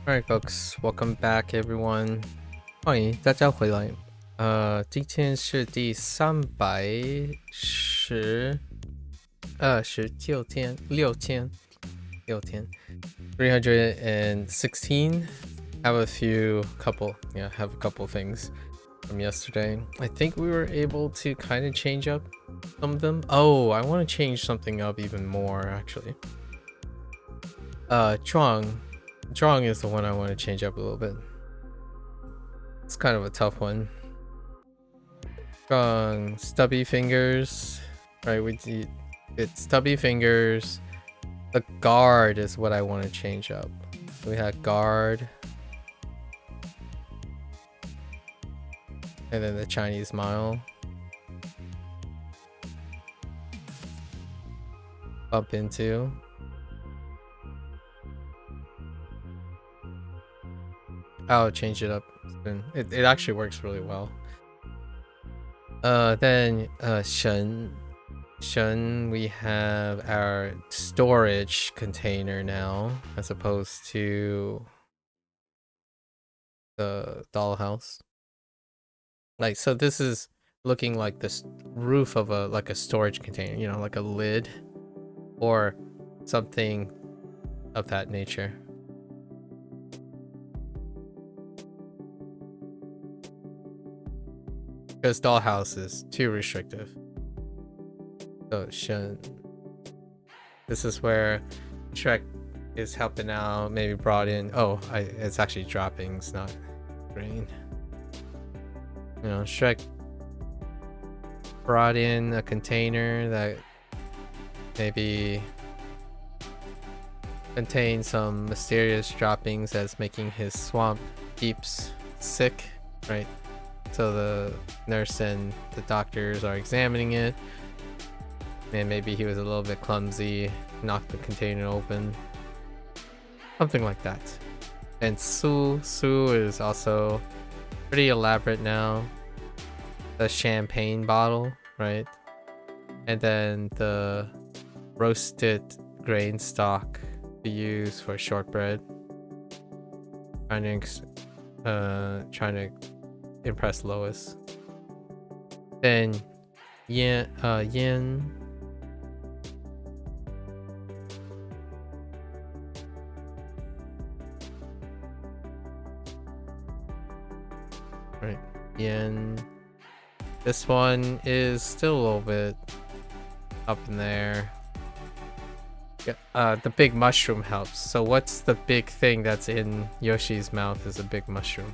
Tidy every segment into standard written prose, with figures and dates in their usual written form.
Alright, folks, welcome back, everyone. 欢迎大家回来。今天是第316天，316 have a couple things from yesterday. I think we were able to kind of change up some of them. Oh, I want to change something up even more, actually. Drawing is the one I want to change up a little bit. It's kind of a tough one. Drawing stubby fingers, right? It's stubby fingers. The guard is what I want to change up. We had guard, and then the Chinese smile. Bump into. I'll change it up soon. It actually works really well. Then Shen, we have our storage container now, as opposed to the dollhouse. Like, so this is looking like this roof of a storage container, you know, like a lid or something of that nature. Because dollhouse is too restrictive. So Shen. This is where Shrek is helping out, maybe brought in. Oh, it's actually droppings, not grain. You know, Shrek brought in a container that maybe contains some mysterious droppings that's making his swamp peeps sick, right? So the nurse and the doctors are examining it, and maybe he was a little bit clumsy, knocked the container open, something like that. And Su is also pretty elaborate now. The champagne bottle, right? And then the roasted grain stock to use for shortbread. Trying to impress Lois. Then Yin. Right, Yin. This one is still a little bit up in there. Yeah, the big mushroom helps. So what's the big thing that's in Yoshi's mouth is a big mushroom.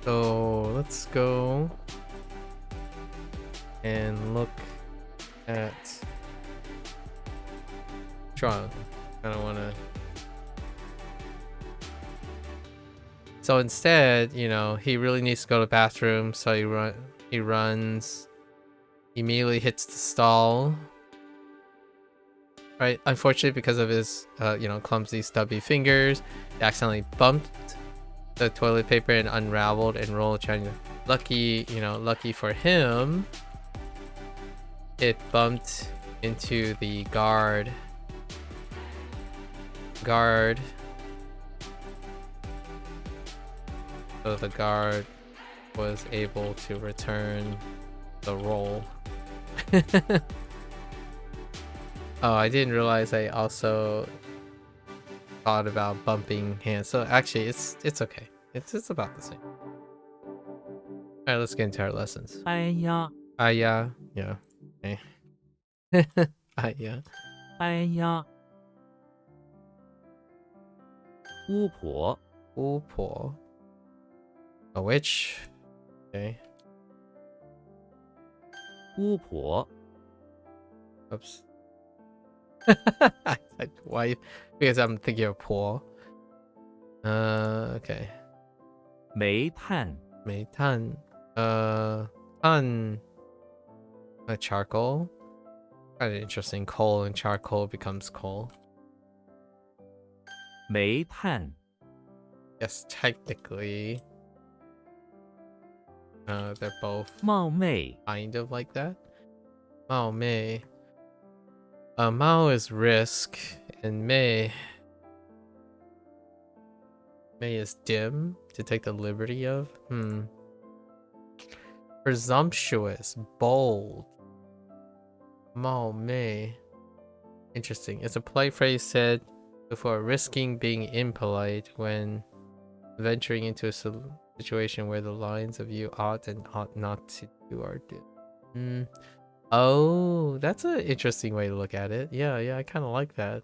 So let's go and look at Strong. I don't want to. So instead, you know, he really needs to go to the bathroom, so he runs, immediately hits the stall. Right? Unfortunately, because of his clumsy stubby fingers, he accidentally bumped the toilet paper and unraveled and rolled. Lucky for him, it bumped into the guard. So the guard was able to return the roll. Oh, I didn't realize I also thought about bumping hands. So actually, it's okay. It's about the same. All right, let's get into our lessons. Aya. Yeah. Okay. Yeah. Aya. 巫婆 巫婆. A witch. Okay. 巫婆 Oops. I said wife because I'm thinking of poor. Okay. 煤炭 煤炭. Tan. Charcoal. Kind of interesting. Coal and charcoal becomes coal. 煤炭 Yes, technically. They're both 冒昧 kind of like that. Mao Mei. Mao is risk, and Mei May is dim, to take the liberty of. Presumptuous, bold. Mao Mei. Interesting. It's a polite phrase said before risking being impolite when venturing into a situation where the lines of you ought and ought not to do are due. Oh, that's an interesting way to look at it. Yeah, I kind of like that.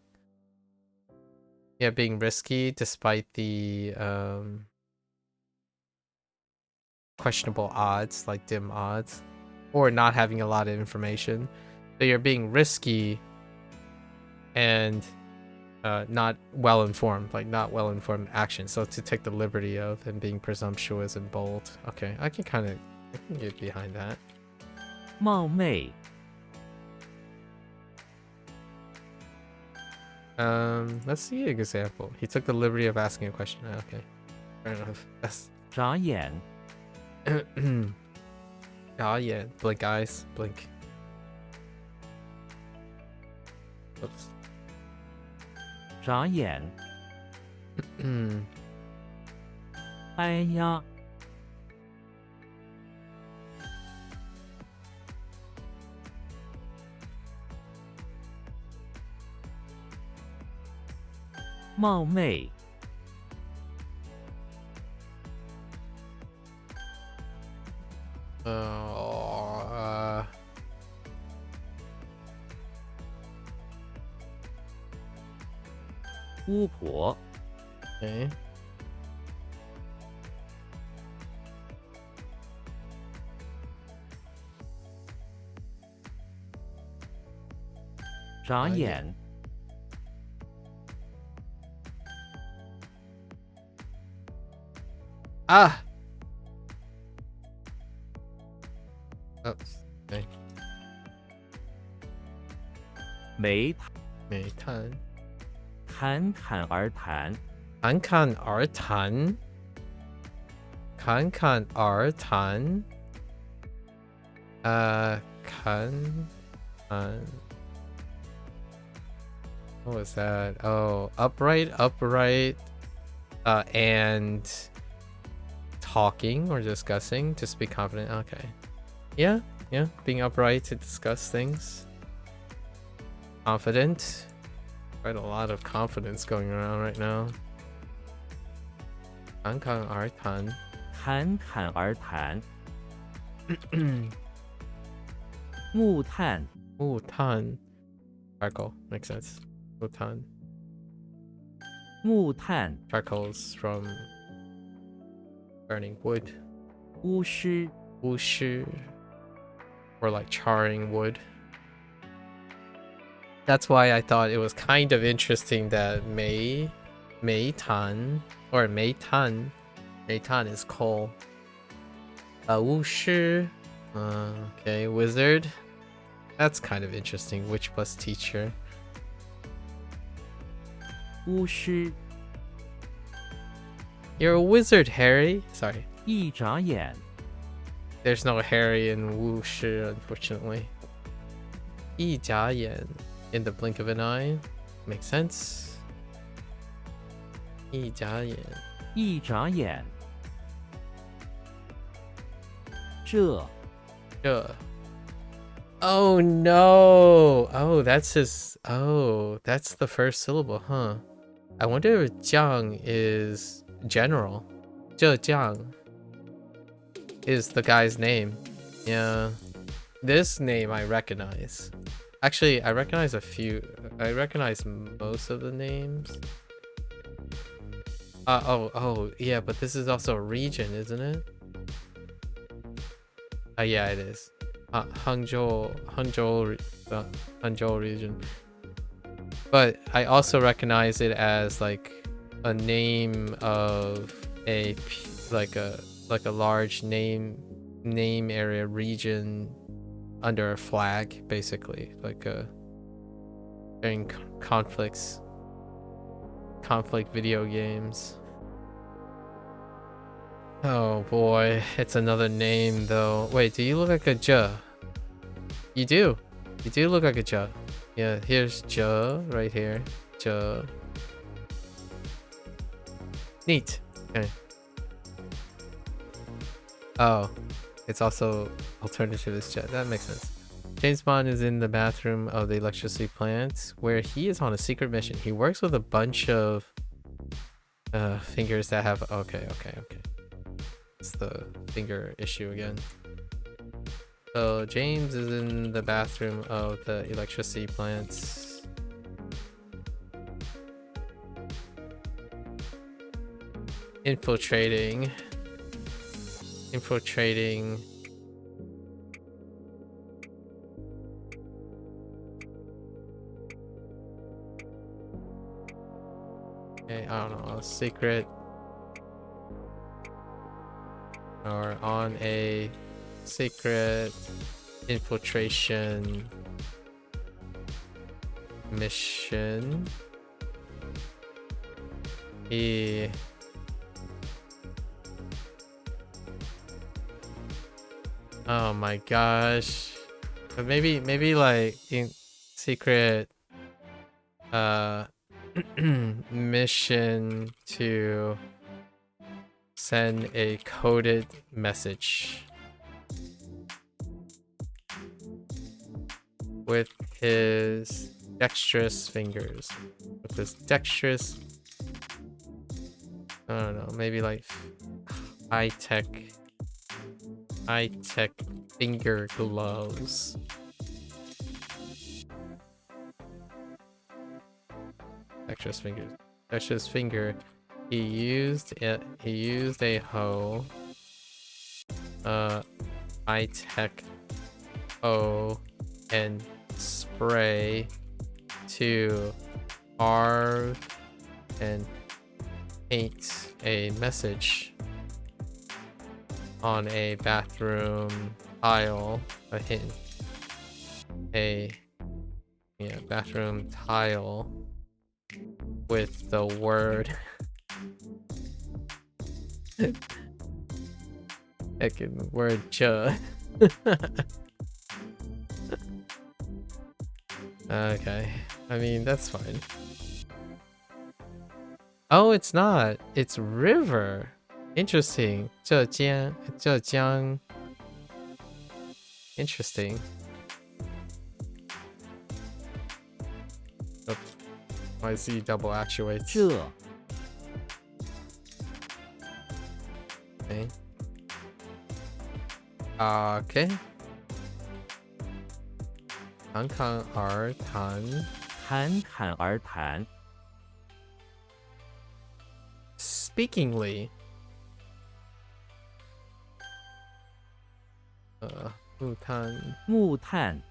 Yeah, being risky despite the questionable odds, like dim odds, or not having a lot of information. So you're being risky and not well informed, like not well informed action. So to take the liberty of and being presumptuous and bold. Okay, I can get behind that. 冒昧 Let's see an example. He took the liberty of asking a question. Okay, fair enough. That's 眨眼 yeah, blink eyes, blink. Oops. 眨眼哎呀 冒昧 巫婆 Okay. 眨眼 Ah! Oops. Okay. 没没谈侃侃而谈侃侃而谈侃侃而谈侃what was that? Oh, upright, and talking or discussing to speak confident. Okay. Yeah, being upright to discuss things. Confident. Quite a lot of confidence going around right now. 侃侃而谈侃侃而谈木炭木炭 charcoal makes sense. 木炭木炭 charcoals from burning wood. 巫师巫师 or like charring wood. That's why I thought it was kind of interesting that Mei Tan or Mei Tan is coal. Wu Shi, okay, wizard. That's kind of interesting. Witch plus teacher. 巫师 You're a wizard, Harry. Sorry, 一眨眼 there's no Harry in Wu Shi, unfortunately. 一眨眼 in the blink of an eye. Makes sense. 一眨眼一眨眼这 Oh no! Oh, that's his. Oh, that's the first syllable, huh? I wonder if Jiang is general. 这Jiang is the guy's name. Yeah. This name I recognize. Actually, I recognize a few. I recognize most of the names. Oh, yeah, but this is also a region, isn't it? Yeah, it is. Hangzhou region. But I also recognize it as like a name of a like a large name area region under a flag, basically, like during conflict video games. Oh boy, it's another name though. Wait, do you look like a J? You do look like a J. Yeah, here's J right here. J. Neat. Okay. Oh, it's also alternative is jet. That makes sense. James Bond is in the bathroom of the electricity plant where he is on a secret mission. He works with a bunch of fingers that have... Okay. It's the finger issue again. So James is in the bathroom of the electricity plant. Infiltrating. Okay, I don't know, a secret or on a secret infiltration mission. Oh my gosh. But maybe like in secret mission to send a coded message with his dexterous fingers. With his dexterous, I don't know, maybe like high-tech finger gloves. Dexterous finger. He used a hoe. High-tech hoe and spray to carve and paint a message on a bathroom tile. Bathroom tile with the word heckin' word "ch." Okay, I mean that's fine. Oh, it's not. It's river. Interesting. 浙江. Interesting. Oops. My Z double actuates. 这 Okay. Okay. 侃侃而谈. 侃侃而谈 Speakingly. 木炭. 木炭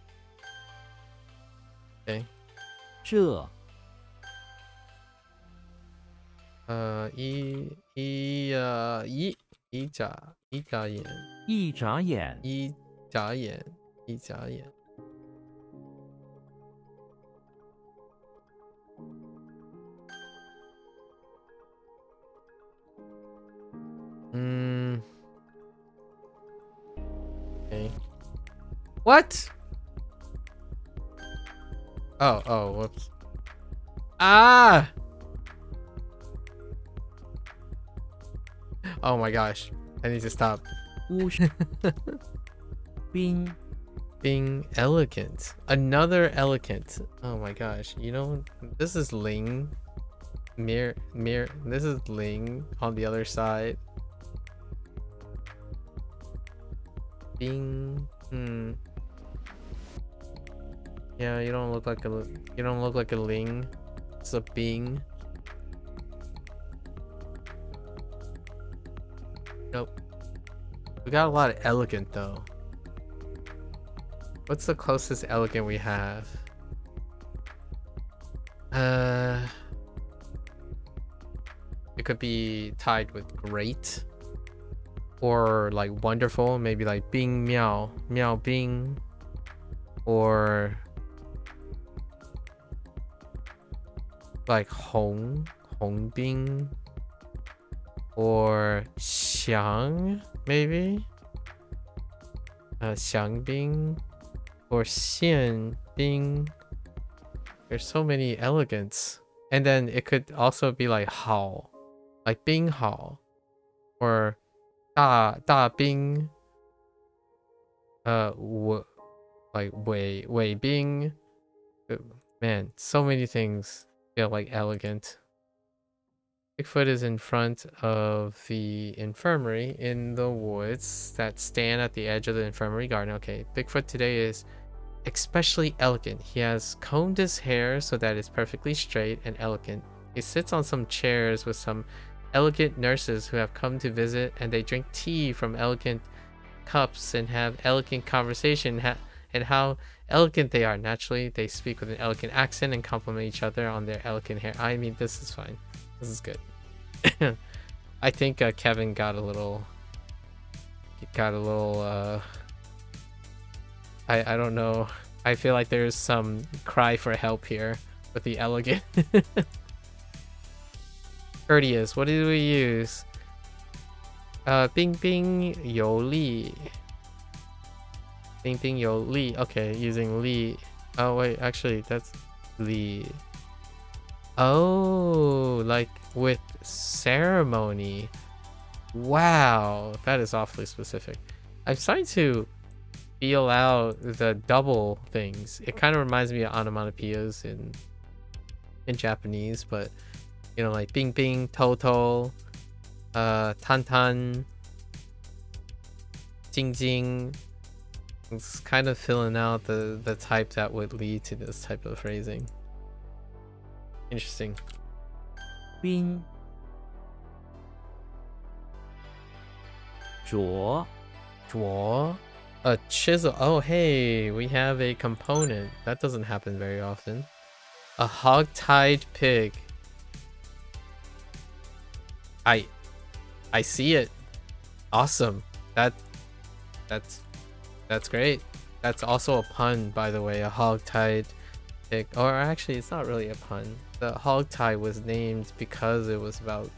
Okay. 这一眨眼. 一眨眼 一眨眼. Okay. What? Oh, whoops. Ah! Oh my gosh. I need to stop. 巫师冰 Being elegant. Another elegant. Oh my gosh. You know, this is Ling. This is Ling on the other side. Bing. Yeah, you don't look like a Ling. It's a Bing. Nope. We got a lot of elegant though. What's the closest elegant we have? It could be tied with great or like wonderful, maybe like Bing Miao Bing, or like Hong Bing, or Xiang maybe, Xiang Bing, or Xian Bing. There's so many elegants. And then it could also be like Hao, like Bing Hao. or 大兵, like 伟兵. Man, so many things feel like elegant. Bigfoot is in front of the infirmary in the woods that stand at the edge of the infirmary garden. Okay, Bigfoot today is especially elegant. He has combed his hair so that it's perfectly straight and elegant. He sits on some chairs with some elegant nurses who have come to visit, and they drink tea from elegant cups and have elegant conversation. And how elegant they are. Naturally, they speak with an elegant accent and compliment each other on their elegant hair. I mean, this is fine. This is good. I think Kevin got a little. I don't know. I feel like there's some cry for help here with the elegant. Courteous. What did we use? Bing bing 有力. Bing bing 有力. Okay, using 力. Oh wait, actually that's 力. Oh, like with ceremony. Wow, that is awfully specific. I'm starting to feel out the double things. It kind of reminds me of onomatopoeias in Japanese, but you know, like bing bing, toto, tan tan, jing jing. It's kind of filling out the type that would lead to this type of phrasing. Interesting. 冰啄 Draw a chisel. Oh, hey, we have a component. That doesn't happen very often. A hog-tied pig. I see it. Awesome. That's great. That's also a pun, by the way. A hog-tied pig. Or actually, it's not really a pun. The hog-tie was named because it was about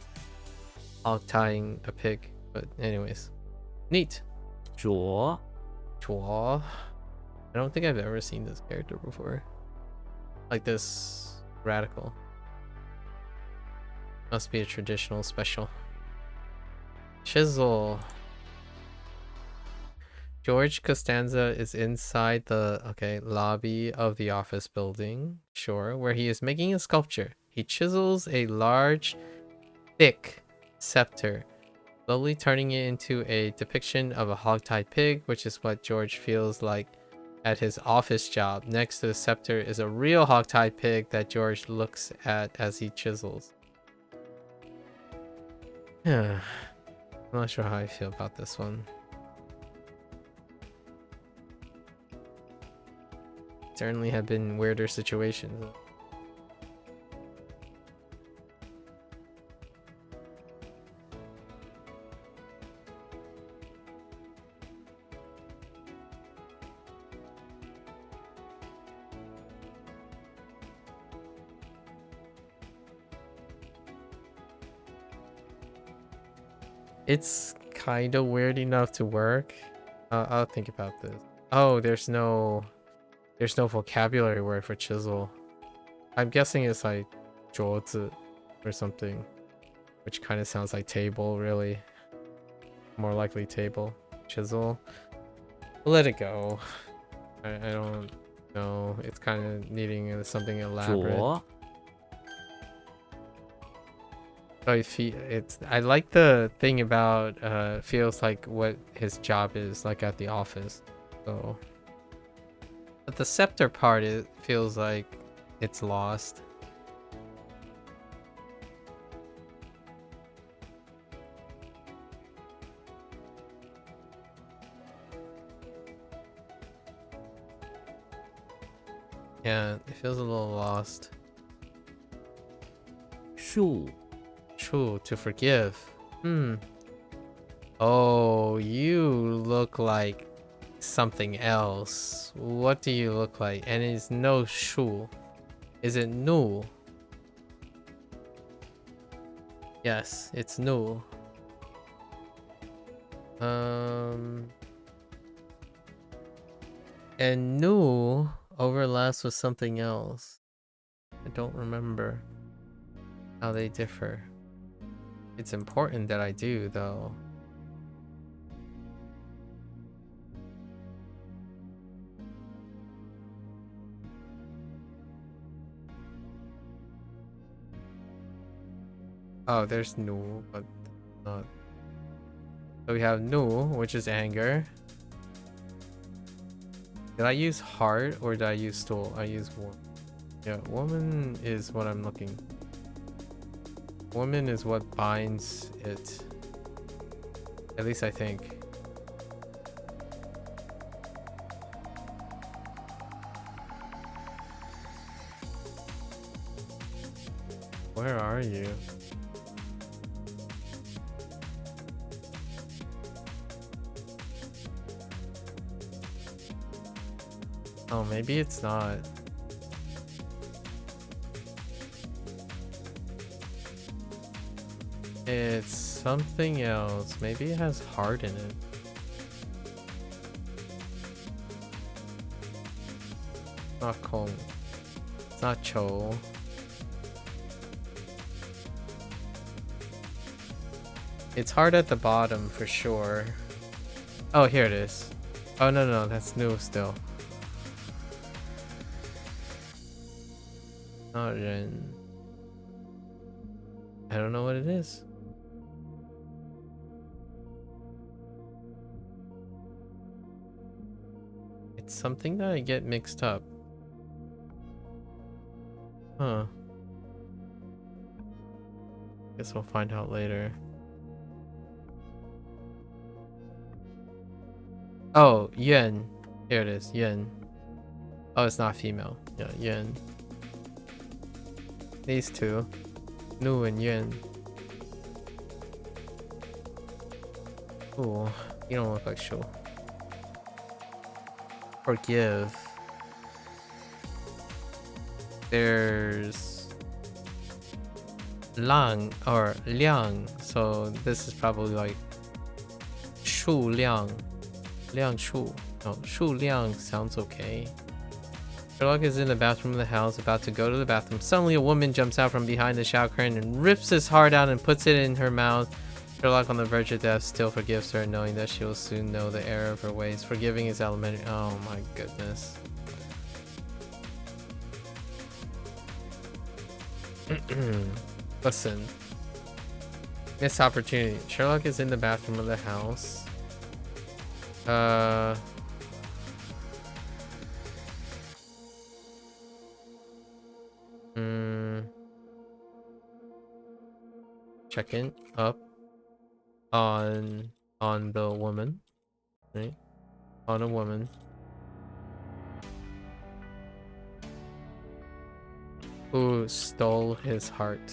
hog-tying a pig. But anyways, neat. 啄 Chua. I don't think I've ever seen this character before. Like this radical. Must be a traditional special. Chisel. George Costanza is inside the lobby of the office building, sure, where he is making a sculpture. He chisels a large, thick scepter, slowly turning it into a depiction of a hog-tied pig, which is what George feels like at his office job. Next to the scepter is a real hog-tied pig that George looks at as he chisels. I'm not sure how I feel about this one. Certainly have been weirder situations. It's kind of weird enough to work. I'll think about this. Oh, there's no vocabulary word for chisel. I'm guessing it's like 桌子 or something, which kind of sounds like table, really. More likely table. Chisel. Let it go. I don't know. It's kind of needing something elaborate. 啄 I like the thing about feels like what his job is like at the office. So, but the scepter part, it feels like it's lost. Yeah, it feels a little lost. 树 True, to forgive. Oh, you look like something else. What do you look like? And it's no shu. Is it nu? Yes, it's nu. And nu overlaps with something else. I don't remember how they differ. It's important that I do, though. Oh, there's nu, but not. So we have nu, which is anger. Did I use heart or did I use stool? I use woman. Yeah, woman is what I'm looking. Woman is what binds it. At least I think. Where are you? Oh, maybe it's not. It's something else. Maybe it has heart in it. Not Kong. It's not Cho. It's hard at the bottom for sure. Oh, here it is. Oh, no, that's new still. Not Ren. I don't know what it is. It's something that I get mixed up. Huh. Guess we'll find out later. Oh, Yuan. Here it is, Yuan. Oh, it's not female. Yeah, Yuan. These two. Nu and Yuan. Ooh, you don't look like Shu. Forgive. There's Lang or Liang, so this is probably like Shu Liang. Liang Shu. No, Shu Liang sounds okay. Sherlock is in the bathroom of the house, about to go to the bathroom. Suddenly a woman jumps out from behind the shower curtain and rips his heart out and puts it in her mouth. Sherlock, on the verge of death, still forgives her, knowing that she will soon know the error of her ways. Forgiving is elementary. Oh my goodness. Listen. Missed opportunity. Sherlock is in the bathroom of the house. Checking up on the woman, right? On a woman. Who stole his heart.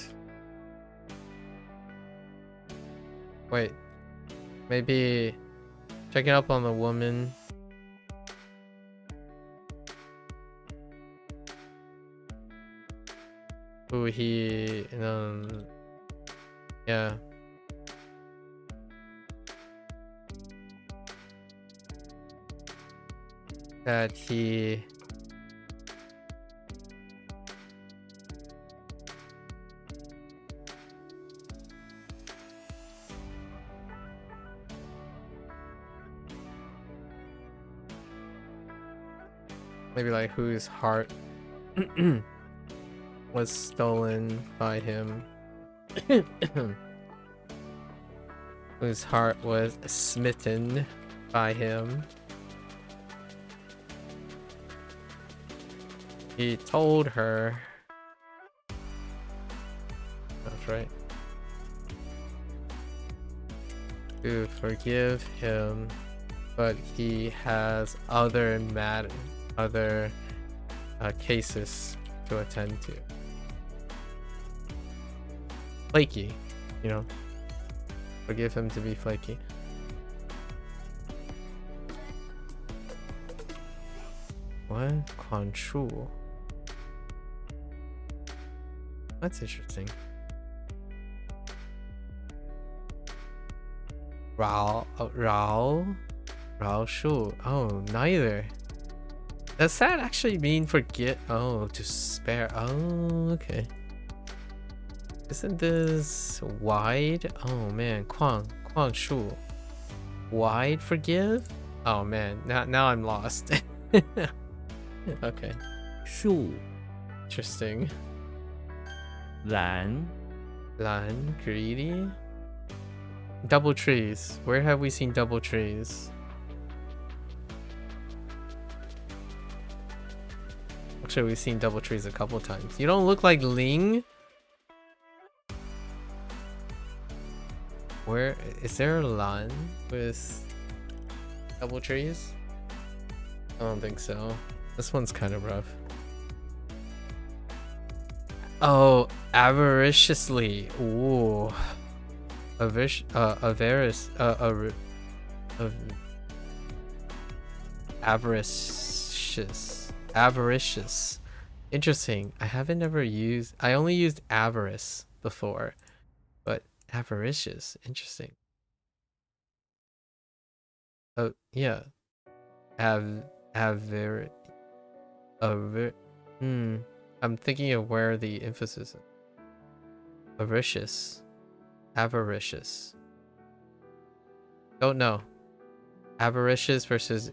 Wait, maybe checking up on the woman. Who he, yeah. That he maybe like whose heart was stolen by him. Whose heart was smitten by him. He told her. That's right. To forgive him, but he has other cases to attend to. Flaky, you know. Forgive him to be flaky. What? Control. That's interesting. Rao Shu. Oh, neither. Does that actually mean forget? Oh, to spare. Oh, okay. Isn't this wide? Oh man, 矿树. Wide forgive? Oh man, now I'm lost. Okay. 树 Interesting. 蓝 Lan, greedy? Double trees. Where have we seen double trees? Actually, we've seen double trees a couple times. You don't look like Ling? Where is there a Lan with double trees? I don't think so. This one's kind of rough. Oh, avariciously. Ooh. Avaricious. Avaricious. Interesting. I only used avarice before, but avaricious. Interesting. Oh, yeah. Avar. I'm thinking of where the emphasis is. Avaricious. Avaricious. Don't know. Avaricious versus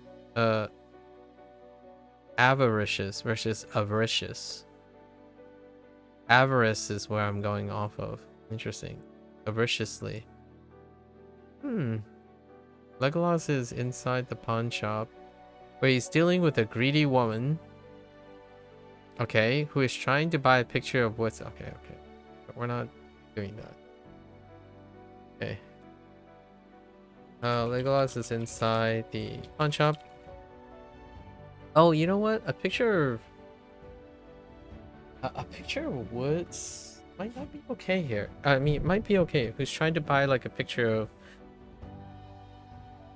avaricious versus avaricious. Avarice is where I'm going off of. Interesting. Avariciously. Legolas is inside the pawn shop where he's dealing with a greedy woman. Okay, who is trying to buy a picture of what's okay. But we're not doing that. Okay. Legolas is inside the pawn shop. Oh, you know what? A picture of woods might not be okay here. I mean, it might be okay. Who's trying to buy like a picture of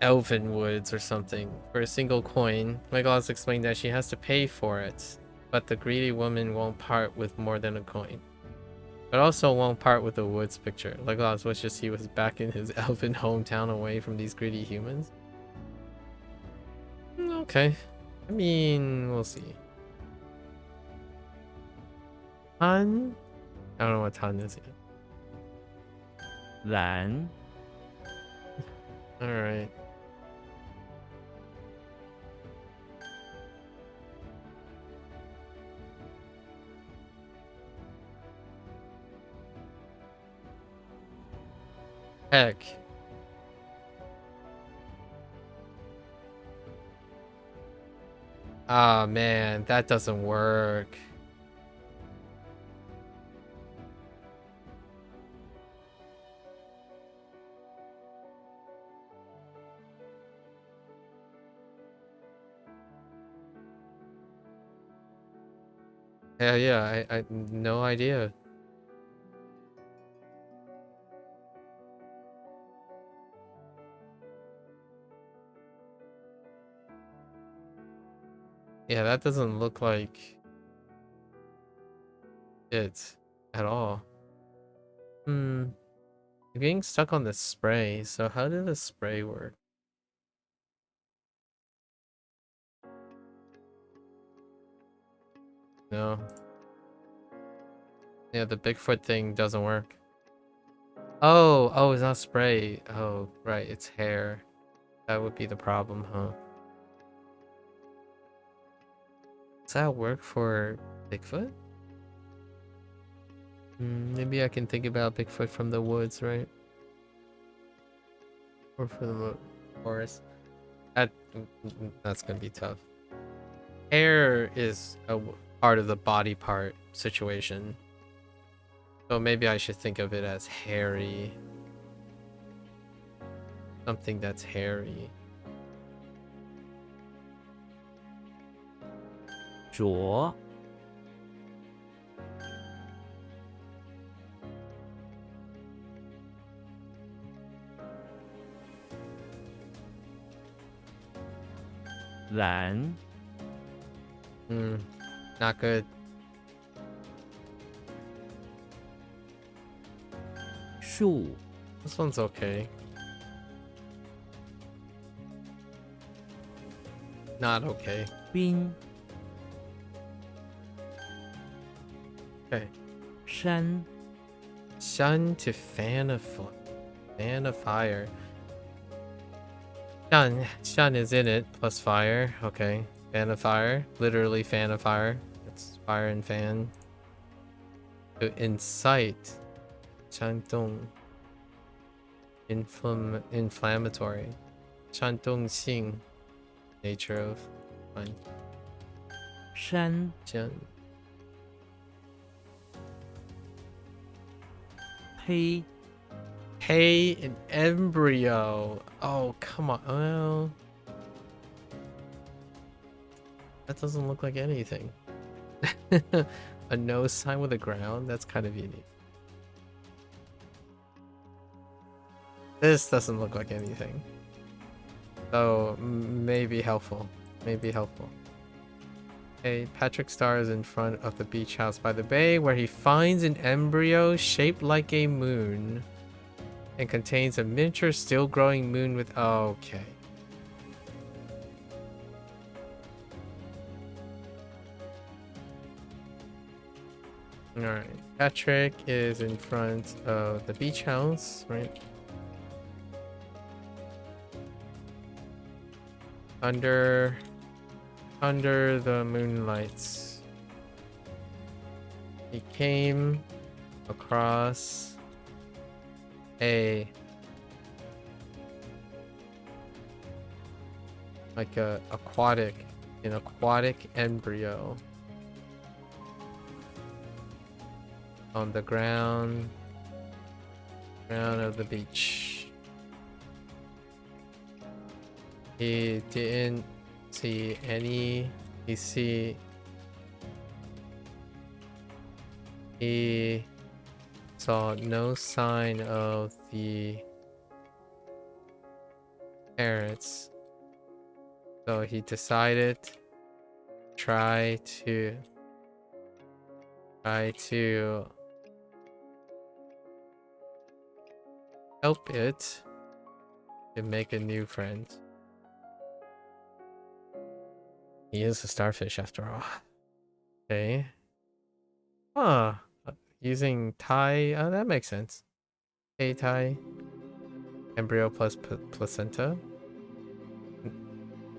elven woods or something for a single coin? Legolas explained that she has to pay for it, but the greedy woman won't part with more than a coin. But also won't part with the woods picture. Legolas wishes he was back in his elven hometown away from these greedy humans. Okay. I mean, we'll see. Han? I don't know what Han is yet. 蓝 Alright. Heck. Ah, man, that doesn't work. Yeah, I no idea. Yeah, that doesn't look like it at all. I'm getting stuck on the spray, so how did the spray work? No. Yeah, the Bigfoot thing doesn't work. Oh, it's not spray. Oh, right, it's hair. That would be the problem, huh? Does that work for Bigfoot? Maybe I can think about Bigfoot from the woods, right? Or for the forest. That's gonna be tough. Hair is a part of the body part situation. So maybe I should think of it as hairy. Something that's hairy. 浊 蓝 Not good. 树 This one's okay. Not okay. 冰 Okay. 山 Shun to fan of fire. Shun is in it plus fire. Okay. Fan of fire. Literally fan of fire. It's fire and fan. To incite. Shantong. Inflammatory. Shantong Xing. Nature of. Fine. 山 Shun. 胚 Hey, an embryo. Oh, come on. Well, that doesn't look like anything. A no sign with a ground? That's kind of unique. This doesn't look like anything. So, maybe helpful. Maybe helpful. Okay, Patrick Star is in front of the beach house by the bay where he finds an embryo shaped like a moon and contains a miniature still growing moon with... Okay. Alright, Patrick is in front of the beach house, right? Under the moonlights. He came across an aquatic embryo on the ground of the beach. He didn't see any. He saw no sign of the parents, so he decided to try to help it to make a new friend. He is a starfish after all. Okay. Huh. Using Thai. Oh, that makes sense. Hey, Thai. Embryo plus placenta.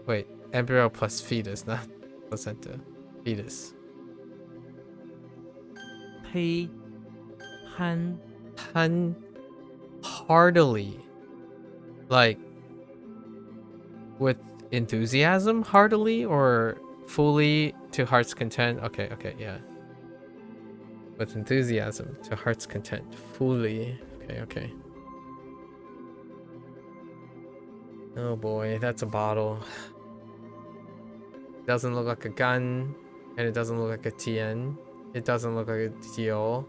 Wait. Embryo plus fetus, not placenta. Fetus. 胚 憨 Heartily. Like, with enthusiasm heartily or fully to heart's content? Okay, yeah. With enthusiasm to heart's content. Fully. Okay. Oh boy, that's a bottle. It doesn't look like a gun, and it doesn't look like a TN. It doesn't look like a TO.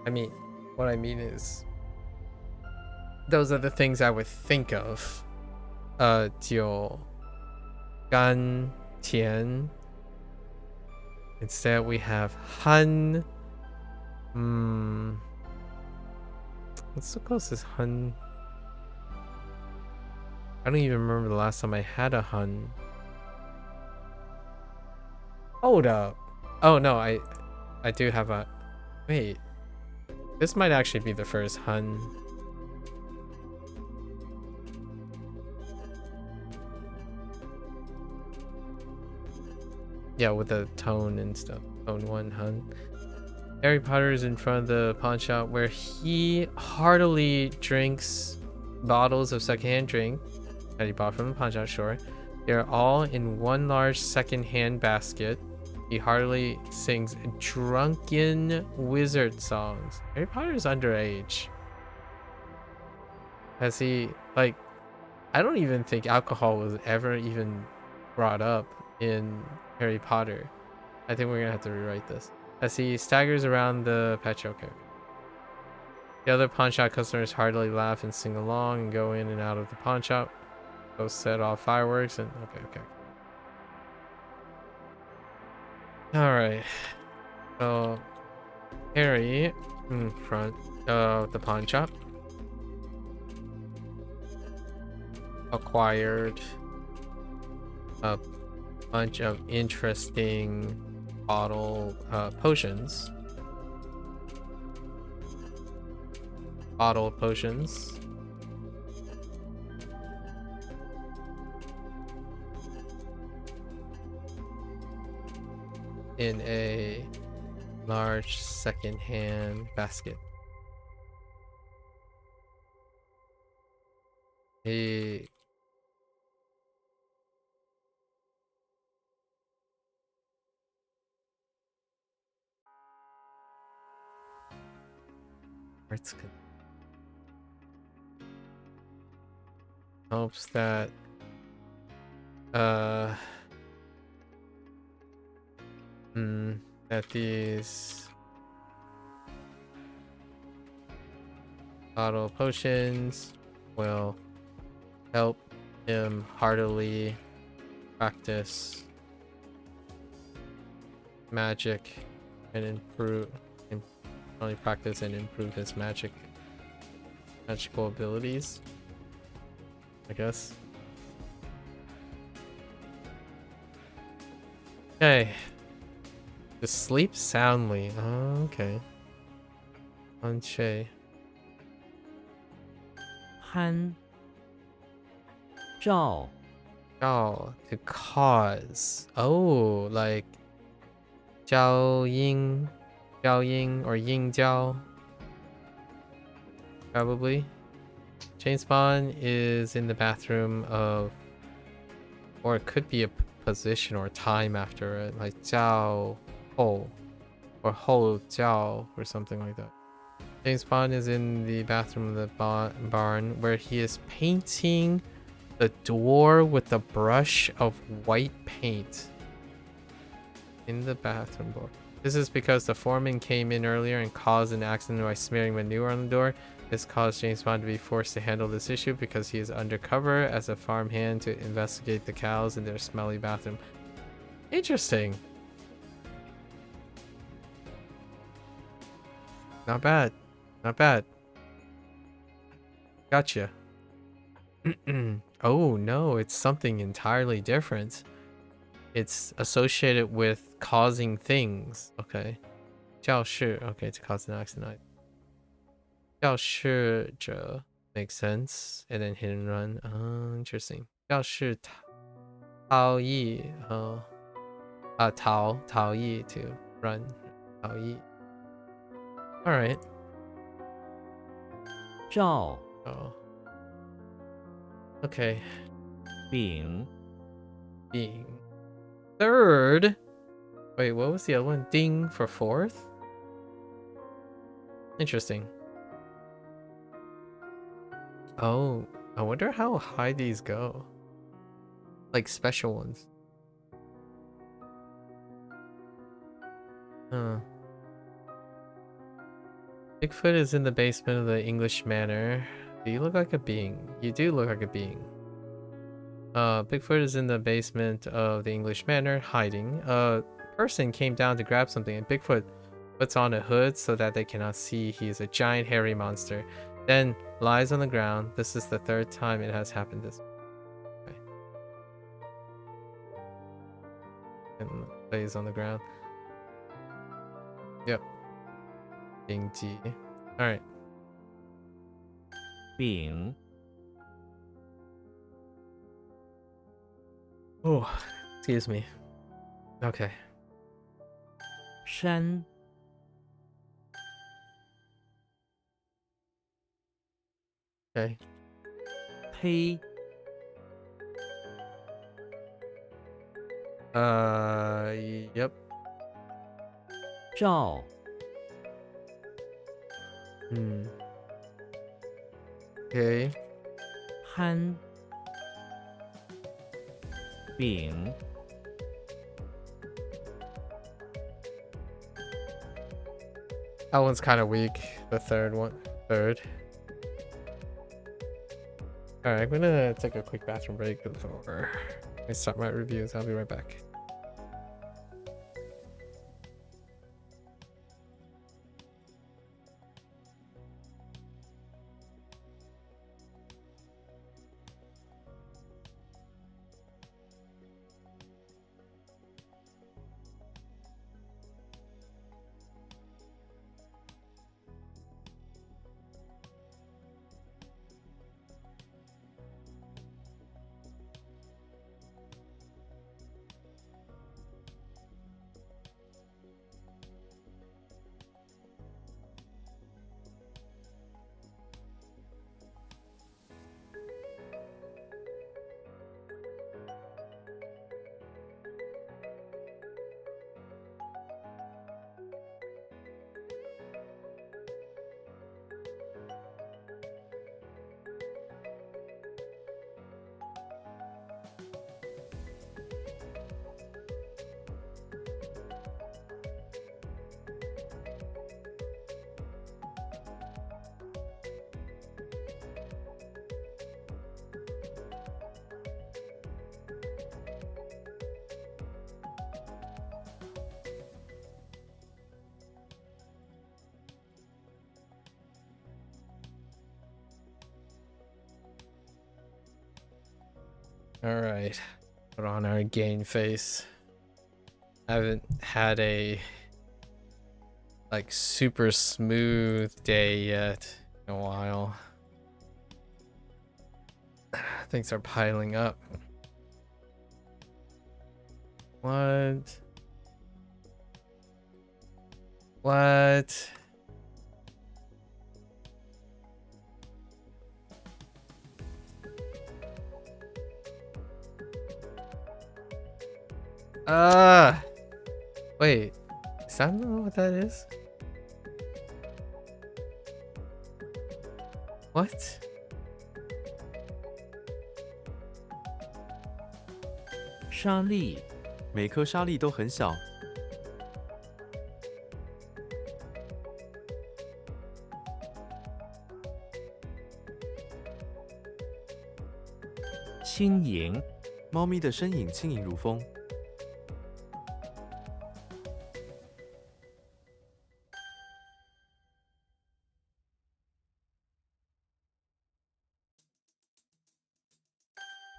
I mean, what I mean is, those are the things I would think of. TO, gun, TN. Instead, we have Han. What's the closest Han? I don't even remember the last time I had a Hun. Hold up. Oh no, I do have a... Wait. This might actually be the first Hun. Yeah, with the tone and stuff. Tone 1 Hun. Harry Potter is in front of the pawn shop where he heartily drinks bottles of secondhand drink that he bought from the pawn shop, sure. They're all in one large secondhand basket. He heartily sings drunken wizard songs. Harry Potter is underage. Has he, like, I don't even think alcohol was ever even brought up in Harry Potter. I think we're gonna have to rewrite this. As he staggers around the patch. Okay. The other pawn shop customers heartily laugh and sing along and go in and out of the pawn shop. Go set off fireworks and okay. Alright. So Harry in front of the pawn shop acquired a bunch of interesting bottle potions. bottle of potions. In a large second-hand basket. He hopes that that these bottle potions will help him heartily practice magic and improve and not only practice and improve his magical abilities, I guess. Okay. Just sleep soundly. Oh, okay. Unche. Han Zhao Oh, to cause. Oh, like Jiao Ying or Ying Jiao. Probably. Chain spawn is in the bathroom of, or it could be a position or time after it, like Jiao Ho or Ho Jiao or something like that. James Bond is in the bathroom of the barn where he is painting the door with a brush of white paint in the bathroom door. This is because the foreman came in earlier and caused an accident by smearing manure on the door. This caused James Bond to be forced to handle this issue because he is undercover as a farmhand to investigate the cows in their smelly bathroom. Interesting. Not bad. Not bad. Gotcha. Oh no, it's something entirely different. It's associated with causing things. Okay. 肇事. Okay, to cause an accident. 肇事者 makes sense. And then hit and run. Interesting. 肇事逃逸. Oh. 逃逸 to run. 逃逸. Alright. 赵 Oh. Okay. 丙 Being. Third. Wait, what was the other one? Ding for fourth? Interesting. Oh, I wonder how high these go. Like special ones. Huh. Bigfoot is in the basement of the English Manor. Do you look like a being? You do look like a being. Bigfoot is in the basement of the English Manor, hiding. A person came down to grab something, and Bigfoot puts on a hood so that they cannot see he is a giant hairy monster. Then lies on the ground. This is the third time it has happened this way. And lays on the ground. Yep. Bing G. Alright. 丙 Oh, excuse me. Okay. 山 Okay. 黑 Yep. 赵 Okay. 憨 丙 That one's kind of weak. The third one. Third. Alright, I'm gonna take a quick bathroom break before I start my reviews. I'll be right back. All right. Put on our gain face. I haven't had a like super smooth day yet in a while. Things are piling up. What? What? Wait. Is that not what that is? What? 沙粒、每颗沙粒都很小，轻盈、猫咪的身影轻盈如风。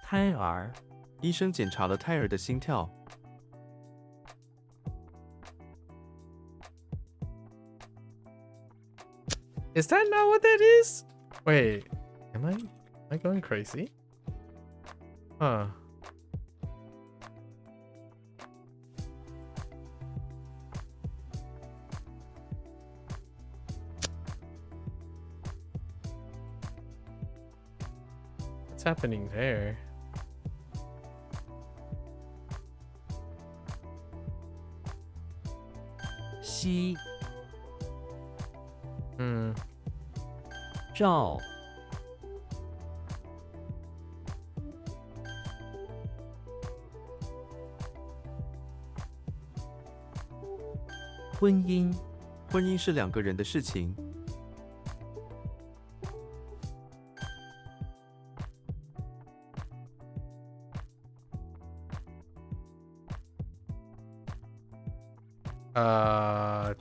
胎儿、医生检查了胎儿的心跳， Is that not what that is? Wait, am I going crazy? Huh. What's happening there? Xi、 照、 婚姻、 婚姻是两个人的事情。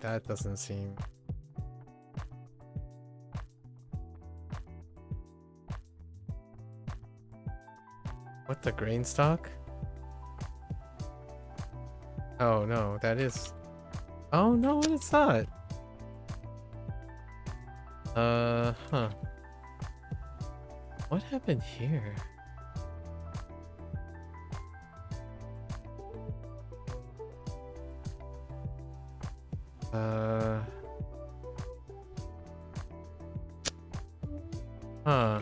That doesn't seem. What, the grain stock? Oh no, that is. Oh no, it's not. Huh. What happened here? Huh.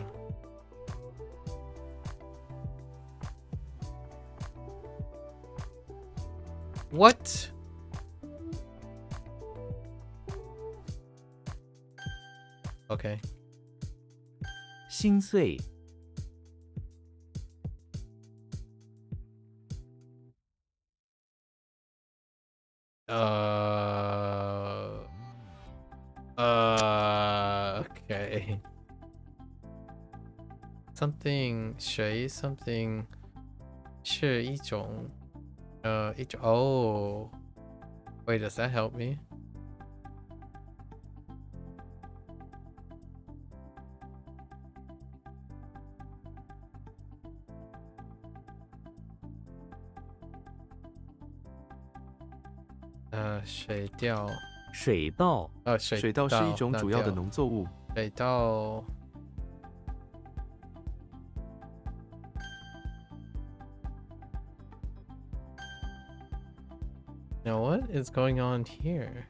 What? Okay. 心碎、 Okay. Something 水 something 是一种一种 oh. Wait, does that help me? Uh, 水稻水稻、 水稻是一种主要的农作物。水稻 Now what is going on here?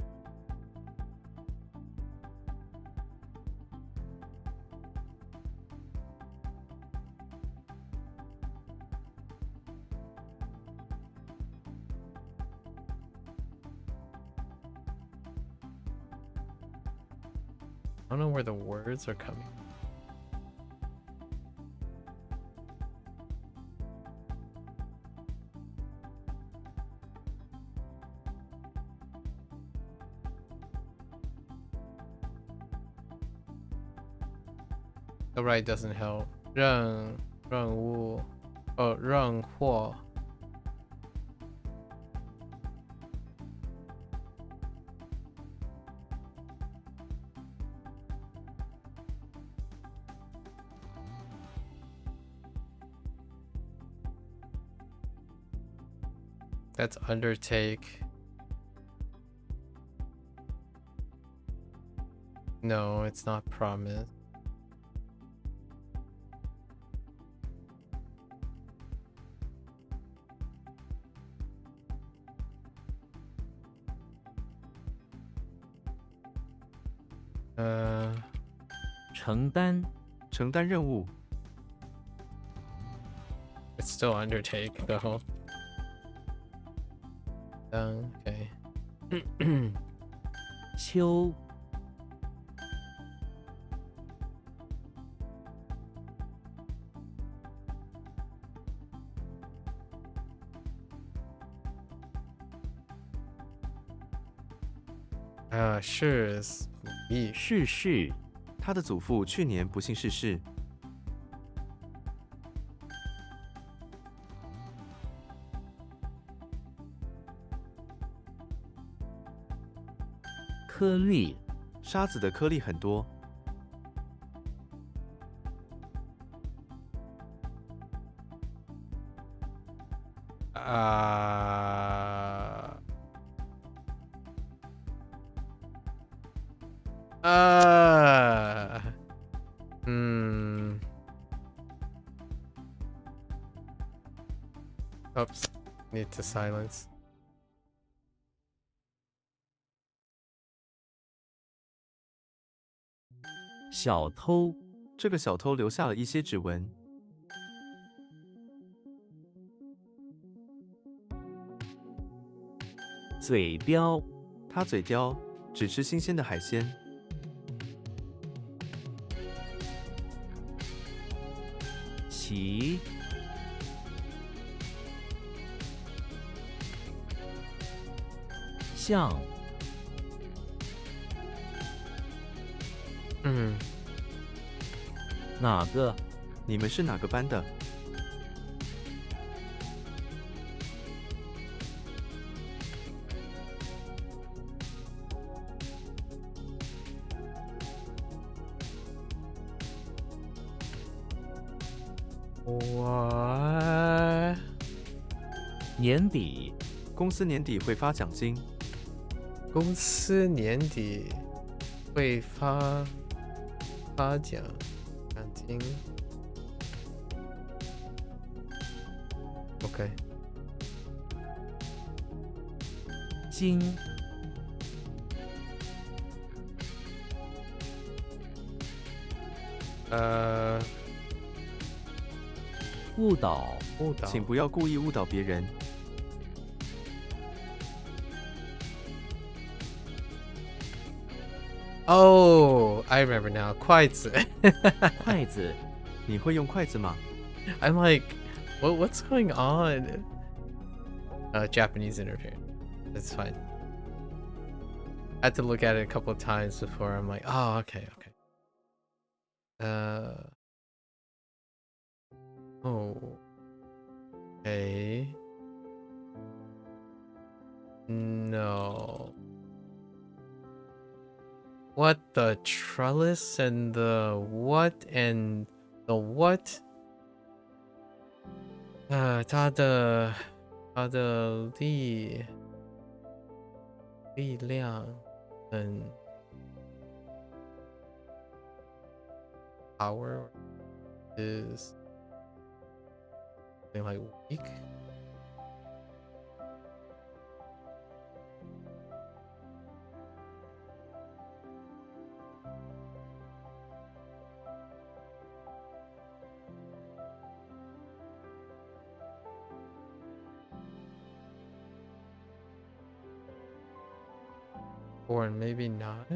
I don't know where the words are coming. The right doesn't help. 任务任货 that's undertake. No, it's not promise. Uh, 承担、承担任务、 it's still undertake though. Okay. 秋、是 B. 逝世、他的祖父去年不幸逝世。颗粒、沙子的颗粒很多。Oops. Need to silence. 小偷、这个小偷留下了一些指纹。嘴刁、他嘴刁，只吃新鲜的海鲜。齐、像、哪个？你们是哪个班的？我年底、公司年底会发奖金。公司年底会发奖金。OK。经、误导、请不要故意误导别人。Oh, I remember now. 筷子。筷子。你会用筷子吗？ I'm like, what's going on? Japanese interference. It's fine. I had to look at it a couple of times before I'm like, oh, okay. Oh. Okay. No. What the trellis and the what and the what? 它的力量很 power is something like weak. Or maybe not.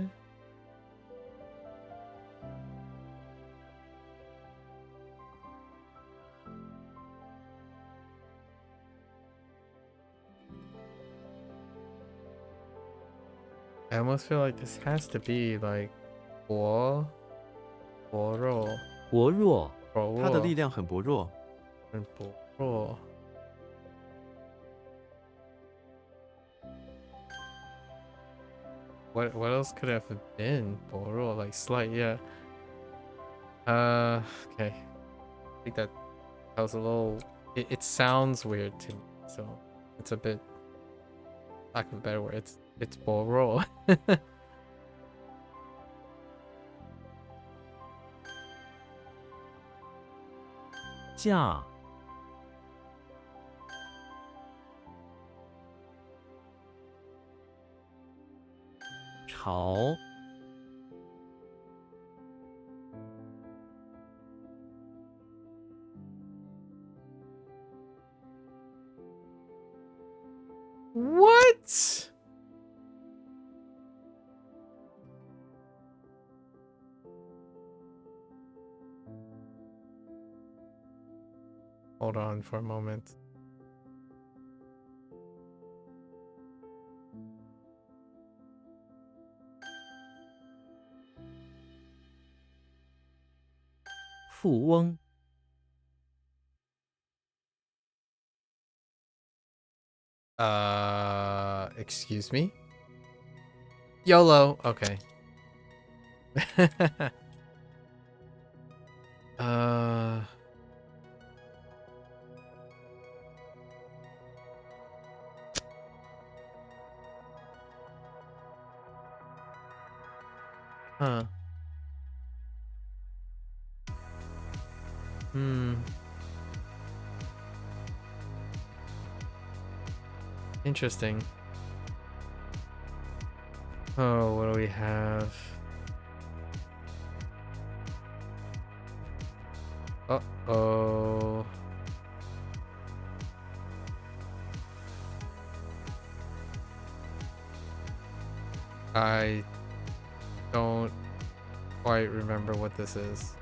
I almost feel like this has to be like 薄弱，薄弱，他的力量很薄弱。很薄弱。What else could it have been? 薄弱, like slight, yeah. Okay. I think that was a little. It sounds weird to me, so it's a bit lack of a better word, it's boro. 架 潮 What? Hold on for a moment. "富翁 Excuse me? YOLO. Okay. uh. Huh. Hmm. Interesting. Oh, what do we have? Uh-oh. I don't quite remember what this is.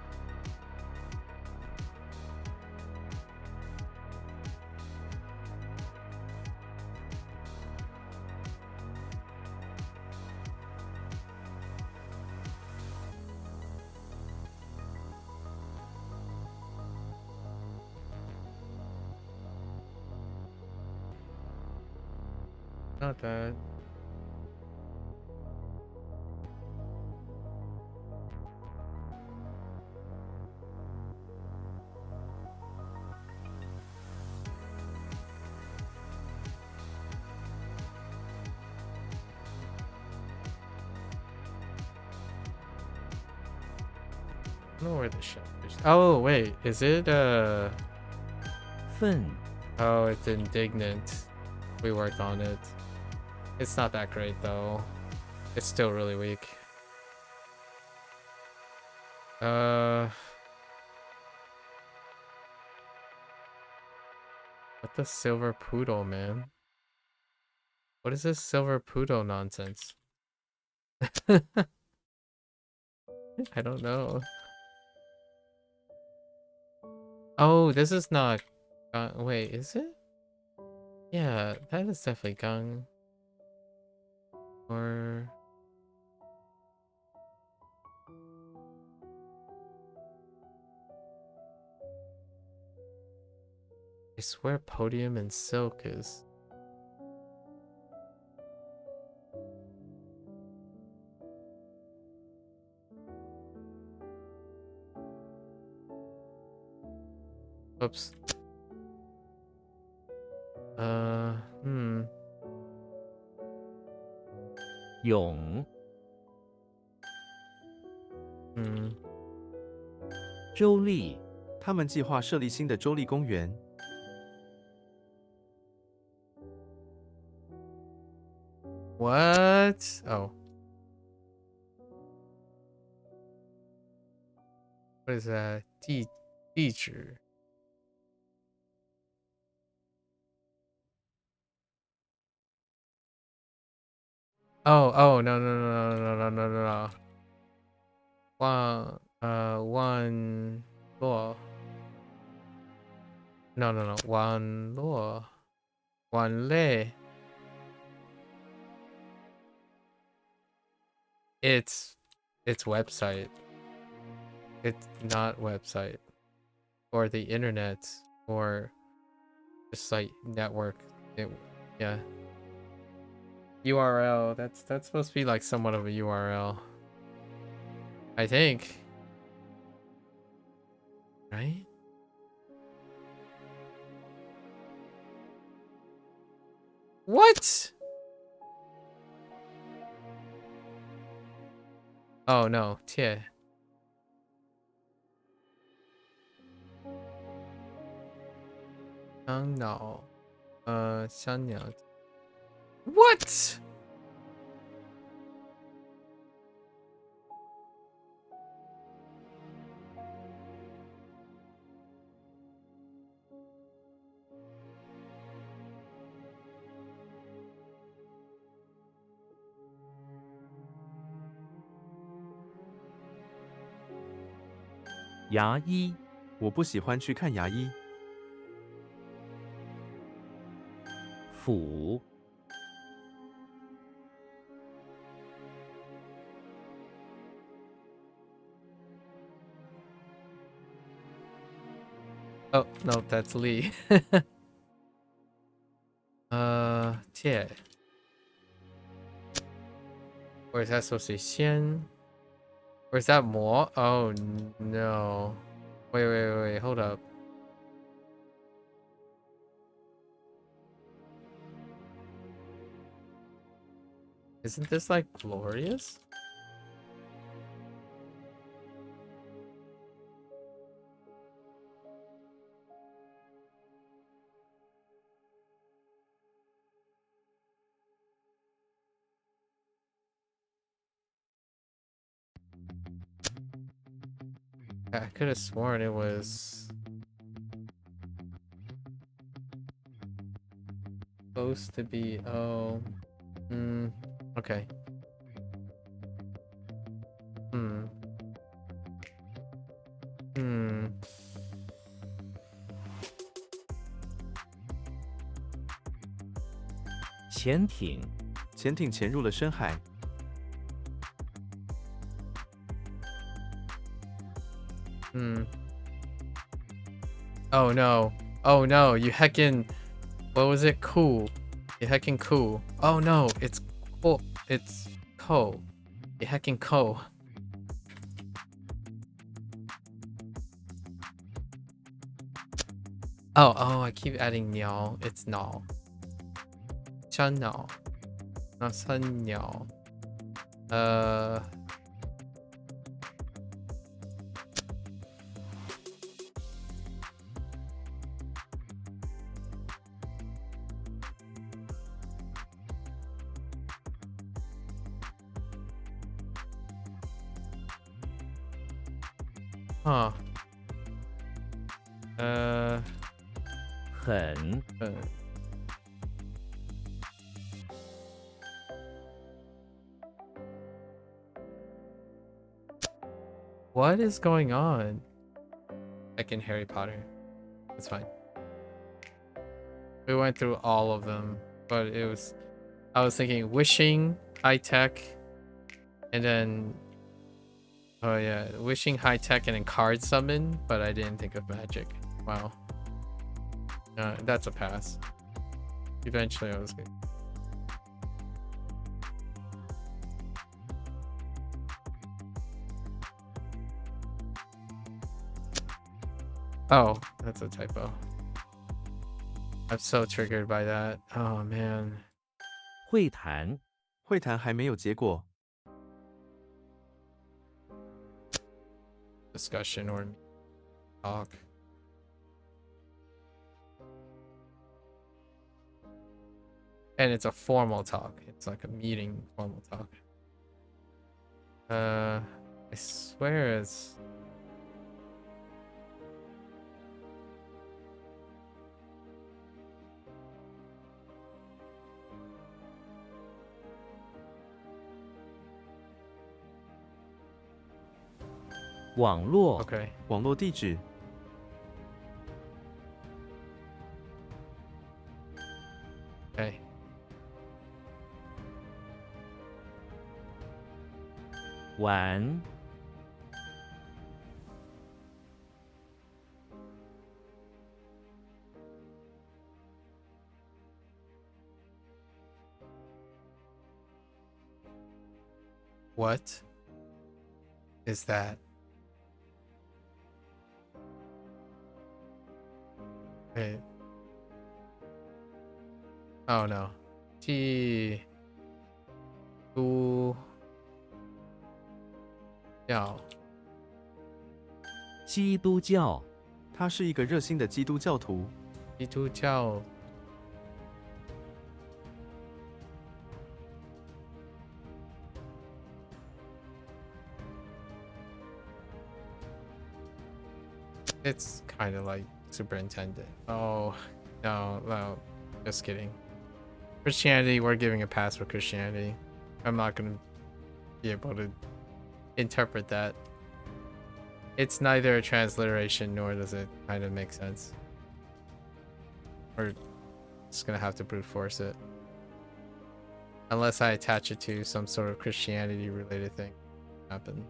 Not that. I don't know where the ship is. Oh, wait. Is it, 愤 Oh, it's indignant. We worked on it. It's not that great, though. It's still really weak. What the silver poodle, man? What is this silver poodle nonsense? I don't know. Oh, this is not... wait, is it? Yeah, that is definitely Gang. Or... I swear podium and silk is... Oops. Hmm. 勇 Hmm. 周历 他们计划设立新的州立公园。 What? Oh. What is that? 地址. Oh, no, no, no, no, no, no, no, no. One law. No, no, no. One law. One lay. It's website. It's not website. Or the internet. Or just like network. Yeah. URL. That's supposed to be like somewhat of a URL. I think. Right? What? Oh no, 切. What?牙医，我不喜欢去看牙医。辅， Oh no, that's Lee. 切. Or is that supposed to be 先? Or is that more? Oh no. Wait, hold up. Isn't this like glorious? I could have sworn it was supposed to be. Oh. Okay. Hmm. 潜艇，潜艇潜入了深海。Oh no. Oh no, you heckin'. What was it? Cool. You heckin' cool. Oh no, it's cool. It's co. You heckin' co. Oh, I keep adding 鸟. It's 鸟. 山鸟. Not 山鸟. Huh. 很， What is going on? Like in Harry Potter. It's fine. We went through all of them, but I was thinking wishing, high tech, and then oh yeah, wishing, high tech, and then card summon, but I didn't think of magic. Wow. That's a pass. Eventually I was good. Oh, that's a typo. I'm so triggered by that. Oh man. 会谈，会谈还没有结果。 Discussion or talk. And it's a formal talk. It's like a meeting formal talk. I swear it's网络， okay. 网络地址， Okay. 玩， What is that? Wait. Oh no. Gee. Ooh. 教基督教，他是一个热心的基督教徒。基督教 It's kind of like superintendent. Oh, no, just kidding. Christianity, we're giving a pass for Christianity. I'm not gonna be able to interpret that. It's neither a transliteration nor does it kind of make sense. We're just gonna have to brute force it. Unless I attach it to some sort of Christianity related thing. Happen.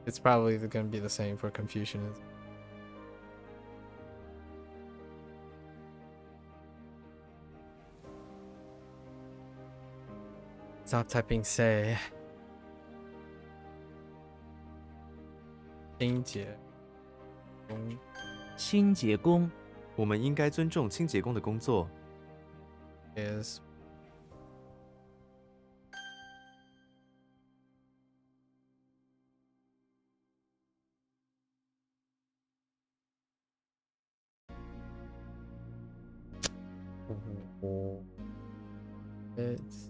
It's probably gonna be the same for Confucianism. Stop typing say. 清洁工清洁工，我们应该尊重清洁工的工作。 is it's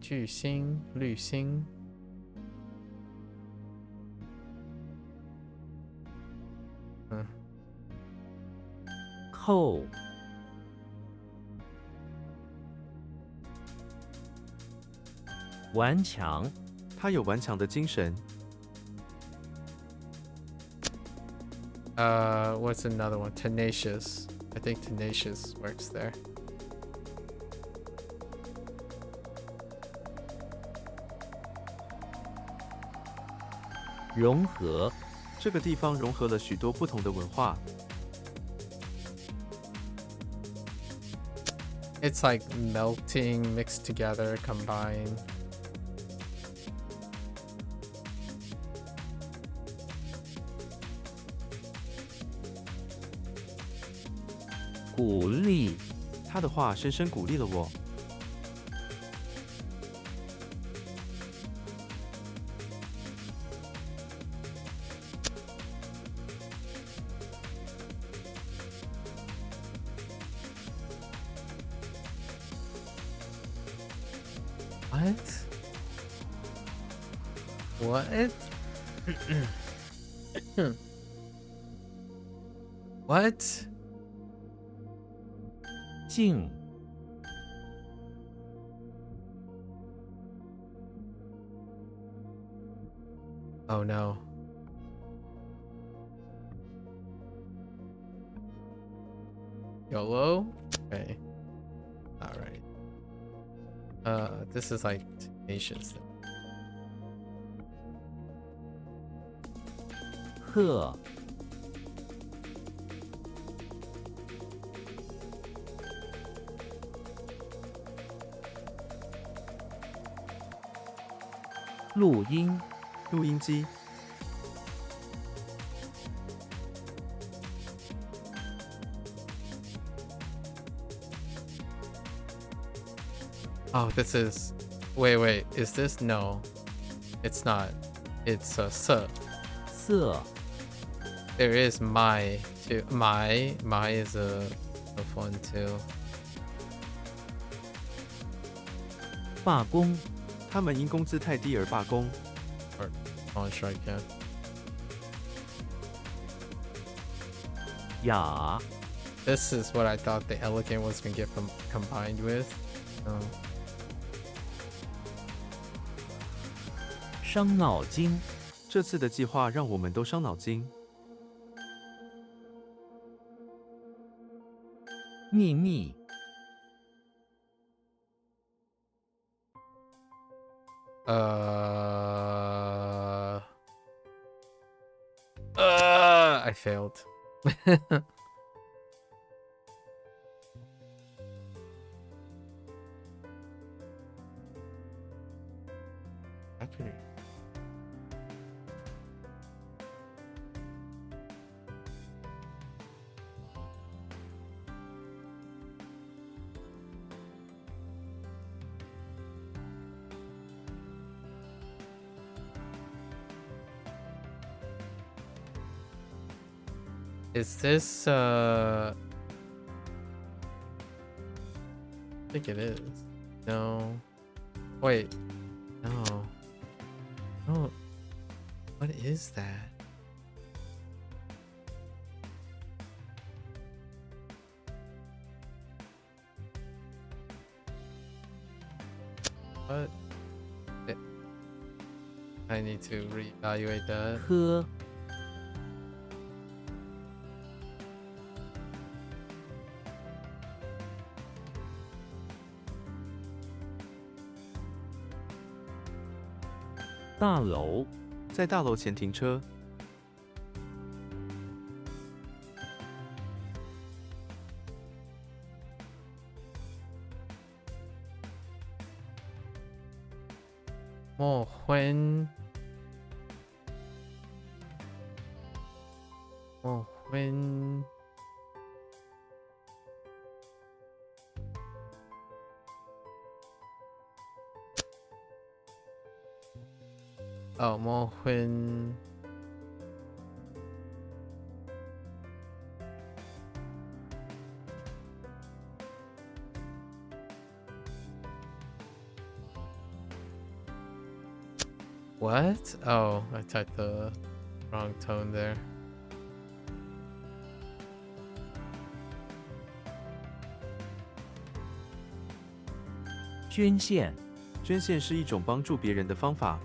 巨星滤星扣，顽强，他有顽强的精神。 what's another one? Tenacious. I think tenacious works there. 融合，这个地方融合了许多不同的文化。 It's like melting, mixed together, combined. 鼓励，他的话深深鼓励了我。 What? What? 静， Oh no. YOLO? Okay. Alright. This is like tenacious. 鹤，录音，录音机， Oh, this is. Wait. Is this? No. It's not. It's se. 色， There is my too. My is a one too. 罢工，他们因工资太低而罢工。 Or on strike, yeah. 雅， This is what I thought the elegant was gonna get combined with. Oh. 伤脑筋，这次的计划让我们都伤脑筋。 秘密， I failed. Actually. Is this I think it is. No. Wait. No. Oh. What is that? What? I need to reevaluate that. 科 大楼 在大楼前停车。 莫婚。莫婚。哦，莫婚。What? Oh, I typed the wrong tone there. 捐献 捐献是一种帮助别人的方法。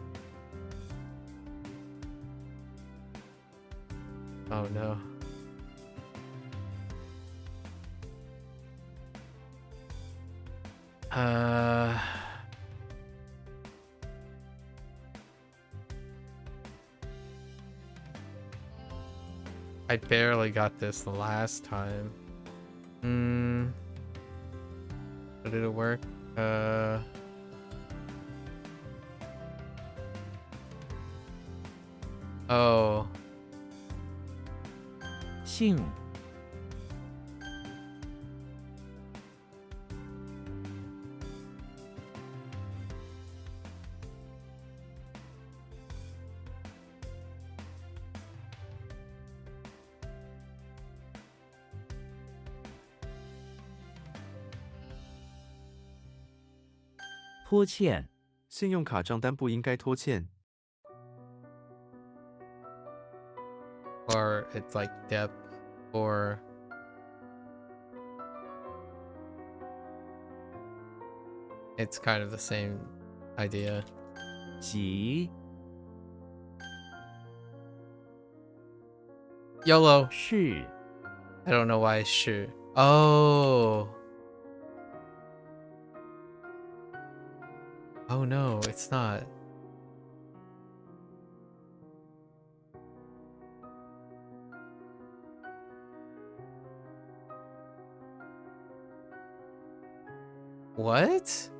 Oh no. I barely got this the last time. But did it work? Oh. 姓 拖欠 信用卡账单不应该拖欠。 Or it's like debt, or it's kind of the same idea. 急 YOLO. 是 I don't know why. Sure. Oh. Oh no, it's not. What?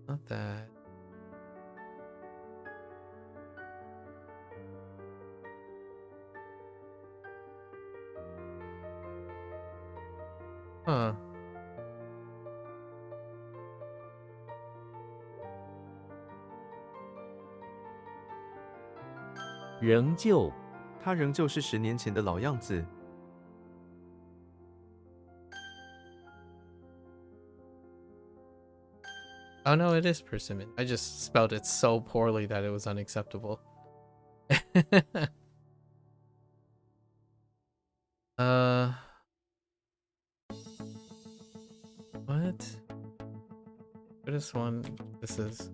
Not that. Huh. 仍旧 他仍旧是10年前的老样子。 Oh no, it is persimmon. I just spelled it so poorly that it was unacceptable. What? What is one? This is.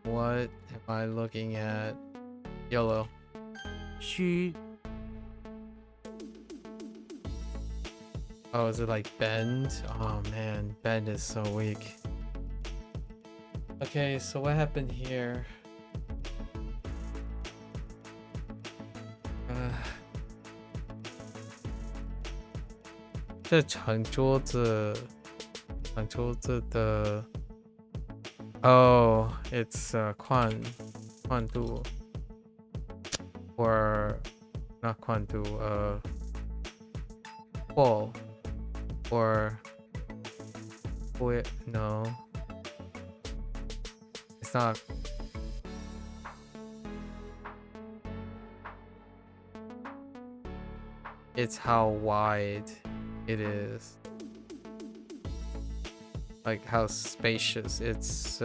What am I looking at? YOLO. 虚 Oh, is it like bend? Oh man, bend is so weak. Okay, so what happened here? 这长桌子的 Oh, it's 宽度 or not 宽度 wall or no, it's not. It's how wide it is, like how spacious. It's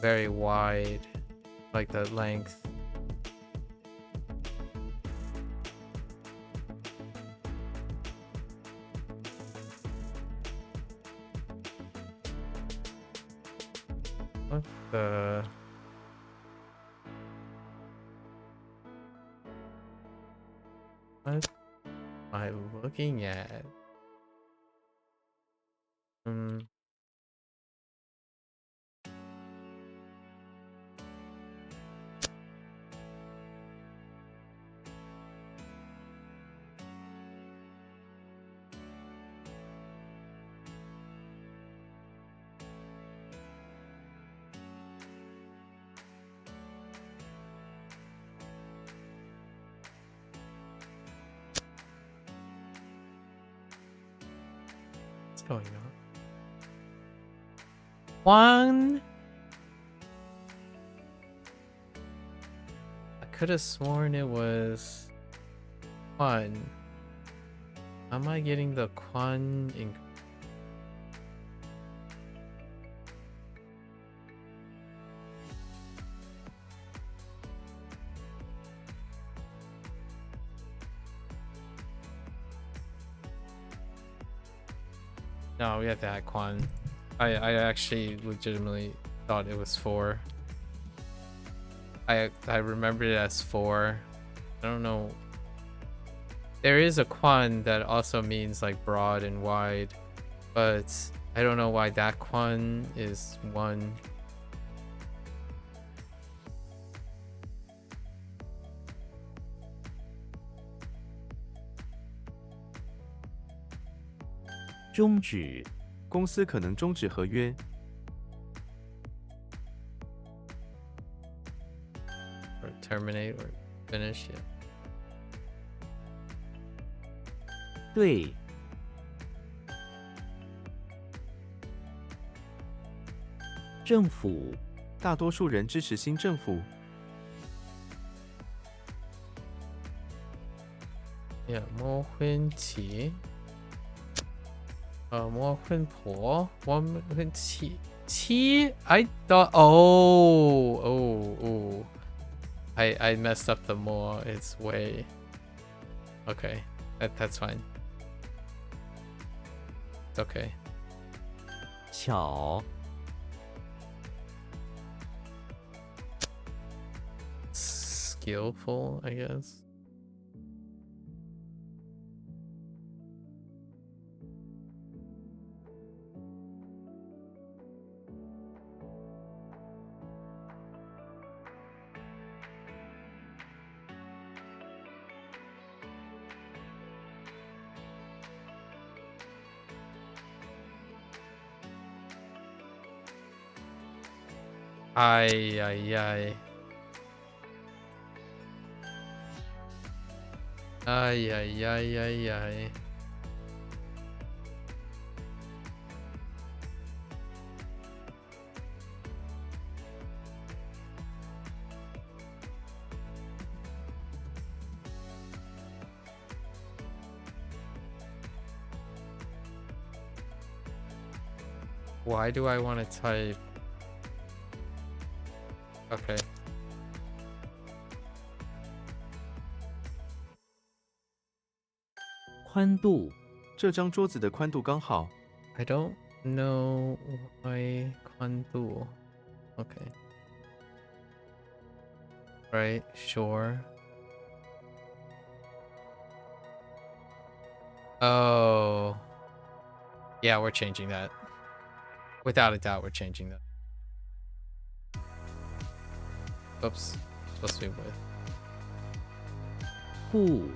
very wide, like the length. What the? What am I looking at? What's going on? One. I could have sworn it was Quan. Am I getting the Quan in? No, we have to add Quan. I actually legitimately thought it was 4. I remembered it as 4. I don't know. There is a Quan that also means like broad and wide, but I don't know why that Quan is 1.终止，公司可能终止合约。Or terminate or finish it. 对，政府，大多数人支持新政府。 Yeah, 摸婚期。摸婚婆，摸婚妻。I thought. Oh. I messed up the more. It's way. Okay, that's fine. It's okay. 巧， Skillful, I guess. Ay. Ay. Why do I want to type? Okay. 宽度，这张桌子的宽度刚好。 I don't know why 宽度. Okay. Right, sure. Oh. Yeah, we're changing that. Without a doubt, we're changing that. Oops. Supposed to be with. 户，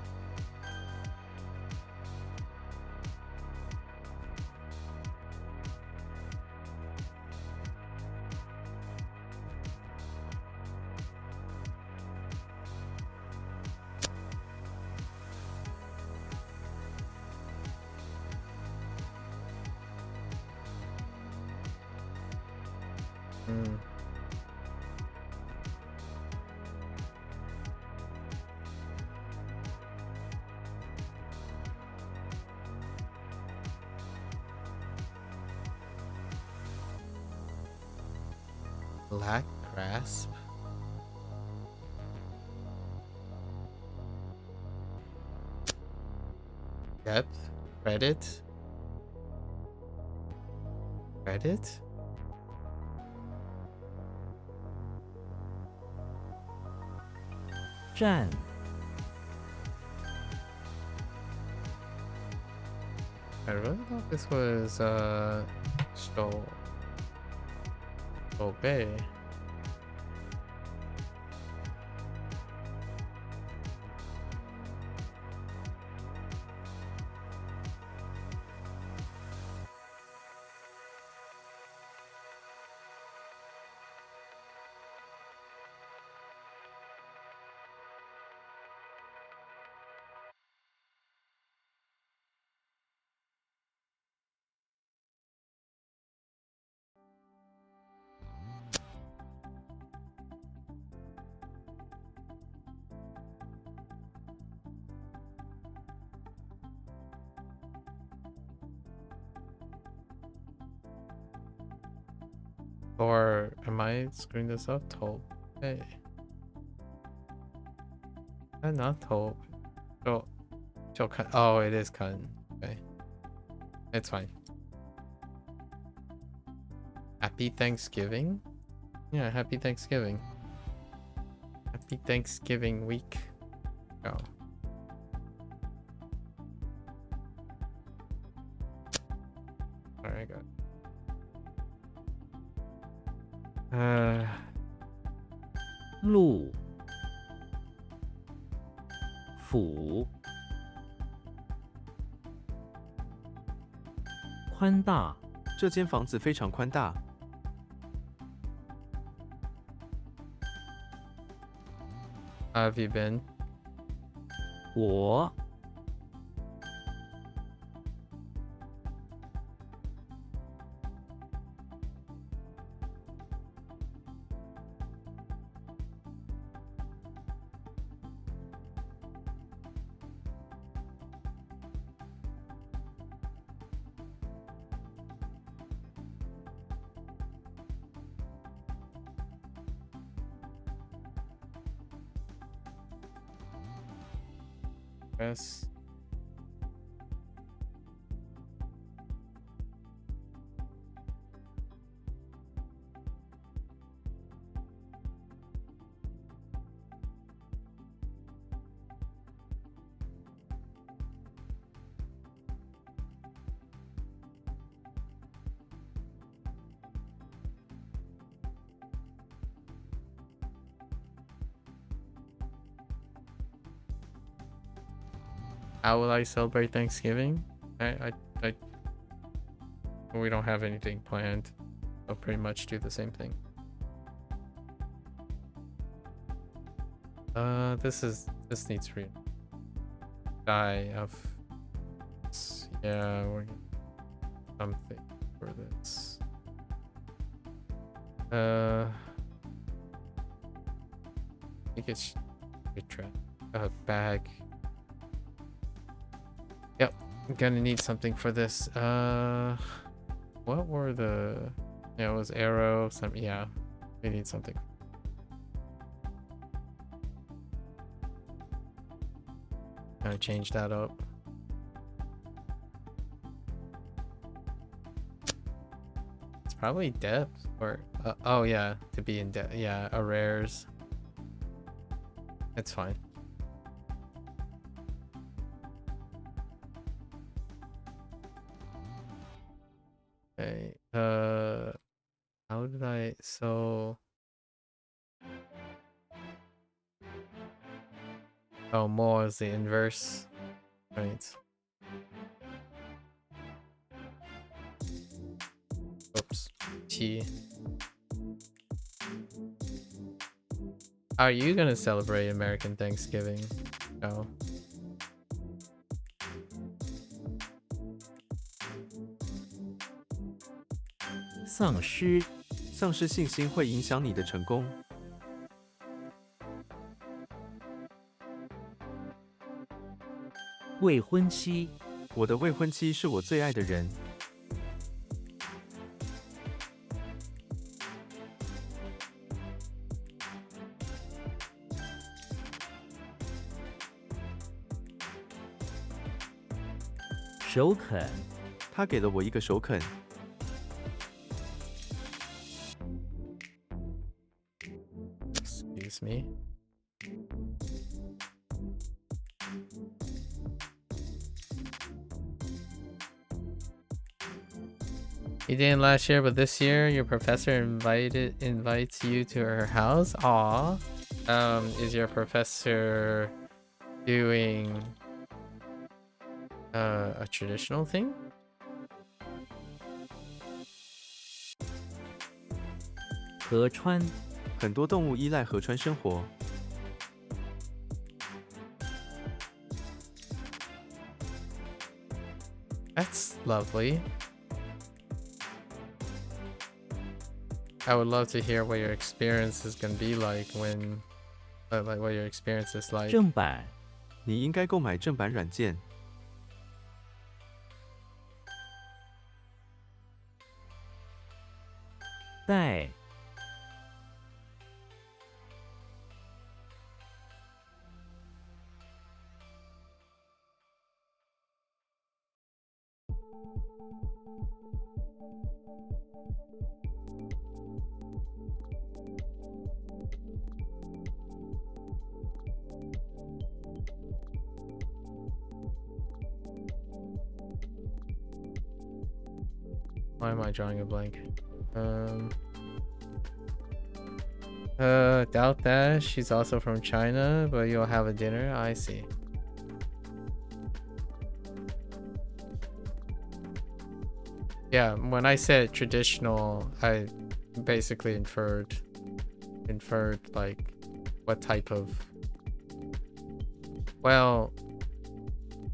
Lack grasp. Depth. Credit. Credit. Zhan. I really thought this was obey. Or am I screwing this up? Told. Hey. I'm not told. Oh, oh, it is Kun. Okay. It's fine. Happy Thanksgiving? Yeah, happy Thanksgiving. Happy Thanksgiving week. Oh. Alright, good. 路府宽大这间房子非常宽大。How have you been? 我Yes. How will I celebrate Thanksgiving? We don't have anything planned. I'll pretty much do the same thing. This needs read. Die of. Yeah, we're something for this. I think it's a bag. Yep, I'm gonna need something for this. What were the? Yeah, it was arrow. Yeah, we need something. Gonna change that up. It's probably depth or oh yeah, to be in depth. Yeah, a rares. It's fine. Okay. How did I Oh, more is the inverse. Right. Oops. T. How are you gonna celebrate American Thanksgiving? Oh. 丧失丧失信心会影响你的成功。未婚妻我的未婚妻是我最爱的人。首肯，他给了我一个首肯。 Excuse me. You didn't last year, but this year your professor invites you to her house. Aw. Is your professor doing a traditional thing? 河川，很多动物依赖河川生活。 That's lovely. I would love to hear what your experience is gonna be like when, like what your experience is like. 正版，你应该购买正版软件。带， Why am I drawing a blank? Doubt that. She's also from China, but you'll have a dinner. I see. Yeah, when I said traditional, I basically inferred like what type of. Well,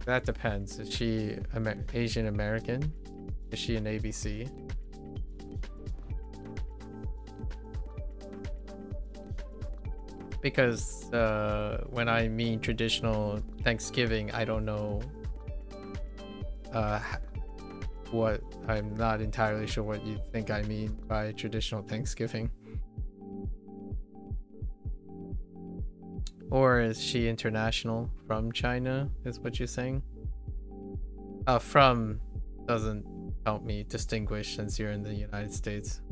that depends. Is she Asian American? Is she an ABC? Because when I mean traditional Thanksgiving, I don't know what, I'm not entirely sure what you think I mean by traditional Thanksgiving. Or is she international from China, is what you're saying? From doesn't help me distinguish since you're in the United States.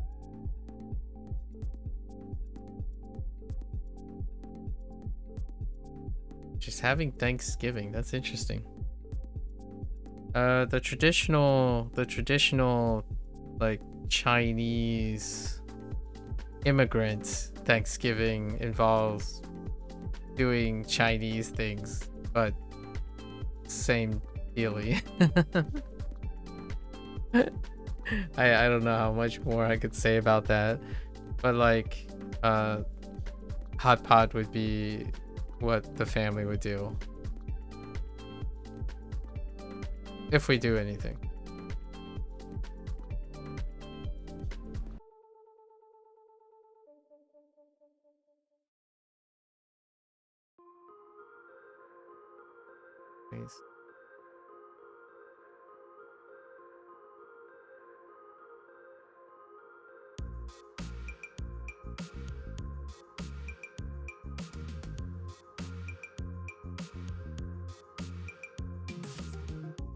Just having Thanksgiving, that's interesting. The traditional like Chinese immigrant Thanksgiving involves doing Chinese things, but same dealy. I don't know how much more I could say about that, but like hot pot would be what the family would do if we do anything. Please.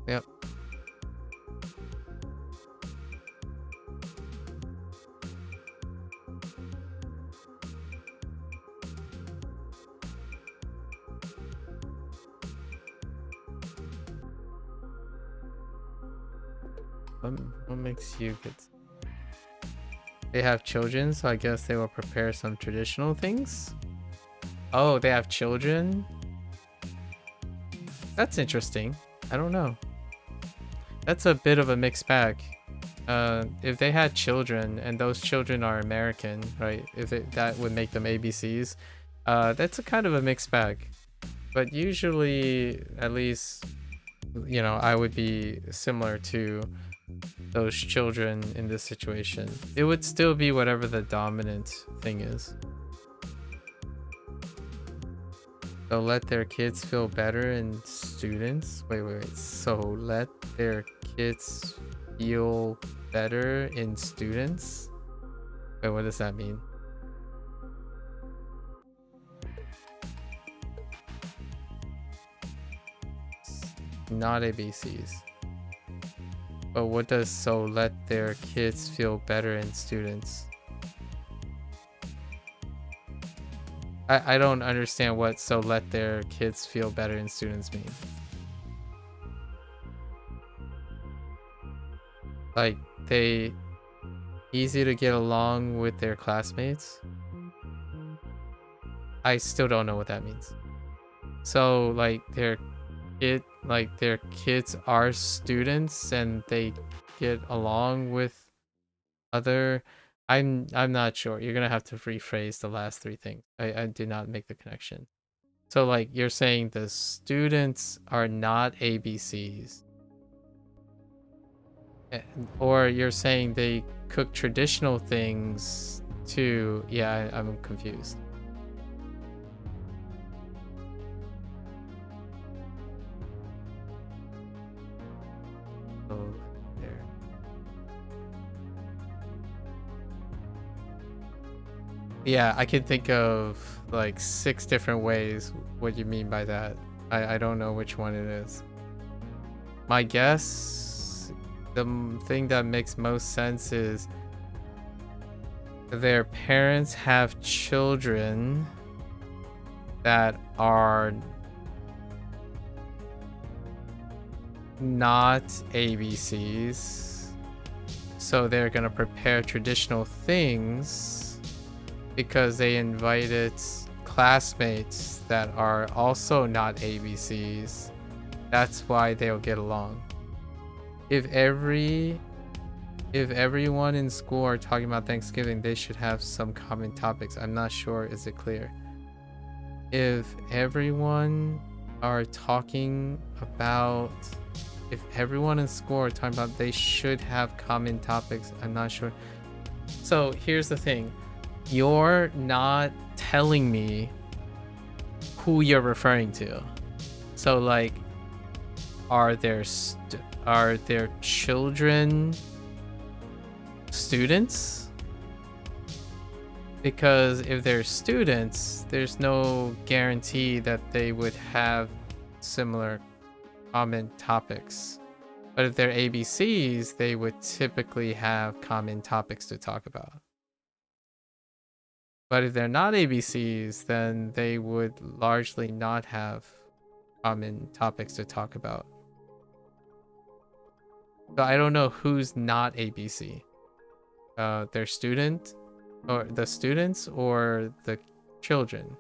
Yep. What makes you get? They have children, so I guess they will prepare some traditional things. Oh, they have children? That's interesting. I don't know. That's a bit of a mixed bag. If they had children and those children are American, right? That would make them ABCs. That's a kind of a mixed bag. But usually, at least, you know, I would be similar to those children in this situation. It would still be whatever the dominant thing is. So let their kids feel better in students. Wait. So let their kids feel better in students? Wait, what does that mean? Not ABCs. But what does so let their kids feel better in students? I don't understand what so let their kids feel better in students mean. Like, they easy to get along with their classmates? I still don't know what that means. So like their kids are students and they get along with other. I'm not sure. You're gonna have to rephrase the last three things. I did not make the connection. So like you're saying the students are not ABCs. Or you're saying they cook traditional things too. Yeah, I'm confused. So there. Yeah, I can think of like 6 different ways what you mean by that. I don't know which one it is. My guess, the thing that makes most sense is their parents have children that are not ABCs. So they're gonna prepare traditional things because they invited classmates that are also not ABCs. That's why they'll get along. If everyone in school are talking about Thanksgiving, they should have some common topics. I'm not sure. Is it clear? If everyone are talking about, if everyone in school are talking about, they should have common topics. I'm not sure. So here's the thing. You're not telling me who you're referring to. So like, are their children students? Because if they're students, there's no guarantee that they would have similar common topics. But if they're ABCs, they would typically have common topics to talk about. But if they're not ABCs, then they would largely not have common topics to talk about. So I don't know who's not ABC. Their student, or the students, or the children.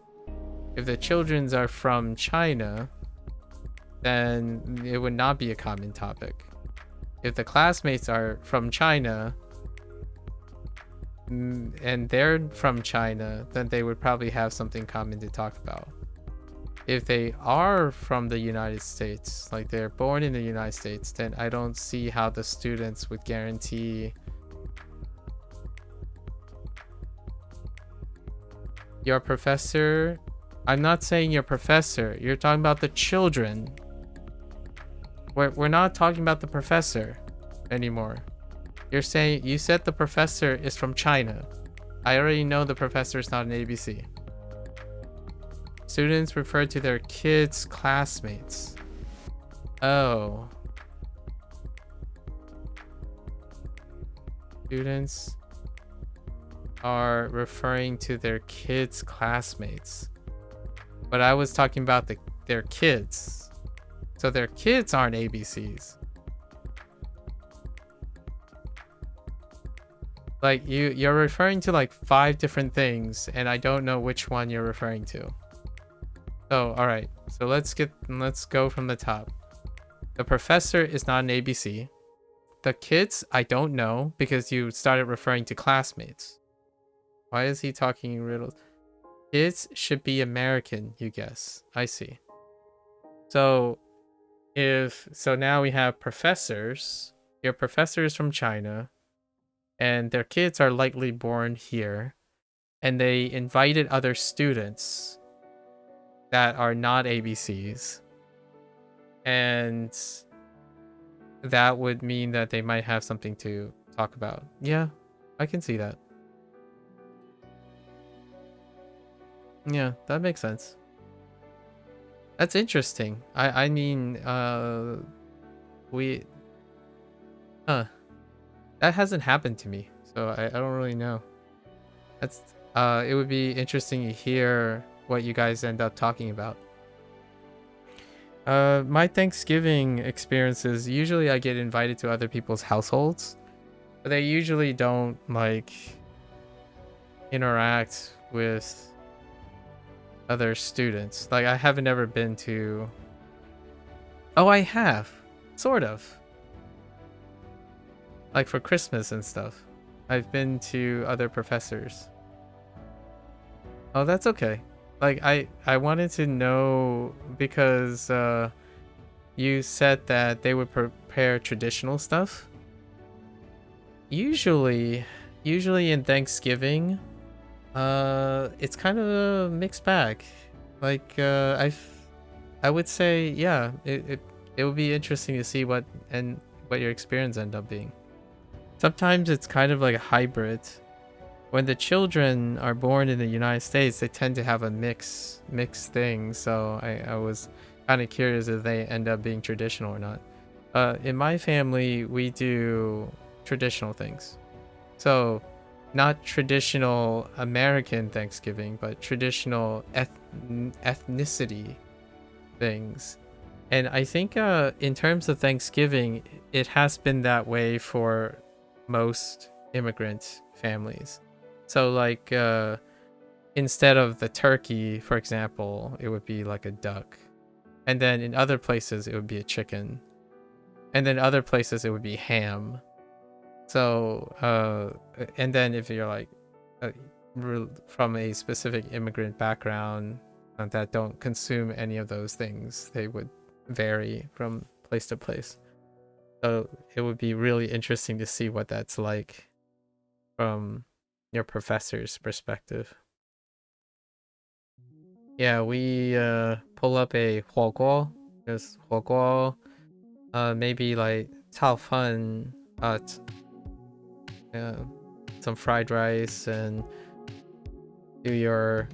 If the children's are from China, then it would not be a common topic. If the classmates are from China and they're from China, then they would probably have something common to talk about. If they are from the United States, like they're born in the United States, then I don't see how the students would guarantee. Your professor, I'm not saying your professor, you're talking about the children. We're not talking about the professor anymore. You're saying, you said the professor is from China. I already know the professor is not an ABC. Students refer to their kids' classmates. Oh. Students are referring to their kids' classmates. But I was talking about their kids. So their kids aren't ABCs. Like you're referring to like 5 different things and I don't know which one you're referring to. So all right. So let's go from the top. The professor is not an ABC. The kids, I don't know because you started referring to classmates. Why is he talking in riddles? Kids should be American, you guess. I see. So now we have professors. Your professor is from China and their kids are likely born here and they invited other students that are not ABCs. And that would mean that they might have something to talk about. Yeah, I can see that. Yeah, that makes sense. That's interesting. I mean, Huh. That hasn't happened to me, so I don't really know. That's it would be interesting to hear what you guys end up talking about. My Thanksgiving experiences, usually I get invited to other people's households, but they usually don't like interact with other students. Like I haven't ever been to. Oh, I have, sort of. Like for Christmas and stuff. I've been to other professors. Oh, that's okay. Like I wanted to know because you said that they would prepare traditional stuff. Usually in Thanksgiving, it's kind of a mixed bag. Like I would say, yeah, it would be interesting to see what your experience end up being. Sometimes it's kind of like a hybrid. When the children are born in the United States, they tend to have a mixed thing. So I was kind of curious if they end up being traditional or not. In my family, we do traditional things. So not traditional American Thanksgiving, but traditional ethnicity things. And I think in terms of Thanksgiving, it has been that way for most immigrant families. So like instead of the turkey, for example, it would be like a duck. And then in other places it would be a chicken. And then other places it would be ham. So and then if you're like from a specific immigrant background that don't consume any of those things, they would vary from place to place. So it would be really interesting to see what that's like from your professor's perspective. Yeah, we pull up a 火锅. There's 火锅, maybe like 炒饭, some fried rice, and do your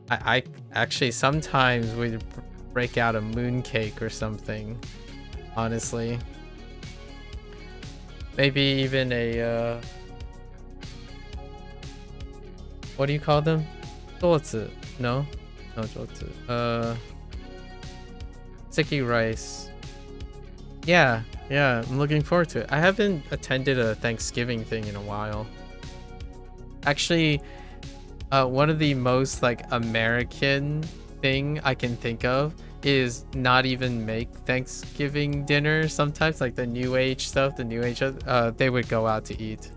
I actually sometimes we break out a moon cake or something, honestly. Maybe even a what do you call them? 桌子? No 桌子. Sticky rice. Yeah, I'm looking forward to it. I haven't attended a Thanksgiving thing in a while. Actually, one of the most like American thing I can think of is not even make Thanksgiving dinner. Sometimes like the new age stuff, they would go out to eat.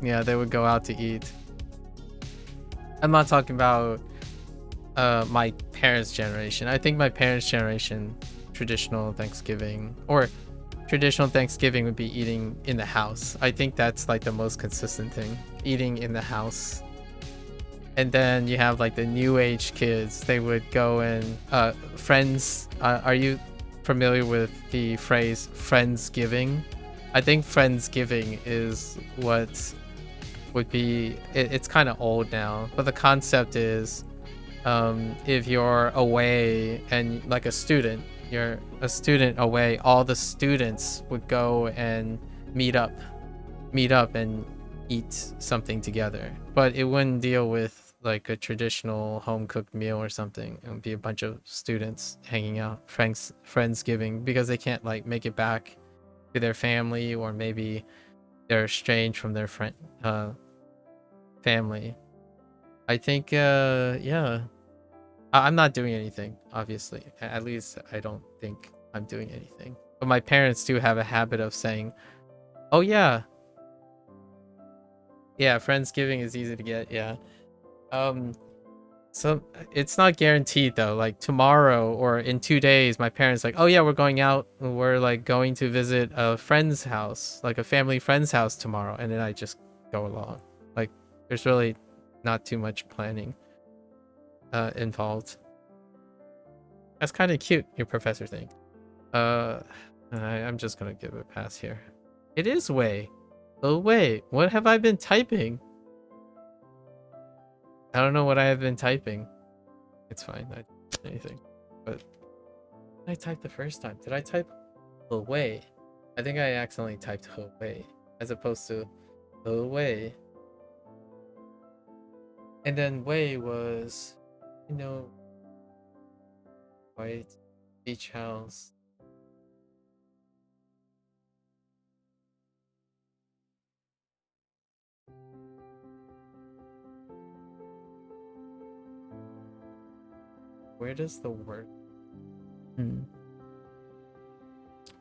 Yeah, they would go out to eat. I'm not talking about my parents' generation. I think my parents' generation, traditional Thanksgiving would be eating in the house. I think that's like the most consistent thing, eating in the house. And then you have like the new age kids. They would go and friends. Are you familiar with the phrase Friendsgiving? I think Friendsgiving is what would be. It's kind of old now, but the concept is if you're away and like you're a student away, all the students would go and meet up and eat something together. But it wouldn't deal with like a traditional home cooked meal or something. It would be a bunch of students hanging out, friendsgiving, because they can't like make it back to their family, or maybe they're estranged from their family. I think yeah, I'm not doing anything, obviously. At least I don't think I'm doing anything. But my parents do have a habit of saying, oh yeah, Friendsgiving is easy to get. Yeah. So it's not guaranteed though. Like tomorrow or in 2 days, my parents like, oh yeah, we're going out. We're like going to visit a friend's house, like a family friend's house tomorrow. And then I just go along. Like there's really not too much planning involved. That's kind of cute, your professor thing. I'm just gonna give it a pass here. It is Wei. Oh wait, what have I been typing? I don't know what I have been typing. It's fine. I didn't anything. But I typed the first time. Did I type? Wei. I think I accidentally typed Wei as opposed to Wei. And then Wei was, you know, white beach house. Where does the word?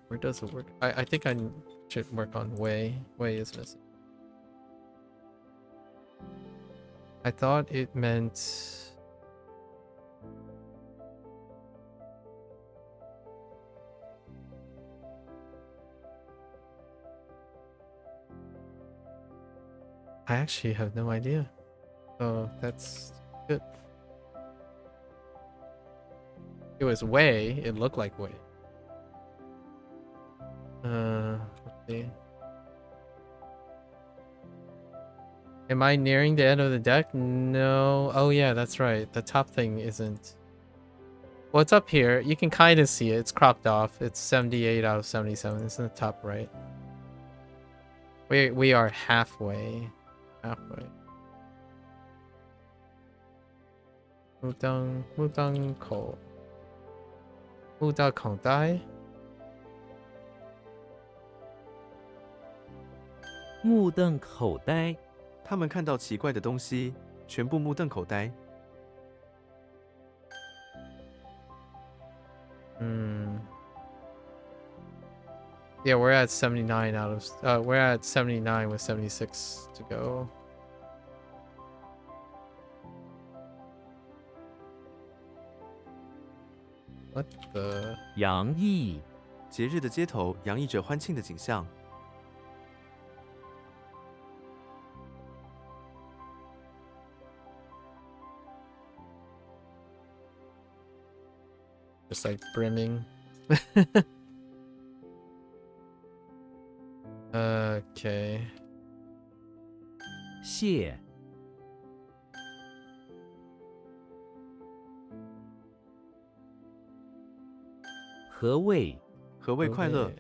Where does it work? I think I should work on Wei. Wei is missing. I thought it meant. I actually have no idea. So that's good. It was Wei. It looked like Wei. Let's see. Am I nearing the end of the deck? No. Oh yeah, that's right. The top thing isn't. Well, it's up here. You can kind of see it. It's cropped off. It's 78 out of 77. It's in the top right. We are halfway. Halfway. 目瞪口呆。目瞪口呆。他们看到奇怪的东西，全部目瞪口呆。Yeah, we're at 79 out of we're at 79 with 76 to go. What the? 洋溢。节日的街头洋溢着欢庆的景象。Just like brimming. Okay. 谢。何谓？何谓快乐？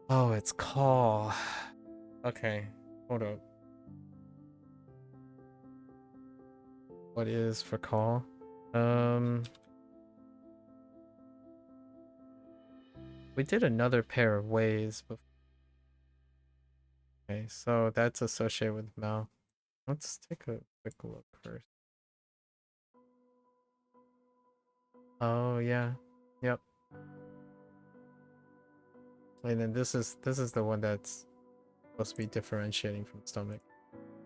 Oh, it's call. Okay, hold up. What is for call? We did another pair of ways before. Okay, so that's associated with mouth. Let's take a quick look first. Oh yeah, yep. And then this is the one that's supposed to be differentiating from stomach.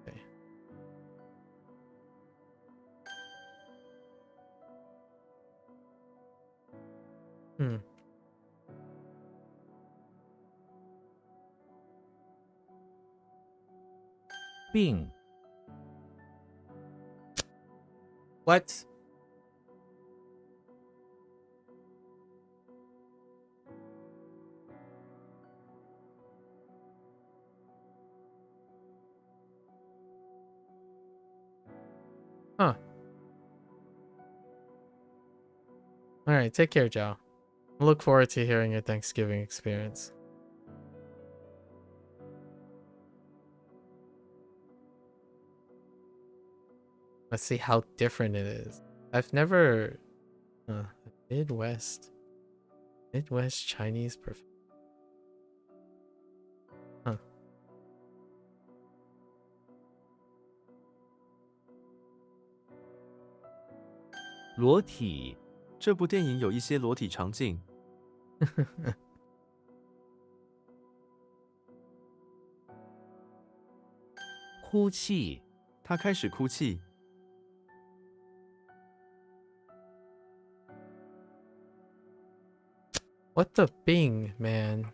Okay. Bing. What? Huh. Alright, take care, Zhao. Look forward to hearing your Thanksgiving experience. Let's see how different it is. I've never... Midwest Chinese perfect. Huh. 裸体。这部电影有一些裸体场景。哭泣。他开始哭泣。 What the Bing, man?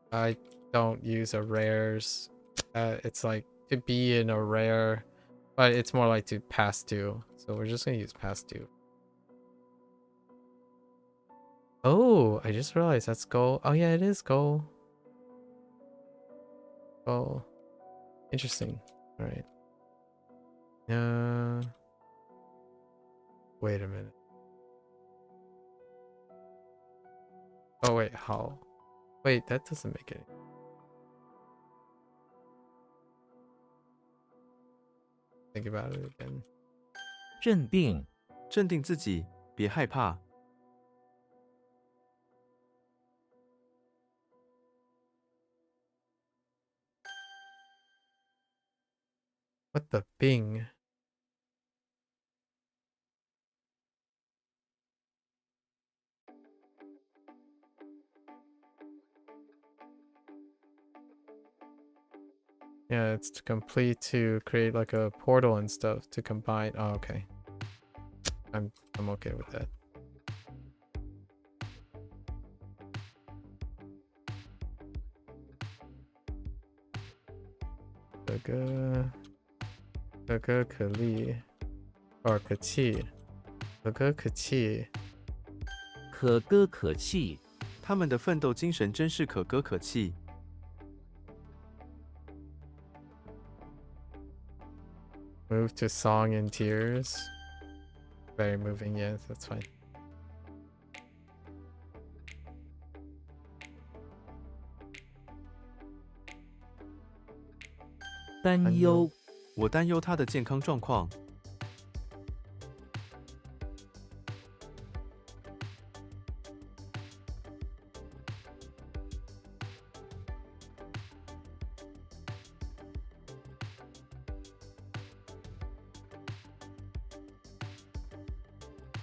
I don't use a rares. It's like to be in a rare, but it's more like to pass to. So we're just gonna use pass to. Oh, I just realized that's goal. Oh yeah, it is goal. Oh, interesting. All right. Wait a minute. Oh wait, how? Wait, that doesn't make it. Think about it again. 镇定，镇定自己，别害怕。 What the Bing? Yeah, it's to complete to create like a portal and stuff to combine. Oh, okay. I'm okay with that.可歌可泣 or 可泣，可歌可泣。可歌可泣，他们的奋斗精神真是可歌可泣。 Move to song and tears. Very moving, yes, that's fine. 担忧，我担忧他的健康状况。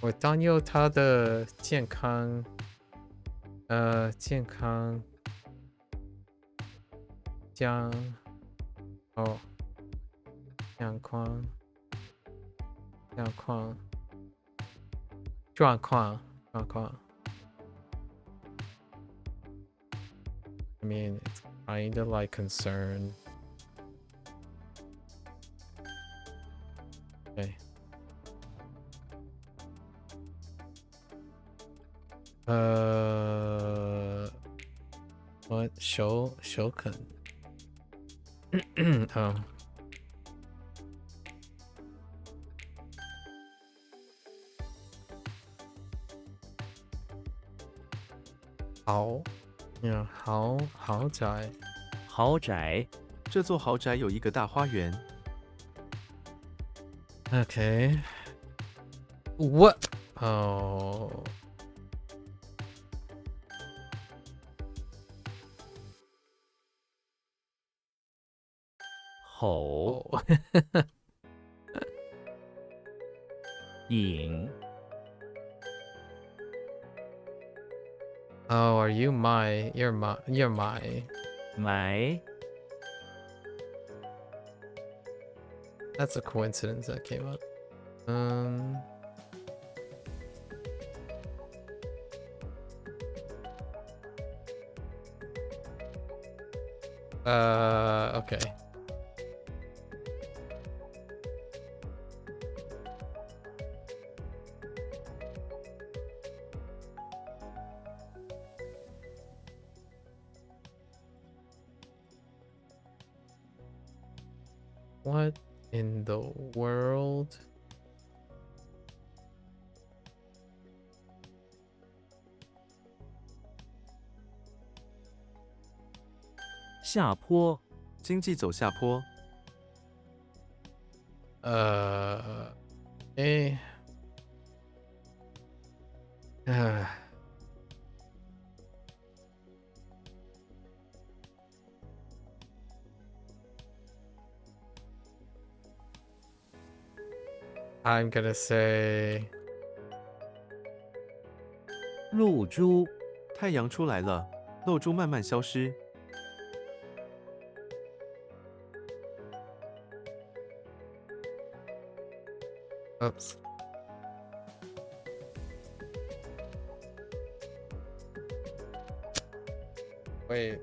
我担忧他的健康，健康将哦，状况状况。I mean, it's kind of like concern. Okay. What? 首肯 oh. 豪宅。豪宅，这座豪宅有一个大花园。 Okay. What? Oh. 吼，影， Oh, are you my? You're my. 埋， That's a coincidence that came up. Okay. What in the world? 下坡，经济走下坡。 Eh. I'm gonna say 露珠，太阳出来了，露珠慢慢消失。 oops. Wait.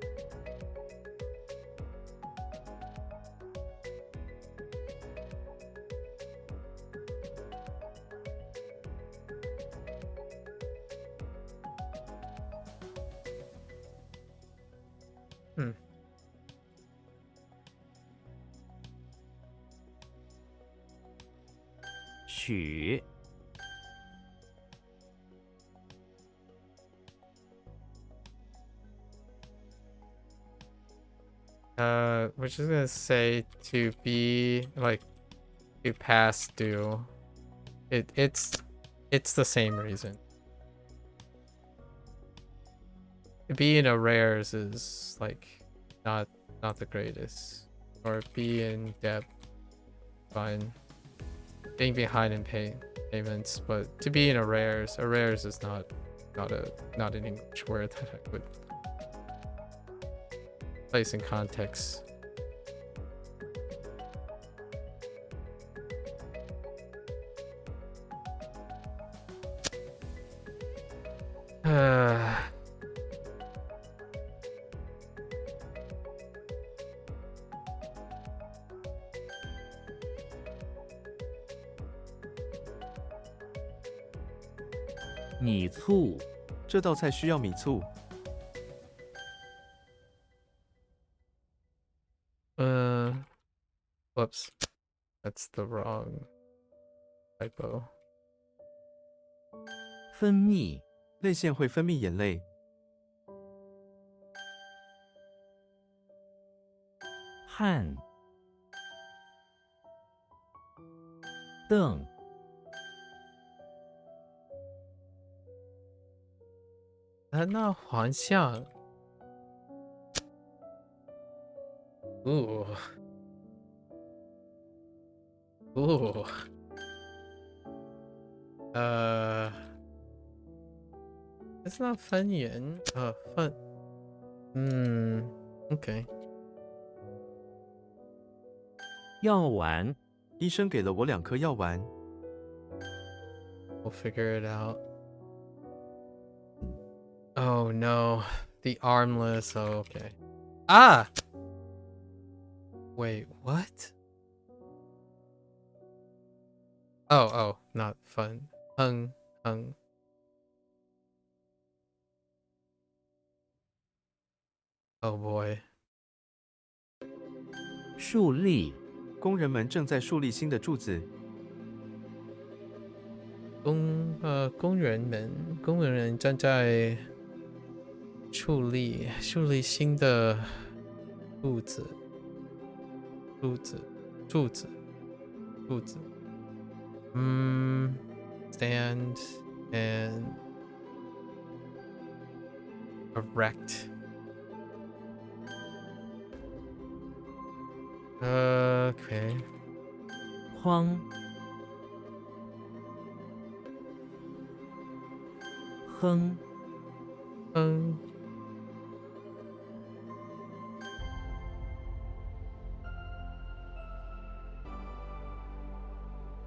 取 We're just gonna say to be like to pass due. It's the same reason. B in arrears is like not the greatest, or B in debt, fine. Being behind in payments, but to be in arrears is not an English word that I would place in context.米醋这道菜需要米醋。 Whoops. That's the wrong typo. 分泌泪腺会分泌眼泪。汗瞪那黄象。Ooh. Ooh. It's not 分眼。Okay. 药丸医生给了我2颗药丸。 We'll figure it out. Oh no. The armless. Oh, okay. Ah! Wait, what? Oh, not fun. Hung. Oh boy. 树立工人们正在树立新的柱子。工人们站在树立新的柱子。Stand and erect. Okay. 框哼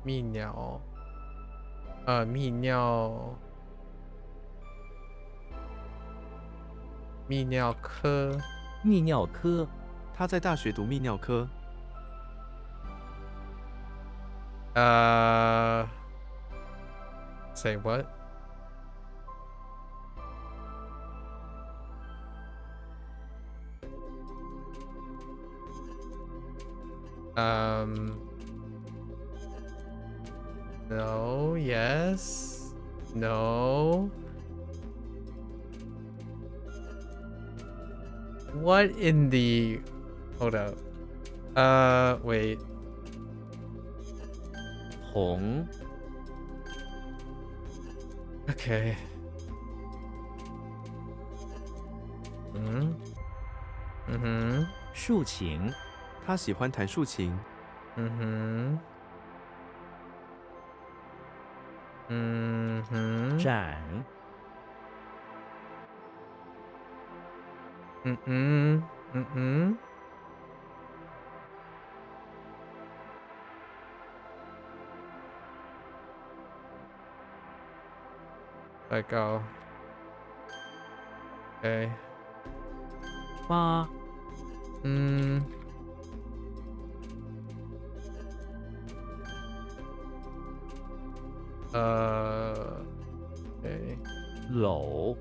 泌尿科。泌尿科他在大学读泌尿科。 Say what? No, yes, no. What in the... Hold up. Wait. 红 Okay. Mm-hmm. 竖琴他喜欢弹竖琴。展Let go. Okay. 八 Okay. 篓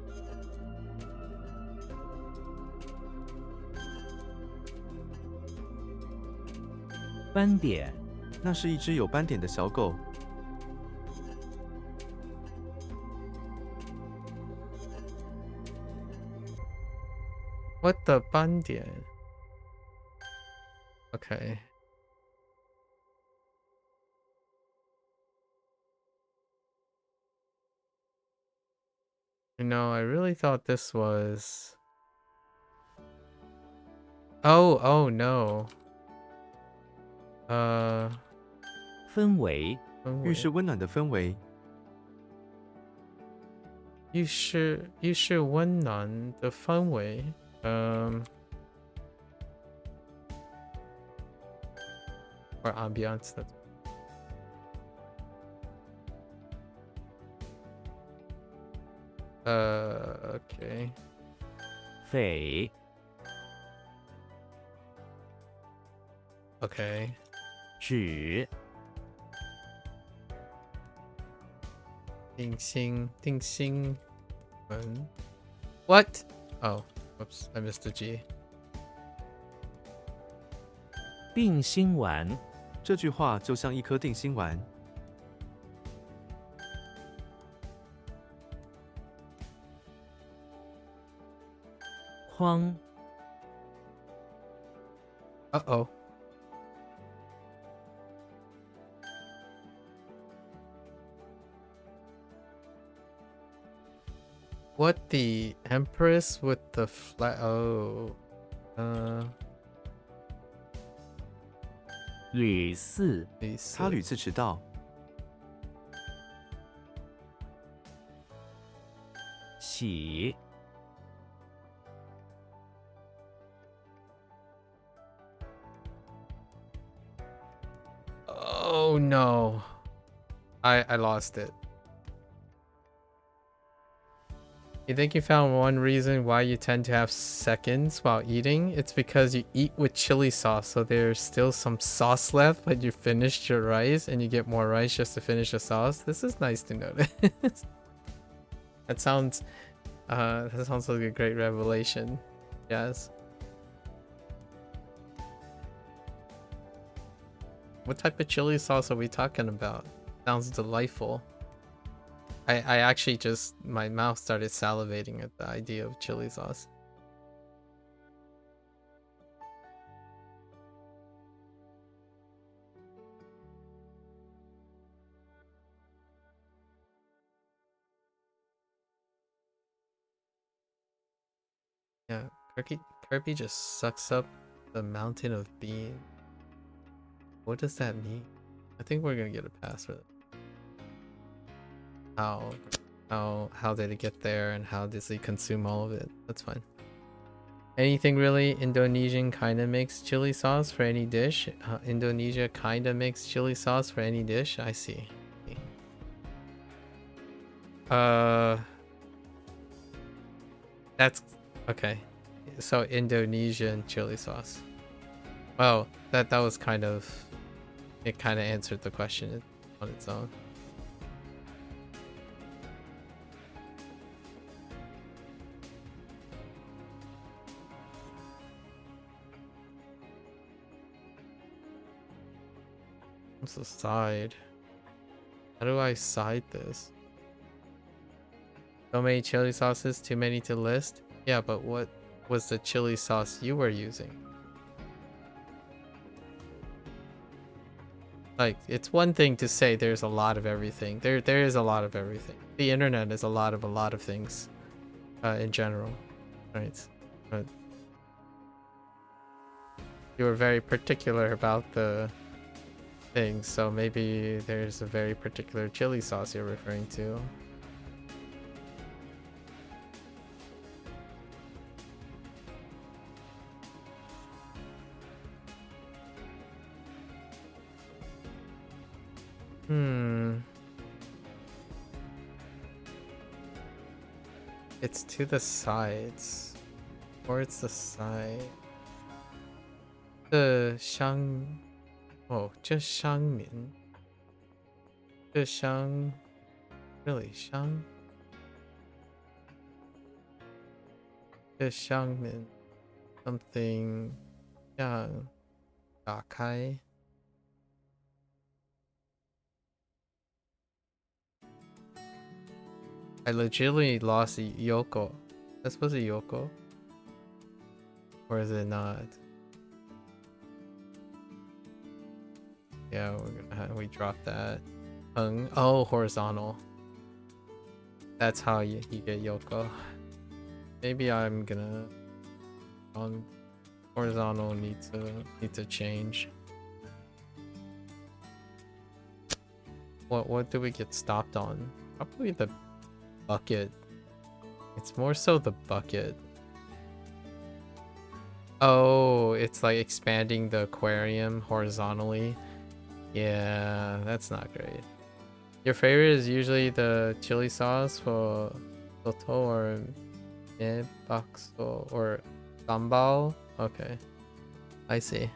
斑点那是一只有斑点的小狗。What the 斑点? Okay. You know, I really thought this was... Oh no. 氛围，氛围。预示温暖的氛围。预示温暖的氛围。or ambiance. That's okay. 匪， Okay. 指，定心丸. What? Oh, whoops, I missed a G. 定心丸，这句话就像一颗定心丸。框， Uh-oh. What, the Empress with the flag? Oh. 屡次，他屡次迟到。起， Oh no. I lost it. You think you found one reason why you tend to have seconds while eating? It's because you eat with chili sauce, so there's still some sauce left, but you finished your rice and you get more rice just to finish the sauce. This is nice to notice. That sounds like a great revelation. Yes. What type of chili sauce are we talking about? Sounds delightful. I actually just, my mouth started salivating at the idea of chili sauce. Yeah, Kirby just sucks up the mountain of beans. What does that mean? I think we're gonna get a pass for that. How did it get there and how does he consume all of it? That's fine. Anything really Indonesian kinda makes chili sauce for any dish? Indonesia kinda makes chili sauce for any dish? I see. That's okay. So Indonesian chili sauce. Oh, that was kind of, it kind of answered the question on its own. What's the side? How do I side this? So many chili sauces, too many to list? Yeah, but what was the chili sauce you were using? Like, it's one thing to say there's a lot of everything. There is a lot of everything. The internet is a lot of things, in general, right? But you were very particular about the things, so maybe there's a very particular chili sauce you're referring to. It's to the sides. Or it's the side. The shang... Oh, just shangmin. The shang... Really, shang? The shangmin. Something... Yang... 打开. I legitimately lost Yoko. That's supposed to be Yoko. Or is it not? Yeah, we drop that. Oh, horizontal. That's how you get Yoko. Maybe I'm gonna on horizontal need to change. What do we get stopped on? Probably the bucket. It's more so the bucket. Oh, it's like expanding the aquarium horizontally. Yeah, that's not great. Your favorite is usually the chili sauce for soto or bakso or sambal? Okay, I see.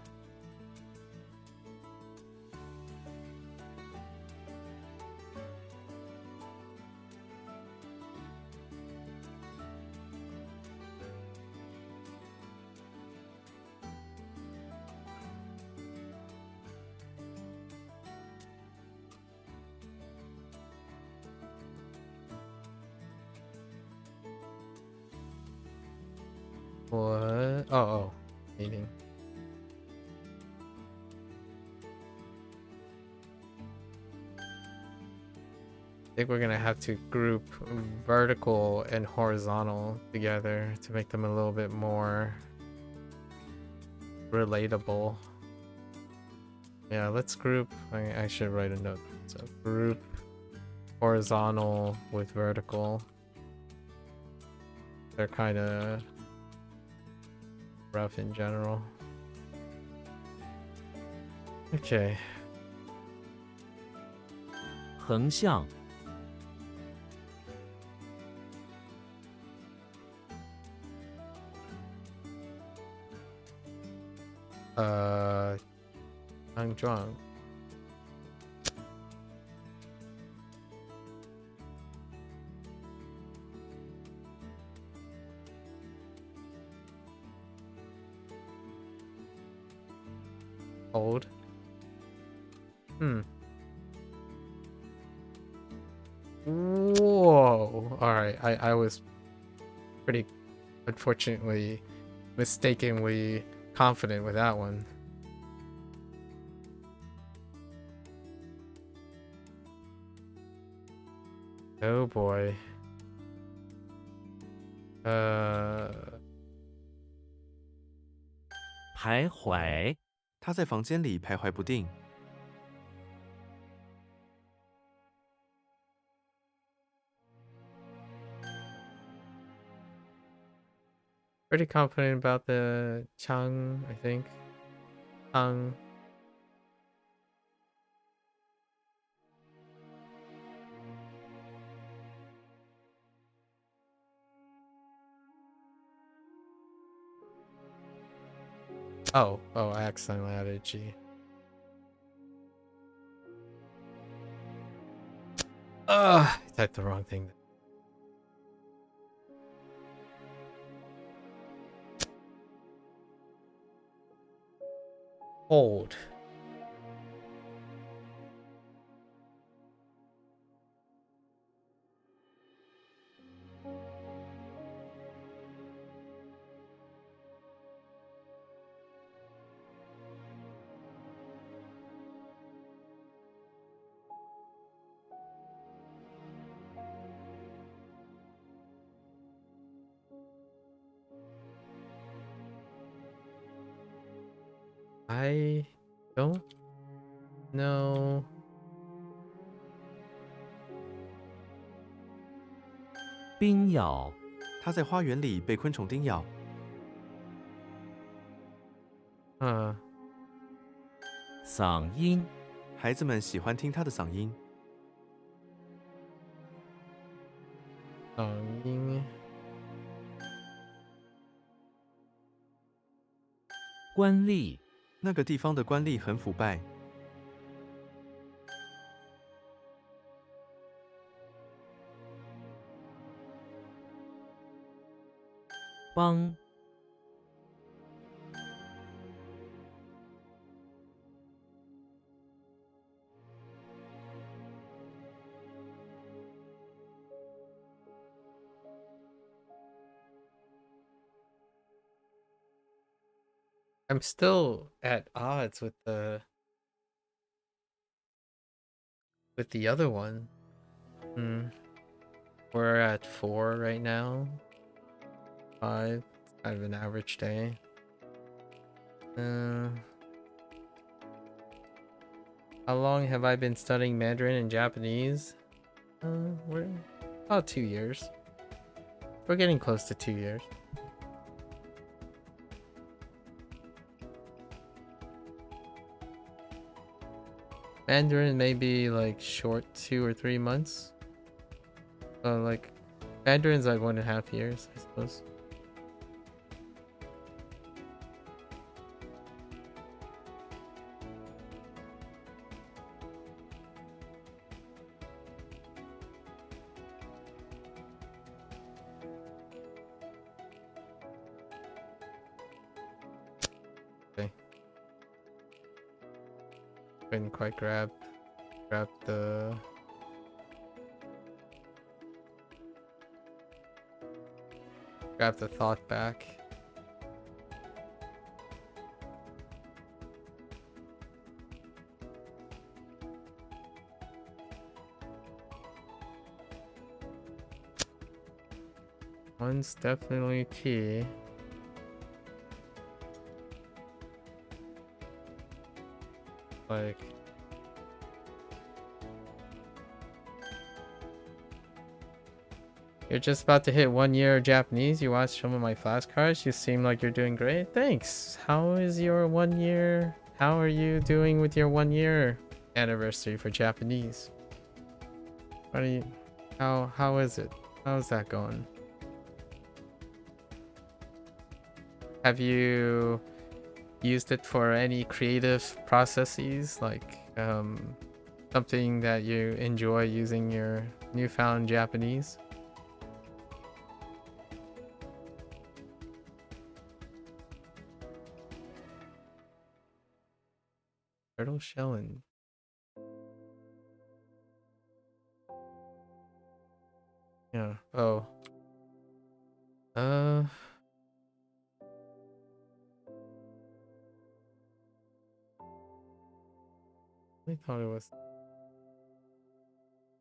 What? Oh, meeting. I think we're gonna have to group vertical and horizontal together to make them a little bit more relatable. Yeah, let's group. I should write a note. So group horizontal with vertical. They're kind of rough in general. Okay. 横向 I'm drunk. Hold. Whoa. Alright, I was pretty unfortunately mistakenly confident with that one. Oh boy. 徘徊 他在房间里徘徊不定。 pretty confident about the Chang, I think. Chang. Oh, I accidentally added G. I typed the wrong thing. Hold. I don't know. 冰咬他在花园里被昆虫叮咬。嗓音 孩子们喜欢听他的嗓音。嗓音 官吏 那个地方的官吏很腐败。 帮 I'm still at odds with the other one. Hmm. We're at 4 right now. 5. It's kind of an average day. How long have I been studying Mandarin and Japanese? We're about 2 years. We're getting close to 2 years. Mandarin may be like short 2 or 3 months. Like Mandarin's like 1.5 years, I suppose. Okay. Couldn't quite grab the thought back. One's definitely key. Like you're just about to hit 1 year of Japanese. You watched some of my flashcards. You seem like you're doing great. Thanks. How is your 1 year? How are you doing with your 1 year anniversary for Japanese? What are you? How is it? How's that going? Have you used it for any creative processes, like something that you enjoy using your newfound Japanese? Turtle shelling. Yeah. Oh. I thought it was.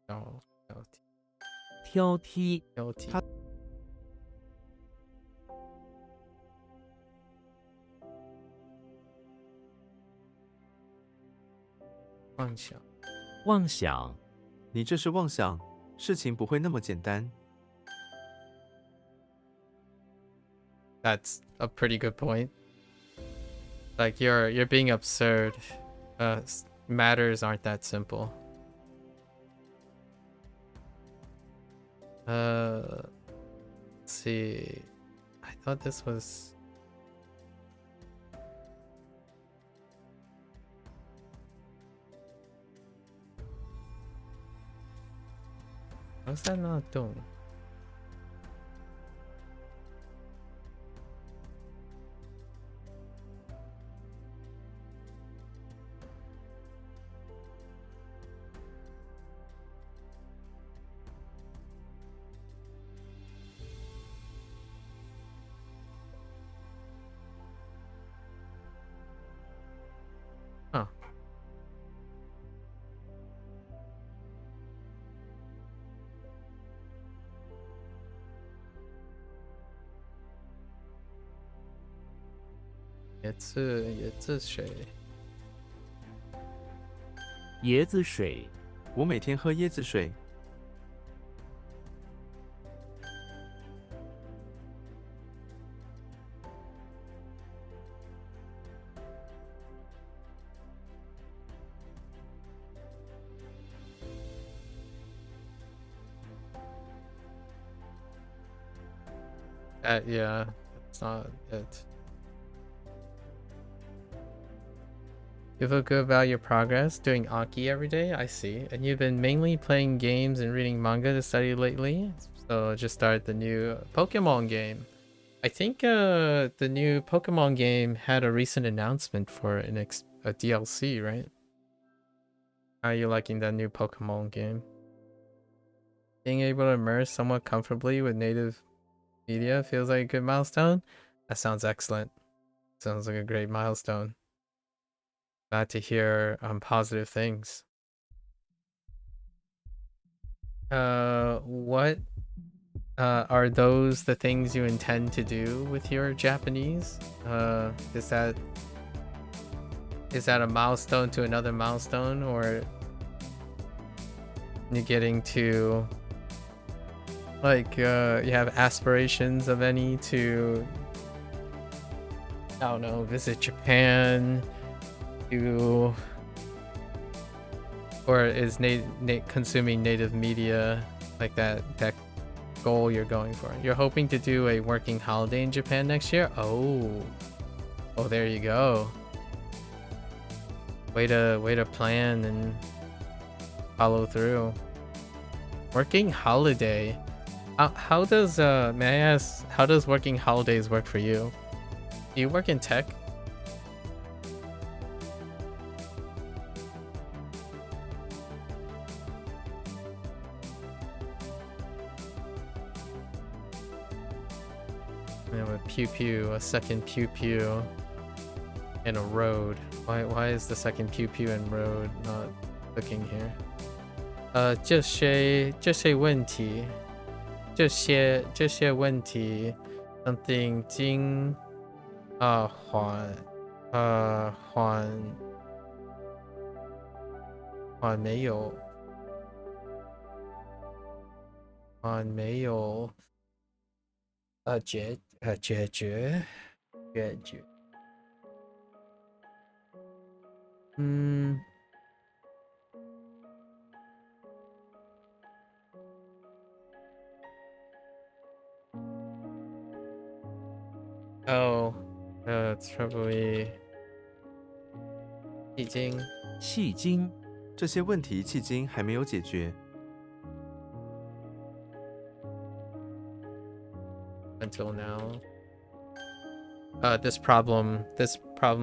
No.挑剔， LT. 妄想。妄想，你这是妄想，事情不会那么简单。 That's a pretty good point. Like you're being absurd. Matters aren't that simple. Let's see. I thought this was. How's that not doing? Huh. It's a shade. 椰子水，我每天喝椰子水。 Yeah, that's not it. You feel good about your progress doing Anki every day? I see. And you've been mainly playing games and reading manga to study lately? So just started the new Pokemon game. I think the new Pokemon game had a recent announcement for a DLC, right? How are you liking that new Pokemon game? Being able to immerse somewhat comfortably with native media feels like a good milestone. That sounds excellent. Sounds like a great milestone. Glad to hear positive things. What are those the things you intend to do with your Japanese? Is that a milestone to another milestone, or you're getting to like you have aspirations of any to, I don't know, visit Japan, or is consuming native media like that goal you're going for? You're hoping to do a working holiday in Japan next year? Oh, there you go. Way to plan and follow through. Working holiday. How does may I ask, how does working holidays work for you? Do you work in tech? We have a pew pew, a second pew pew, and a road. Why is the second pew pew and road not clicking here? 这些问题something 还没有解决it's probably 迄今这些问题迄今还没有解决。until now. This problem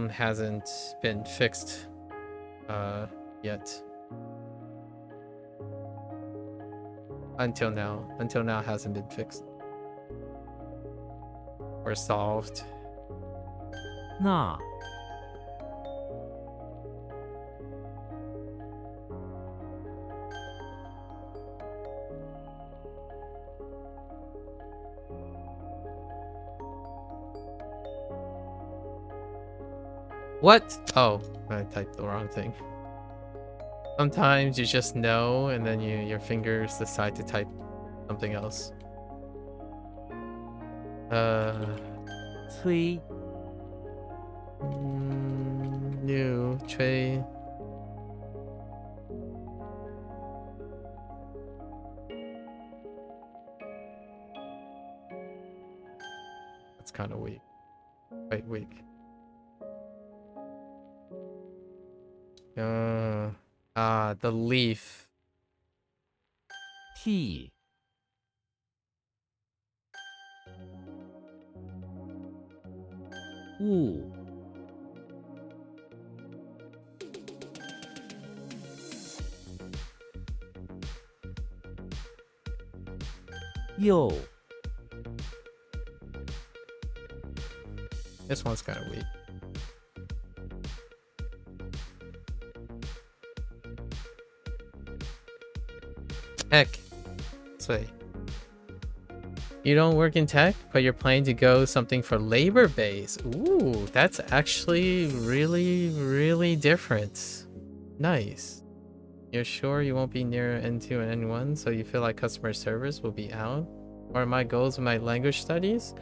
hasn't been fixed yet. Until now hasn't been fixed or solved. 那 What? Oh, I typed the wrong thing. Sometimes you just know, and then your fingers decide to type something else. 催 new 吹 That's kind of weak. Quite weak. The leaf. T 物 又 This one's kind of weak. Heck. Say. You don't work in tech, but you're planning to go something for labor base. Ooh, that's actually really, really different. Nice. You're sure you won't be near N2 and N1, so you feel like customer service will be out? What are my goals with my language studies?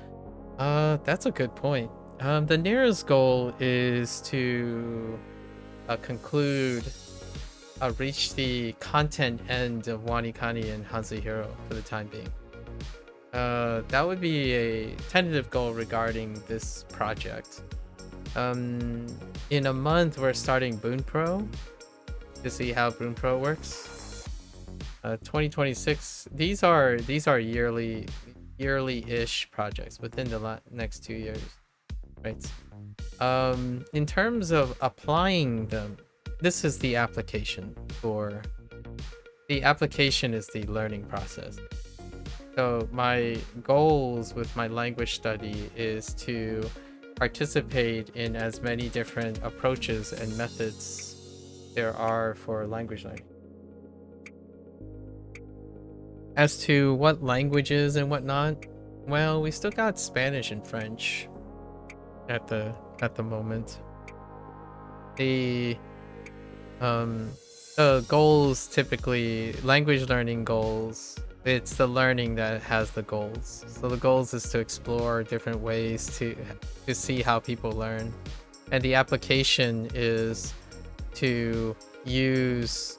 That's a good point. The nearest goal is to reach the content end of Wanikani and HanziHero for the time being. That would be a tentative goal regarding this project. In a month, we're starting Boon Pro to see how Boon Pro works. 2026. These are yearly-ish projects within the next 2 years, right? In terms of applying them, this is the application for. The application is the learning process. So my goals with my language study is to participate in as many different approaches and methods there are for language learning. As to what languages and whatnot, well, we still got Spanish and French at the moment. The goals, typically language learning goals, it's the learning that has the goals. So the goals is to explore different ways to see how people learn, and the application is to use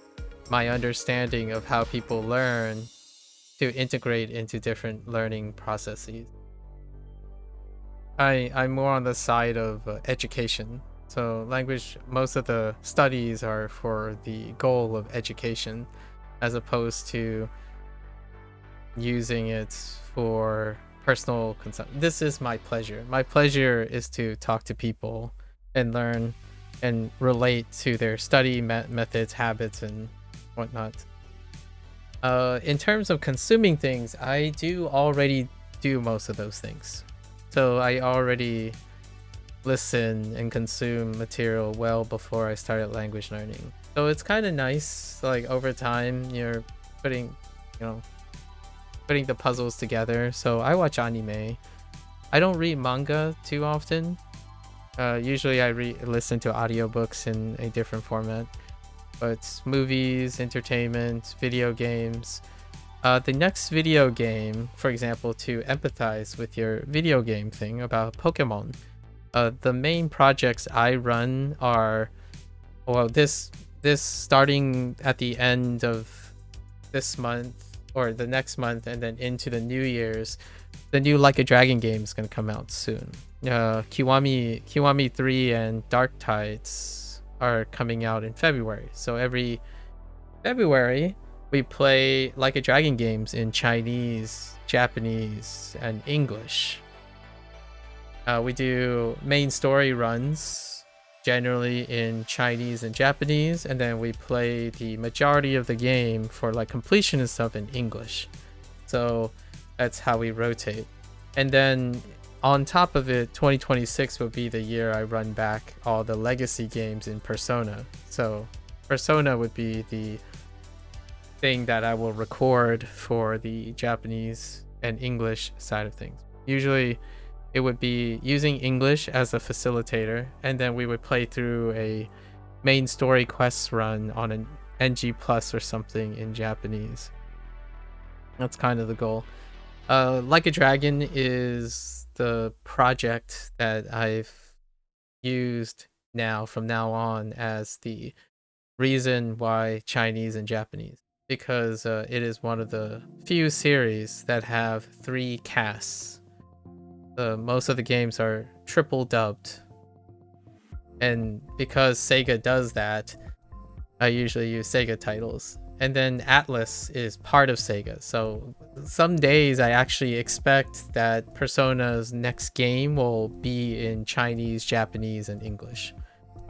my understanding of how people learn to integrate into different learning processes. I'm more on the side of education. So language, most of the studies are for the goal of education, as opposed to using it for personal consumption. This is my pleasure. My pleasure is to talk to people and learn and relate to their study methods, habits, and whatnot. In terms of consuming things, I do already do most of those things. So I already listen and consume material well before I started language learning. So it's kind of nice, like over time you're putting the puzzles together. So I watch anime. I don't read manga too often. Usually I listen to audiobooks in a different format. But movies, entertainment, video games. The next video game, for example, to empathize with your video game thing about Pokemon, the main projects I run are, well, this starting at the end of this month or the next month, and then into the New Year's, the new Like a Dragon game is going to come out soon. Kiwami 3 and Dark Tides are coming out in February. So every February we play Like a Dragon games in Chinese, Japanese, and English. We do main story runs generally in Chinese and Japanese, and then we play the majority of the game for like completion and stuff in English. So that's how we rotate. And then on top of it, 2026 will be the year I run back all the legacy games in Persona. So Persona would be the thing that I will record for the Japanese and English side of things. Usually it would be using English as a facilitator, and then we would play through a main story quests run on an NG Plus or something in Japanese. That's kind of the goal. Like a Dragon is the project that I've used from now on as the reason why Chinese and Japanese, because it is one of the few series that have 3 casts. Most of the games are triple dubbed, and because Sega does that, I usually use Sega titles. And then Atlas is part of Sega, so some days I actually expect that Persona's next game will be in Chinese, Japanese, and English.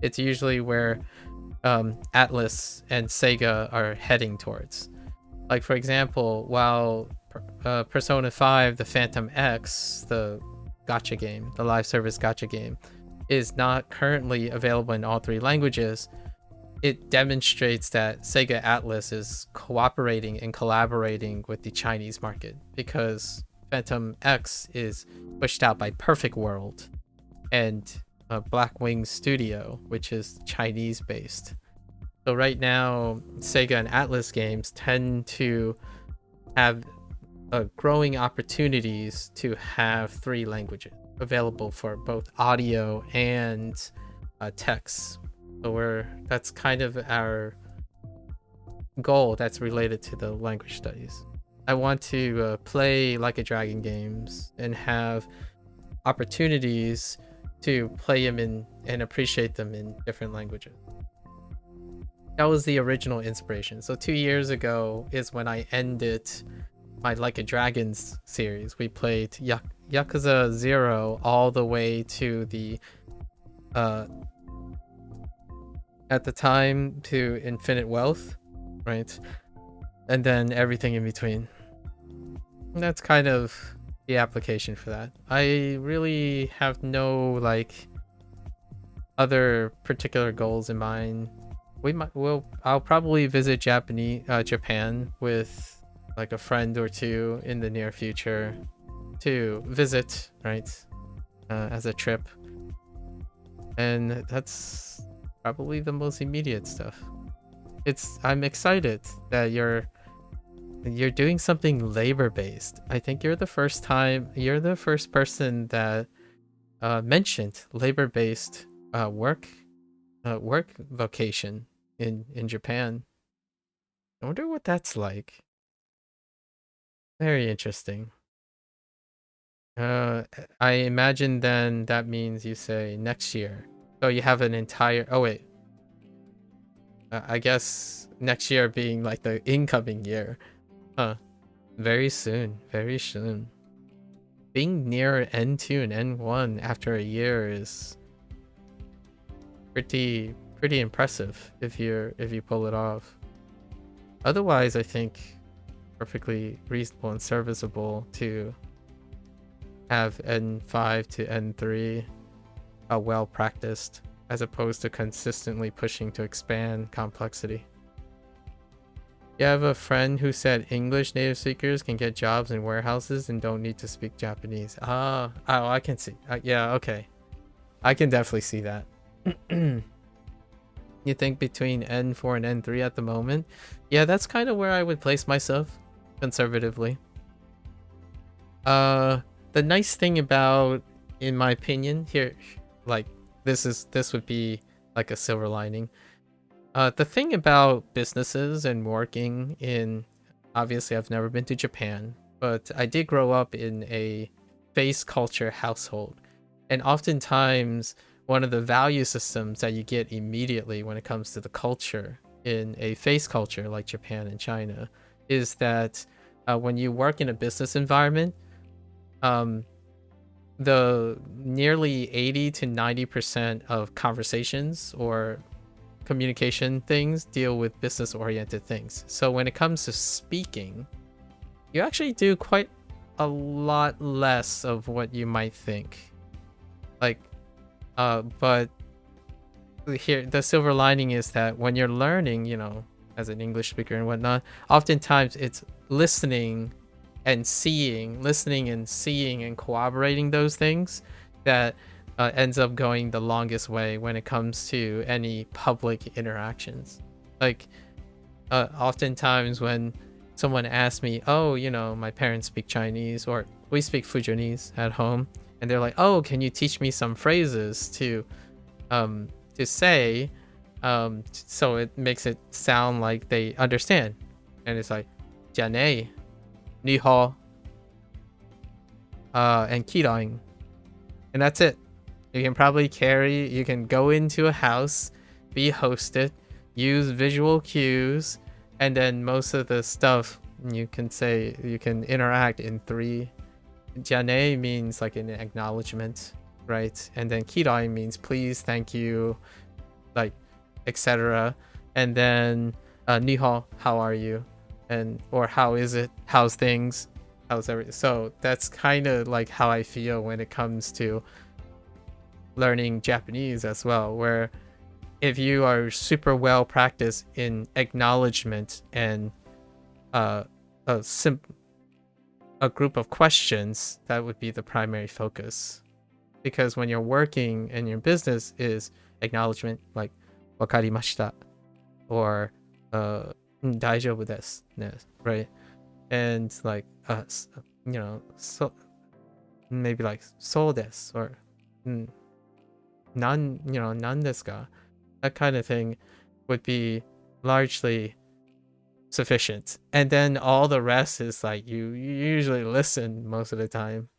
It's usually where Atlas and Sega are heading towards. Like, for example, while Persona 5, the Phantom X, the gacha game, the live service gacha game, is not currently available in all 3 languages, it demonstrates that Sega Atlas is cooperating and collaborating with the Chinese market, because Phantom X is pushed out by Perfect World and Blackwing Studio, which is Chinese based. So right now, Sega and Atlas games tend to have growing opportunities to have 3 languages available for both audio and text. So that's kind of our goal that's related to the language studies. I want to play Like a Dragon games and have opportunities to play them in and appreciate them in different languages. That was the original inspiration. So 2 years ago is when I ended my Like a Dragons series. We played Yakuza 0 all the way to the at the time to Infinite Wealth, right? And then everything in between. And that's kind of the application for that. I really have no like other particular goals in mind. I'll probably visit Japan with like a friend or two in the near future to visit, right? As a trip. And that's probably the most immediate stuff. I'm excited that you're doing something labor based. I think you're the first person that mentioned labor based work vocation in Japan. I wonder what that's like. Very interesting. I imagine then that means you say next year. So you have an entire. Oh wait. I guess next year being like the incoming year. Huh. Very soon. Very soon. Being near N2 and N1 after a year is pretty impressive if you pull it off. Otherwise, I think perfectly reasonable and serviceable to have N5 to N3 well practiced, as opposed to consistently pushing to expand complexity. You have a friend who said English native speakers can get jobs in warehouses and don't need to speak Japanese. Oh, I can see. Yeah, okay. I can definitely see that. You think between N4 and N3 at the moment? Yeah, that's kind of where I would place myself, conservatively. The nice thing about, in my opinion, here, like, this would be like a silver lining. The thing about businesses and working in, obviously I've never been to Japan, but I did grow up in a face culture household. And oftentimes, one of the value systems that you get immediately when it comes to the culture in a face culture like Japan and China is that when you work in a business environment, the nearly 80 to 90% of conversations or communication things deal with business oriented things. So when it comes to speaking, you actually do quite a lot less of what you might think. Like, but here the silver lining is that when you're learning, as an English speaker and whatnot, oftentimes it's listening and seeing and corroborating those things that ends up going the longest way when it comes to any public interactions. Like, oftentimes when someone asks me, oh, my parents speak Chinese, or we speak Fujianese at home, and they're like, oh, can you teach me some phrases to say, so it makes it sound like they understand. And it's like, じゃね, 你好, and kidoing. And that's it. You can go into a house, be hosted, use visual cues, and then most of the stuff you can interact in 3. じゃね means like an acknowledgement, right? And then kidoing means please, thank you, like, etc. And then 你好, how are you? Or how is it? How's things? How's everything? So that's kind of like how I feel when it comes to learning Japanese as well, where if you are super well practiced in acknowledgement and a group of questions, that would be the primary focus. Because when you're working and your business is acknowledgement, like わかりました or 大丈夫です right? And like so maybe like そうです or 何ですか? That kind of thing would be largely sufficient. And then all the rest is like you usually listen most of the time.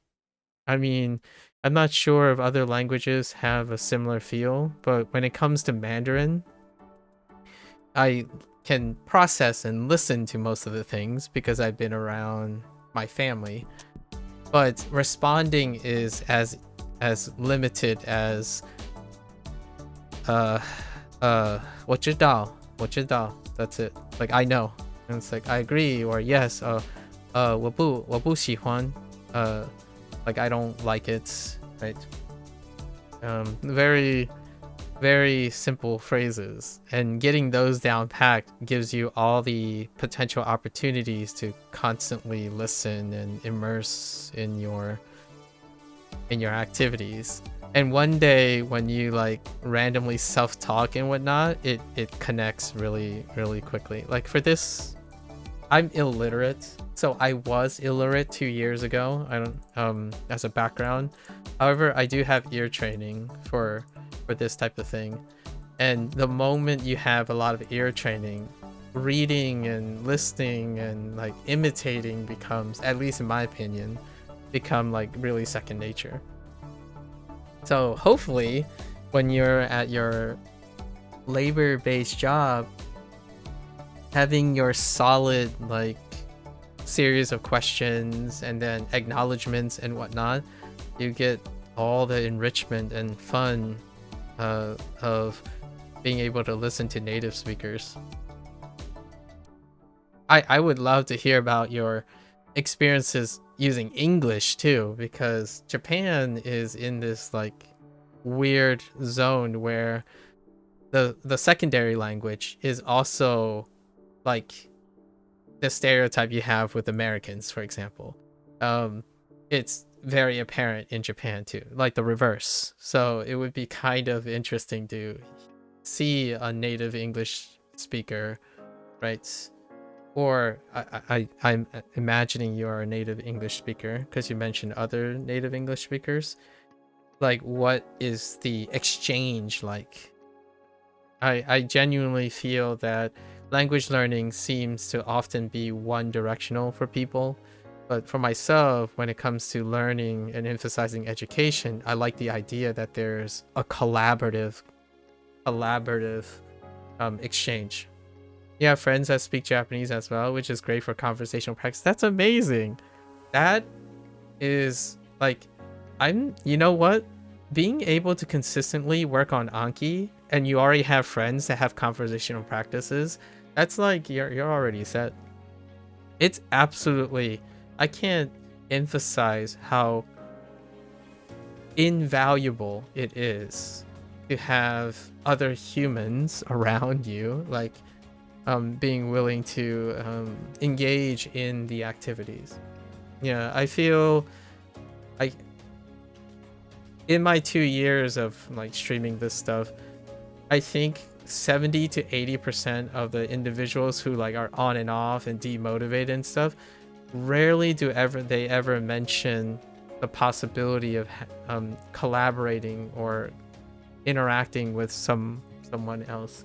I mean, I'm not sure if other languages have a similar feel, but when it comes to Mandarin, I can process and listen to most of the things because I've been around my family. But responding is as limited as 我知道 that's it. Like, I know. And it's like I agree or yes, 我不喜欢 like I don't like it, right? Very, very simple phrases, and getting those down packed gives you all the potential opportunities to constantly listen and immerse in your activities. And one day when you like randomly self-talk and whatnot, it connects really, really quickly. Like for this, I'm illiterate, so I was illiterate 2 years ago. I don't as a background. However, I do have ear training for this type of thing. And the moment you have a lot of ear training, reading and listening and like imitating becomes, at least in my opinion, become like really second nature. So hopefully when you're at your labor-based job, having your solid like series of questions and then acknowledgements and whatnot, you get all the enrichment and fun of being able to listen to native speakers. I would love to hear about your experiences using English too, because Japan is in this like weird zone where the secondary language is also like the stereotype you have with Americans, for example. It's very apparent in Japan too, like the reverse. So it would be kind of interesting to see a native English speaker, right? Or I'm imagining you're a native English speaker because you mentioned other native English speakers. Like, what is the exchange like? I genuinely feel that language learning seems to often be one directional for people. But for myself, when it comes to learning and emphasizing education, I like the idea that there's a collaborative exchange. You have friends that speak Japanese as well, which is great for conversational practice. That's amazing. That is like, you know what? Being able to consistently work on Anki and you already have friends that have conversational practices, that's like, you're already set. It's absolutely, I can't emphasize how invaluable it is to have other humans around you, like being willing to engage in the activities. Yeah, I feel like in my 2 years of like streaming this stuff, I think 70 to 80% of the individuals who like are on and off and demotivated and stuff, rarely do they ever mention the possibility of collaborating or interacting with someone else.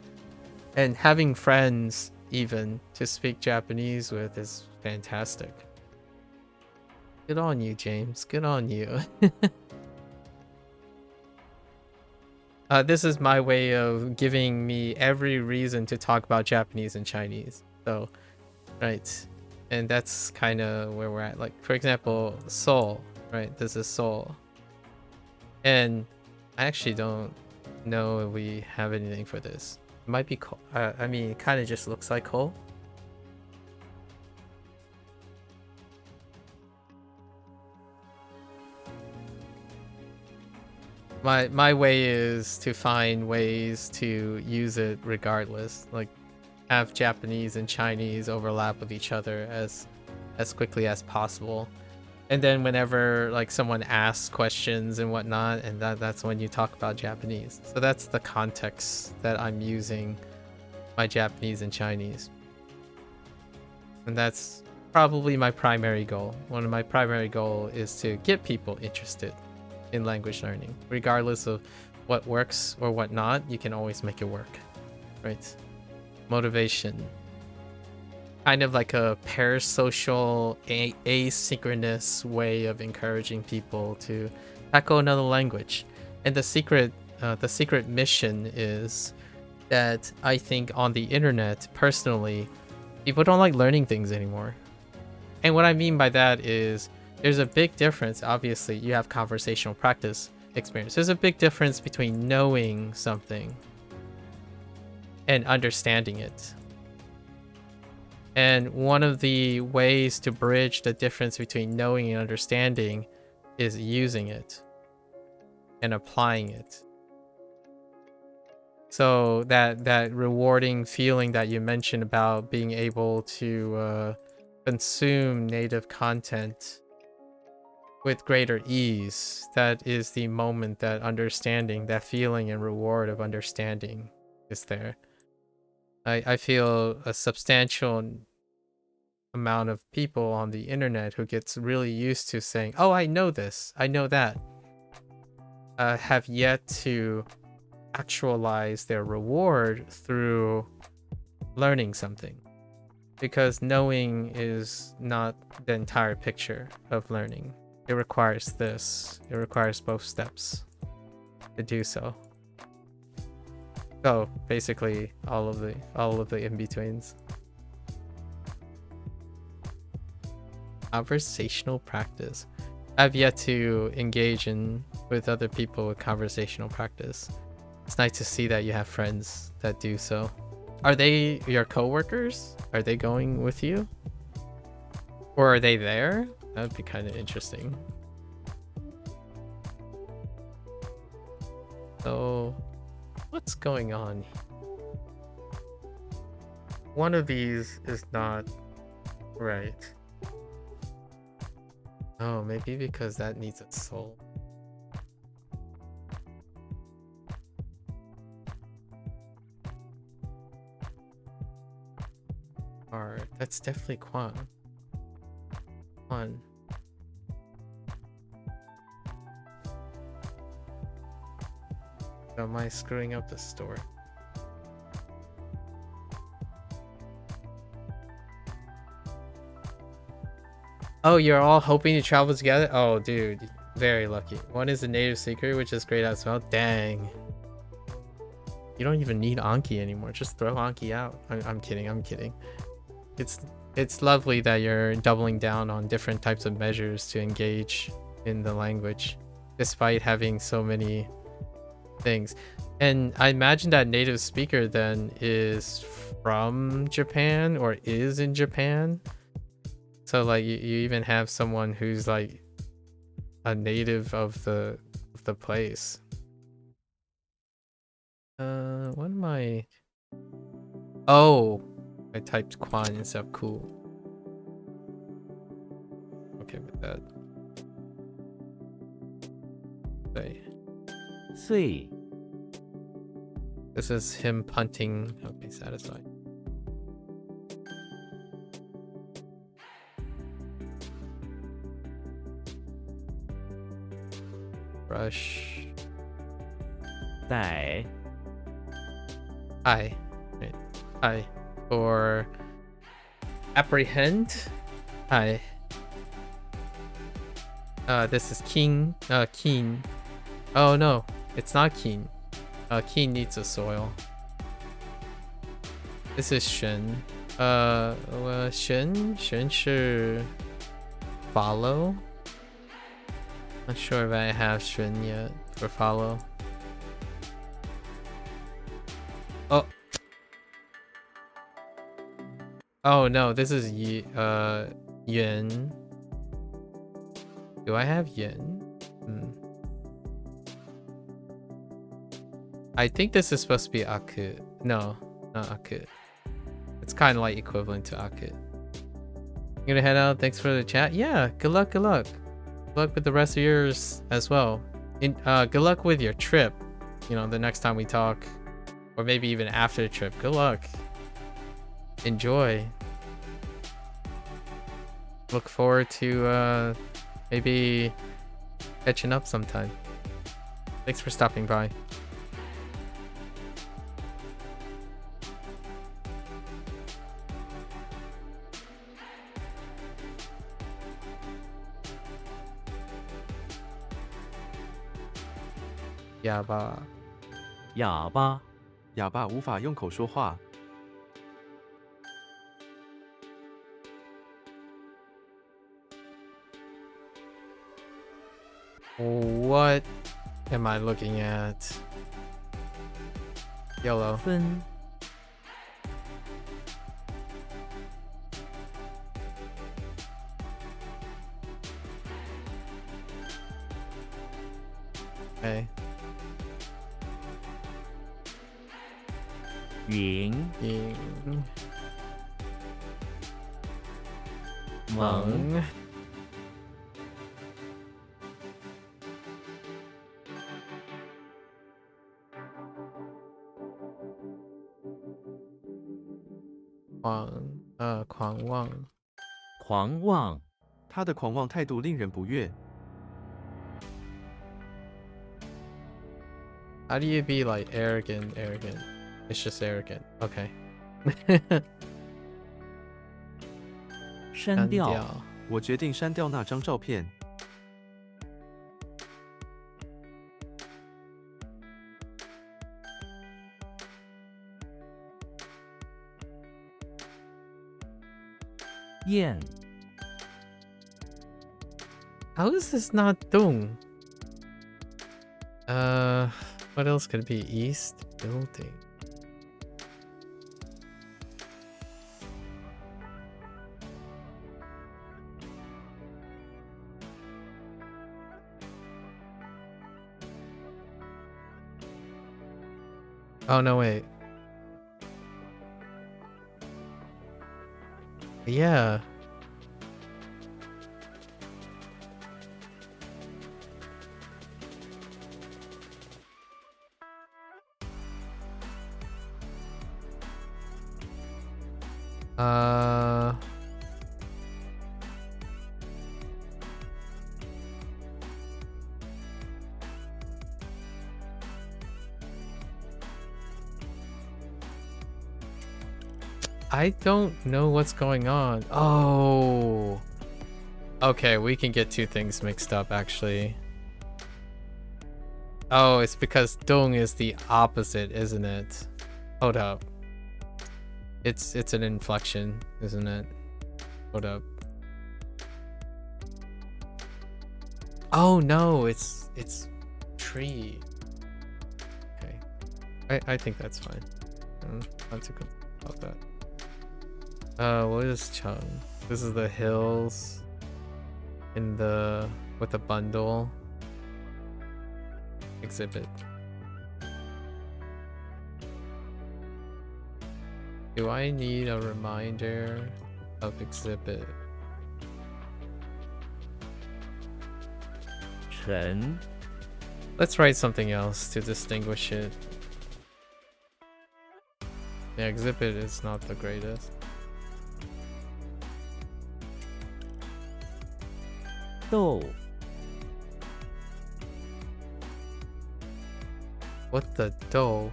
And having friends even to speak Japanese with is fantastic. Good on you, James. Good on you. This is my way of giving me every reason to talk about Japanese and Chinese. So, right. And that's kind of where we're at. Like, for example, Seoul, right? This is Seoul. And I actually don't know if we have anything for this. It might be coal. I mean, it kind of just looks like coal. My way is to find ways to use it regardless. Like, have Japanese and Chinese overlap with each other as quickly as possible. And then whenever like someone asks questions and whatnot, and that's when you talk about Japanese. So that's the context that I'm using my Japanese and Chinese. And that's probably my primary goal. One of my primary goals is to get people interested in language learning. Regardless of what works or what not, you can always make it work, right? Motivation. Kind of like a parasocial, asynchronous way of encouraging people to tackle another language. And the secret mission is that I think on the internet, personally, people don't like learning things anymore. And what I mean by that is there's a big difference. Obviously, you have conversational practice experience. There's a big difference between knowing something and understanding it. And one of the ways to bridge the difference between knowing and understanding is using it and applying it. So that rewarding feeling that you mentioned about being able to consume native content with greater ease, that is the moment that understanding, that feeling and reward of understanding is there. I feel a substantial amount of people on the internet who gets really used to saying, oh, I know this, I know that, have yet to actualize their reward through learning something, because knowing is not the entire picture of learning. It requires this. It requires both steps to do so. So basically all of the in-betweens. Conversational practice. I've yet to engage with other people with conversational practice. It's nice to see that you have friends that do so. Are they your coworkers? Are they going with you? Or are they there? That would be kind of interesting. So, what's going on? One of these is not right. Oh, maybe because that needs a soul. Alright, that's definitely Quan. Quan. Am I screwing up the story? Oh, you're all hoping to travel together? Oh, dude, very lucky. One is a native speaker, which is great as well. Dang. You don't even need Anki anymore. Just throw Anki out. I'm kidding. I'm kidding. It's lovely that you're doubling down on different types of measures to engage in the language, despite having so many things. And I imagine that native speaker then is from Japan or is in Japan. So like you even have someone who's like a native of the place. What am I? Oh, I typed Quan instead of cool. Okay with that. Okay. C. This is him punting. Okay, satisfied. Brush. 带 I. Right. I. For apprehend. I. This is King. Keen. Oh no, it's not Keen. Keen needs a soil. This is Shen. Shen 是 follow. Not sure if I have Shen yet for follow. Oh. Oh no, this is Yuan. Do I have Yuan? I think this is supposed to be Aku. No, not Aku. It's kind of like equivalent to Aku. I'm gonna head out. Thanks for the chat. Yeah, good luck, good luck. Good luck with the rest of yours as well. Good luck with your trip. You know, the next time we talk, or maybe even after the trip. Good luck. Enjoy. Look forward to maybe catching up sometime. Thanks for stopping by.哑巴。哑巴哑巴无法用口说话。 What am I looking at? Yellow. 分云 Ying. 蒙 Meng. Kuang Wang. 狂妄 他的狂妄态度令人不悦。 How do you be like arrogant? It's just arrogant. Okay. 删掉 Diao. 我决定删掉那张照片。 燕 How is this not Dung? What else could it be? East building. Oh no, wait. Yeah. I don't know what's going on. Oh. Okay, we can get two things mixed up actually. Oh, it's because Dong is the opposite, isn't it? Hold up. It's an inflection, isn't it? Hold up. Oh no, it's tree. Okay. I think that's fine. Not too good about that. What is Chung? This is the hills with the bundle exhibit. Do I need a reminder of exhibit? 陈 Let's write something else to distinguish it. The exhibit is not the greatest. 豆 What the dough?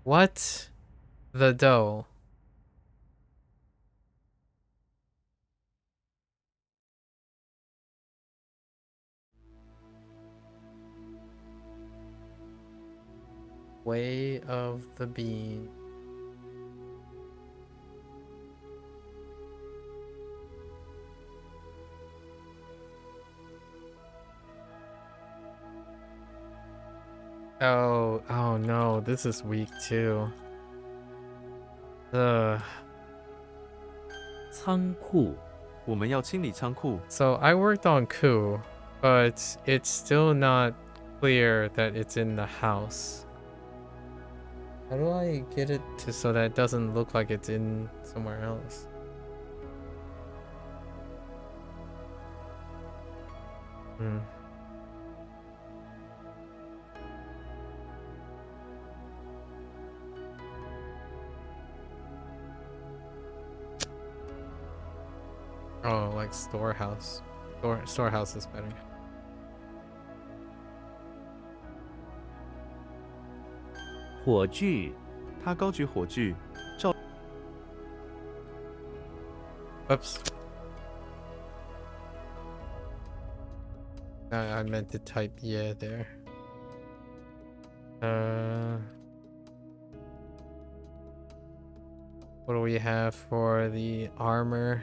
What the dough? Way of the bean. Oh no, this is weak too. Ugh. 仓库 我们要清理仓库。 So I worked on Ku, but it's still not clear that it's in the house. How do I get it to so that it doesn't look like it's in somewhere else? Oh, like storehouse. Storehouse is better. 火炬 他高举火炬，照 Oops. I meant to type yeah there. What do we have for the armor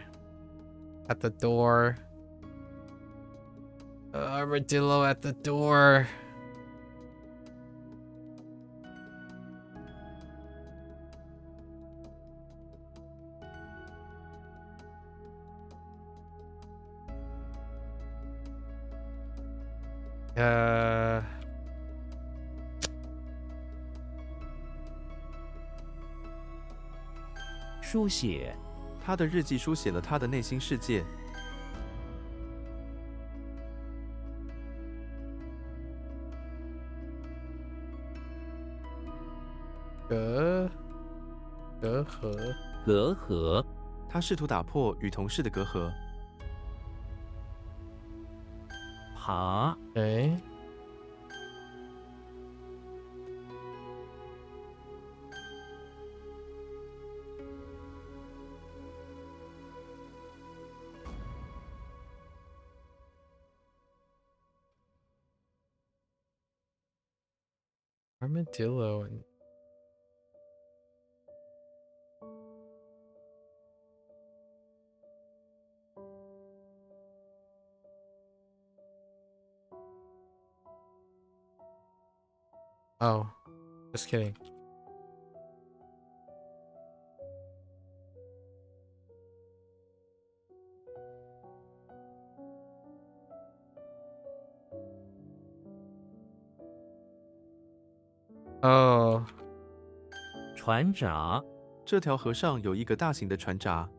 at the door? Armadillo at the door. 书写他的日记书写了他的内心世界。隔阂，隔阂他试图打破与同事的隔阂。爬哎，armadillo and oh, just kidding. Oh, 船闸这条河上有一个大型的船闸。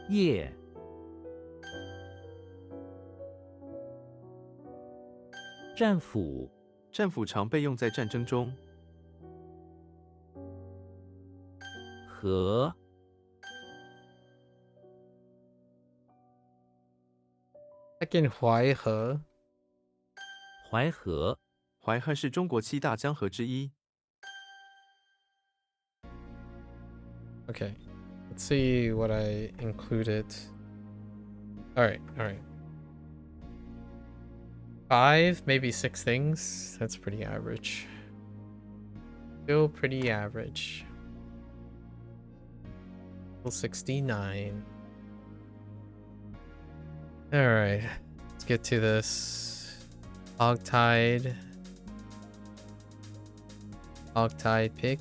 夜战斧战斧常被用在战争中。河second 淮河。淮河淮河是中国7大江河之一。 Okay, let's see what I included. All right. 5, maybe 6 things. That's pretty average. Still pretty average. Still 69. All right, let's get to this. Hogtied pig.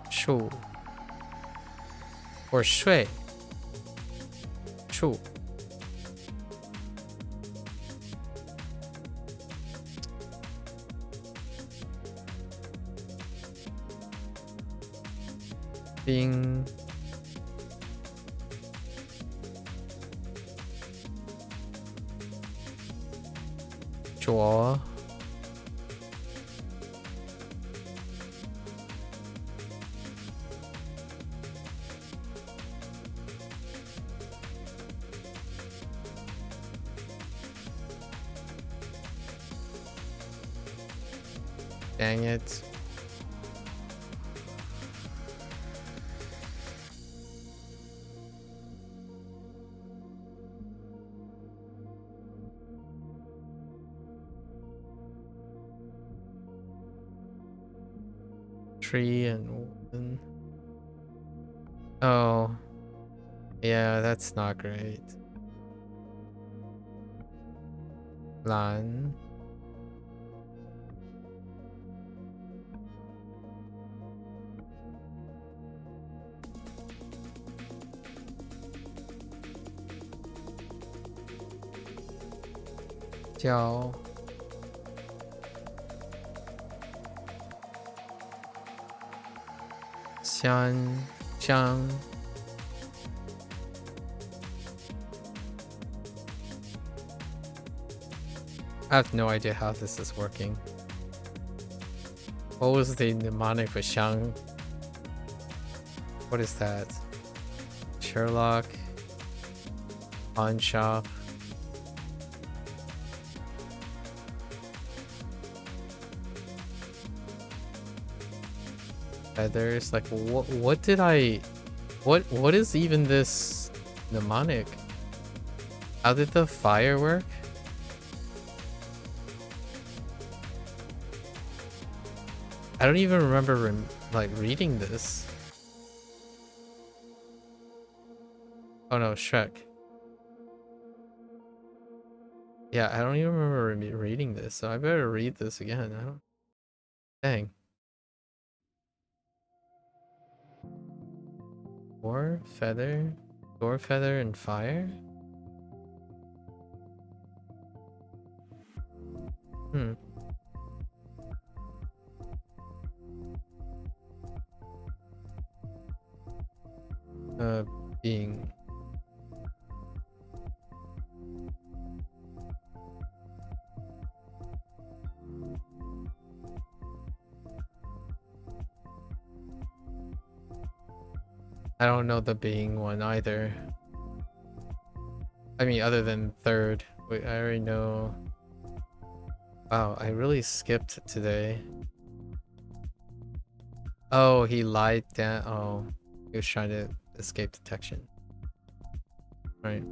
Shu or shui. Shu. Bing. Jaw. Dang it. Tree and wood. Oh. Yeah, that's not great. Lan. Jiao. Xiang. I have no idea how this is working. What was the mnemonic for Xiang? What is that? Sherlock. Pawn shop. Feathers. Like what did I what is even this mnemonic? How did the fire work? I don't even remember like reading this. Oh no, Shrek. Yeah, I don't even remember reading this, so I better read this again. I don't. Dang. Door, feather, and fire? Hmm. Uh, being. I don't know the being one either. I mean, other than third. Wait, I already know. Wow, I really skipped today. Oh, he lied down. Oh, he was trying to escape detection. Right.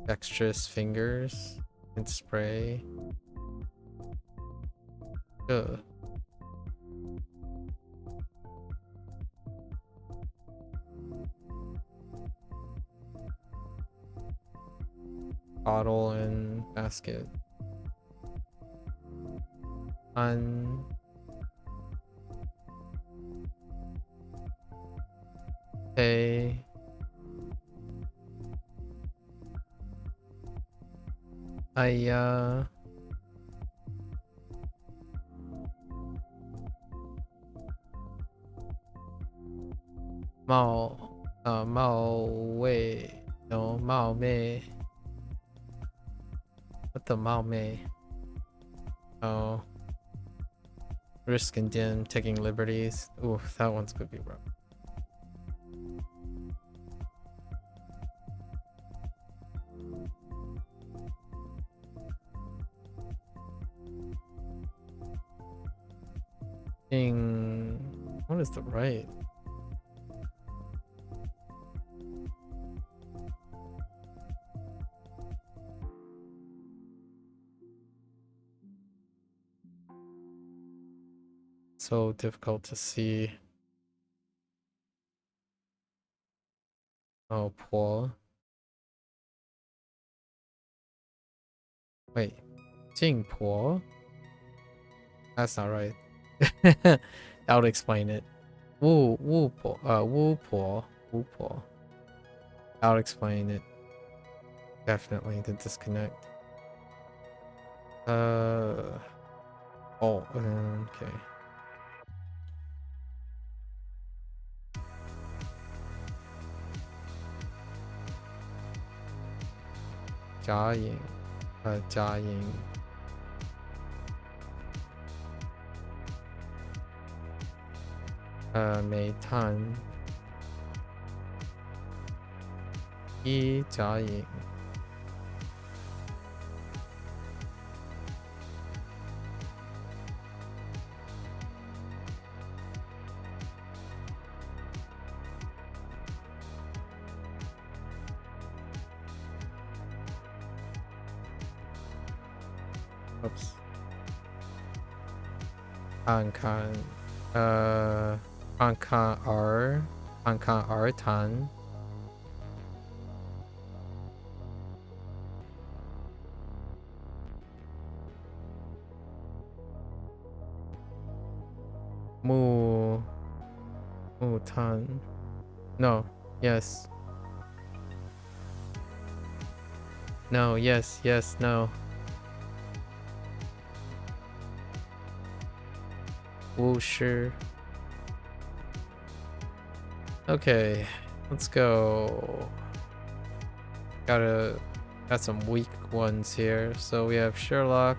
Dexterous fingers and spray. Ugh. Bottle and basket. Un. Pay. I Mao Mao Wei. No, Mao Mei. What the Mao Mei? Oh. Risk and dim, taking liberties. Ooh, that one's gonna be rough. What is the right? So difficult to see. Oh, Paul. Wait, Jing Po? That's not right. That would explain it. Wu Po. Wu Po. Wu Po. That would explain it. Definitely the disconnect. Oh, okay. Jia Ying. Jia Ying. Mei Tan. Yi Jia Ying. Oops. An Kan. An Kan R. An Kan R Tan. Mu. Mu Tan. No. Yes. No. Yes. Yes. No. Wu Shi. Okay. Let's go. Got some weak ones here. So we have Sherlock.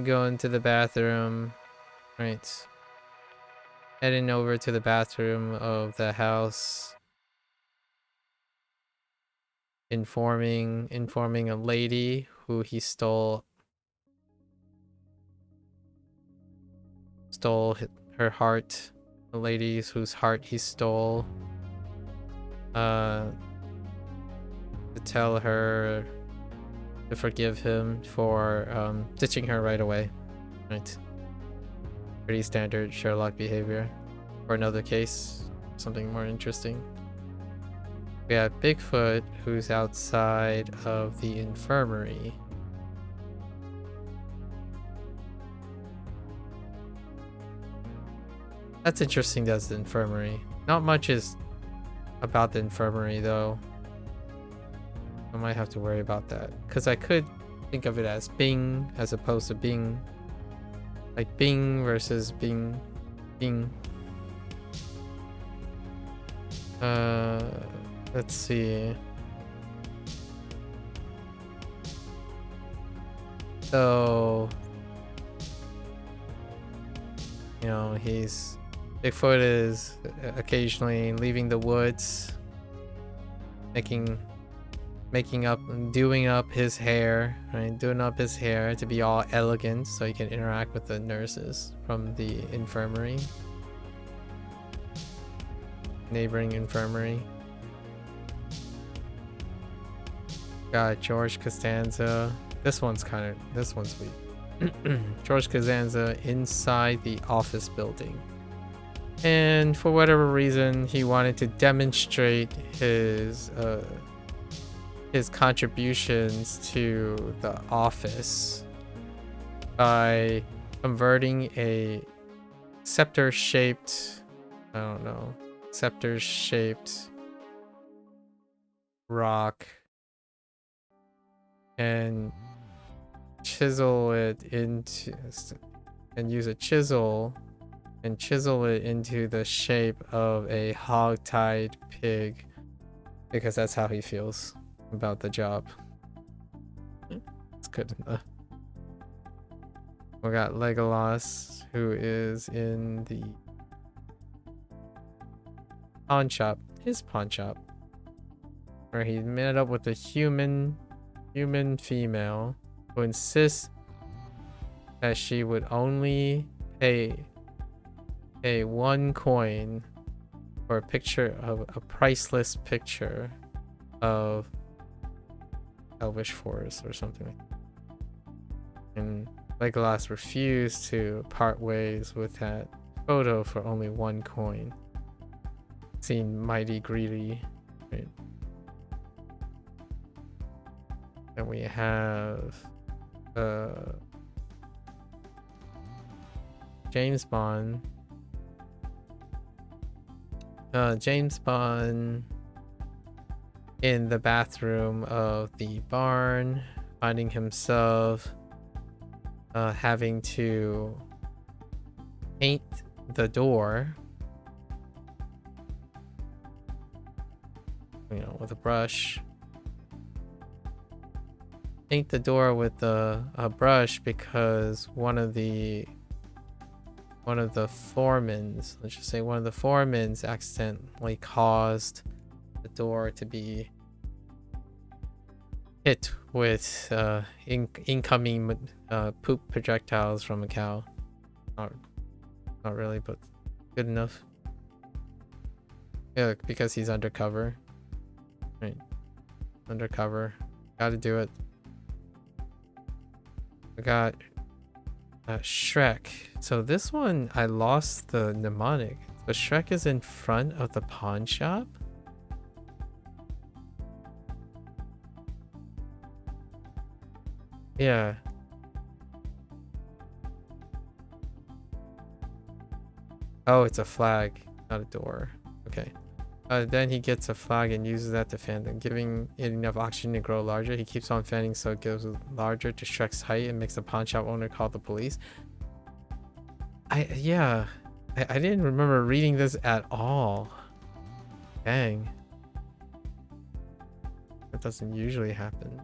Going to the bathroom. Right. Heading over to the bathroom of the house. Informing a lady who he stole her heart. The ladies whose heart he stole. to tell her to forgive him for ditching her right away. Right. Pretty standard Sherlock behavior. For another case, something more interesting. We have Bigfoot, who's outside of the infirmary. That's interesting, that's the infirmary. Not much is about the infirmary, though. I might have to worry about that. Because I could think of it as Bing, as opposed to Bing. Like Bing versus Bing. Bing. Let's see. So, you know, Bigfoot is occasionally leaving the woods, doing up his hair, right? Doing up his hair to be all elegant so he can interact with the nurses from the infirmary. Neighboring infirmary. Got George Costanza. This one's sweet. George Costanza inside the office building. And for whatever reason, he wanted to demonstrate his contributions to the office by converting a scepter-shaped rock and use a chisel and chisel it into the shape of a hog-tied pig, because that's how he feels about the job. It's good enough. We got Legolas, who is in the pawn shop, his pawn shop, where he met up with a human female who insists that she would only pay 1 coin for a priceless picture of Elvish Forest or something like that. And Legolas refused to part ways with that photo for only 1 coin. Seemed mighty greedy, right? And we have James Bond. James Bond in the bathroom of the barn, finding himself having to paint the door, you know, with a brush. Paint the door with a brush because one of the foremans, let's just say one of the foremans accidentally caused the door to be hit with incoming poop projectiles from a cow. Not really, but good enough. Yeah, because he's undercover. Right. Undercover. Gotta do it. We got Shrek. So this one, I lost the mnemonic. But Shrek is in front of the pawn shop? Yeah. Oh, it's a flag, not a door. Okay. Then he gets a flag and uses that to fan them, giving it enough oxygen to grow larger. He keeps on fanning so it goes larger to Shrek's height and makes the pawn shop owner call the police. I didn't remember reading this at all. Dang. That doesn't usually happen.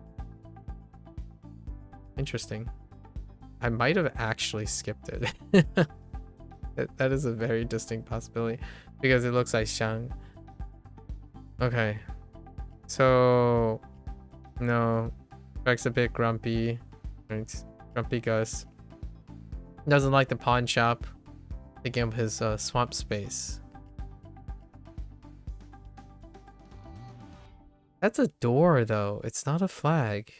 Interesting. I might have actually skipped it. That is a very distinct possibility because it looks like Xiang. Okay, so no, Shrek's a bit grumpy, right? Grumpy Gus doesn't like the pawn shop, taking up his swamp space. That's a door, though. It's not a flag.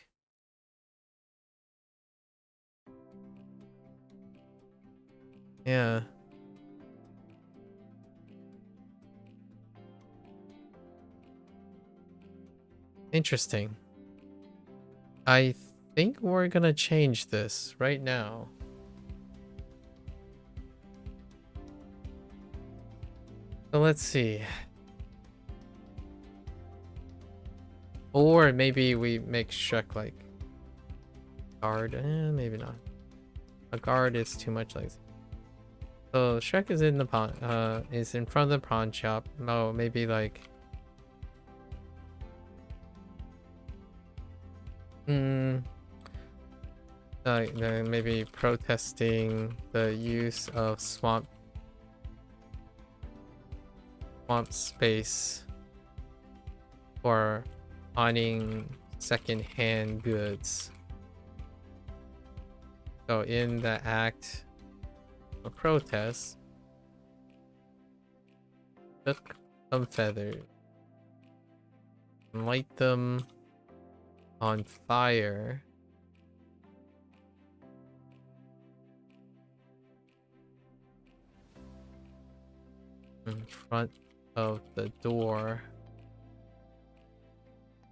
Yeah. Interesting. I think we're gonna change this right now. So let's see. Or maybe we make Shrek like guard. Maybe not. A guard is too much like. So Shrek is in the pawn. Is in front of the pawn shop. No, maybe like. Maybe protesting the use of swamp space for owning second-hand goods. So in the act of protest, took some feathers and light them on fire in front of the door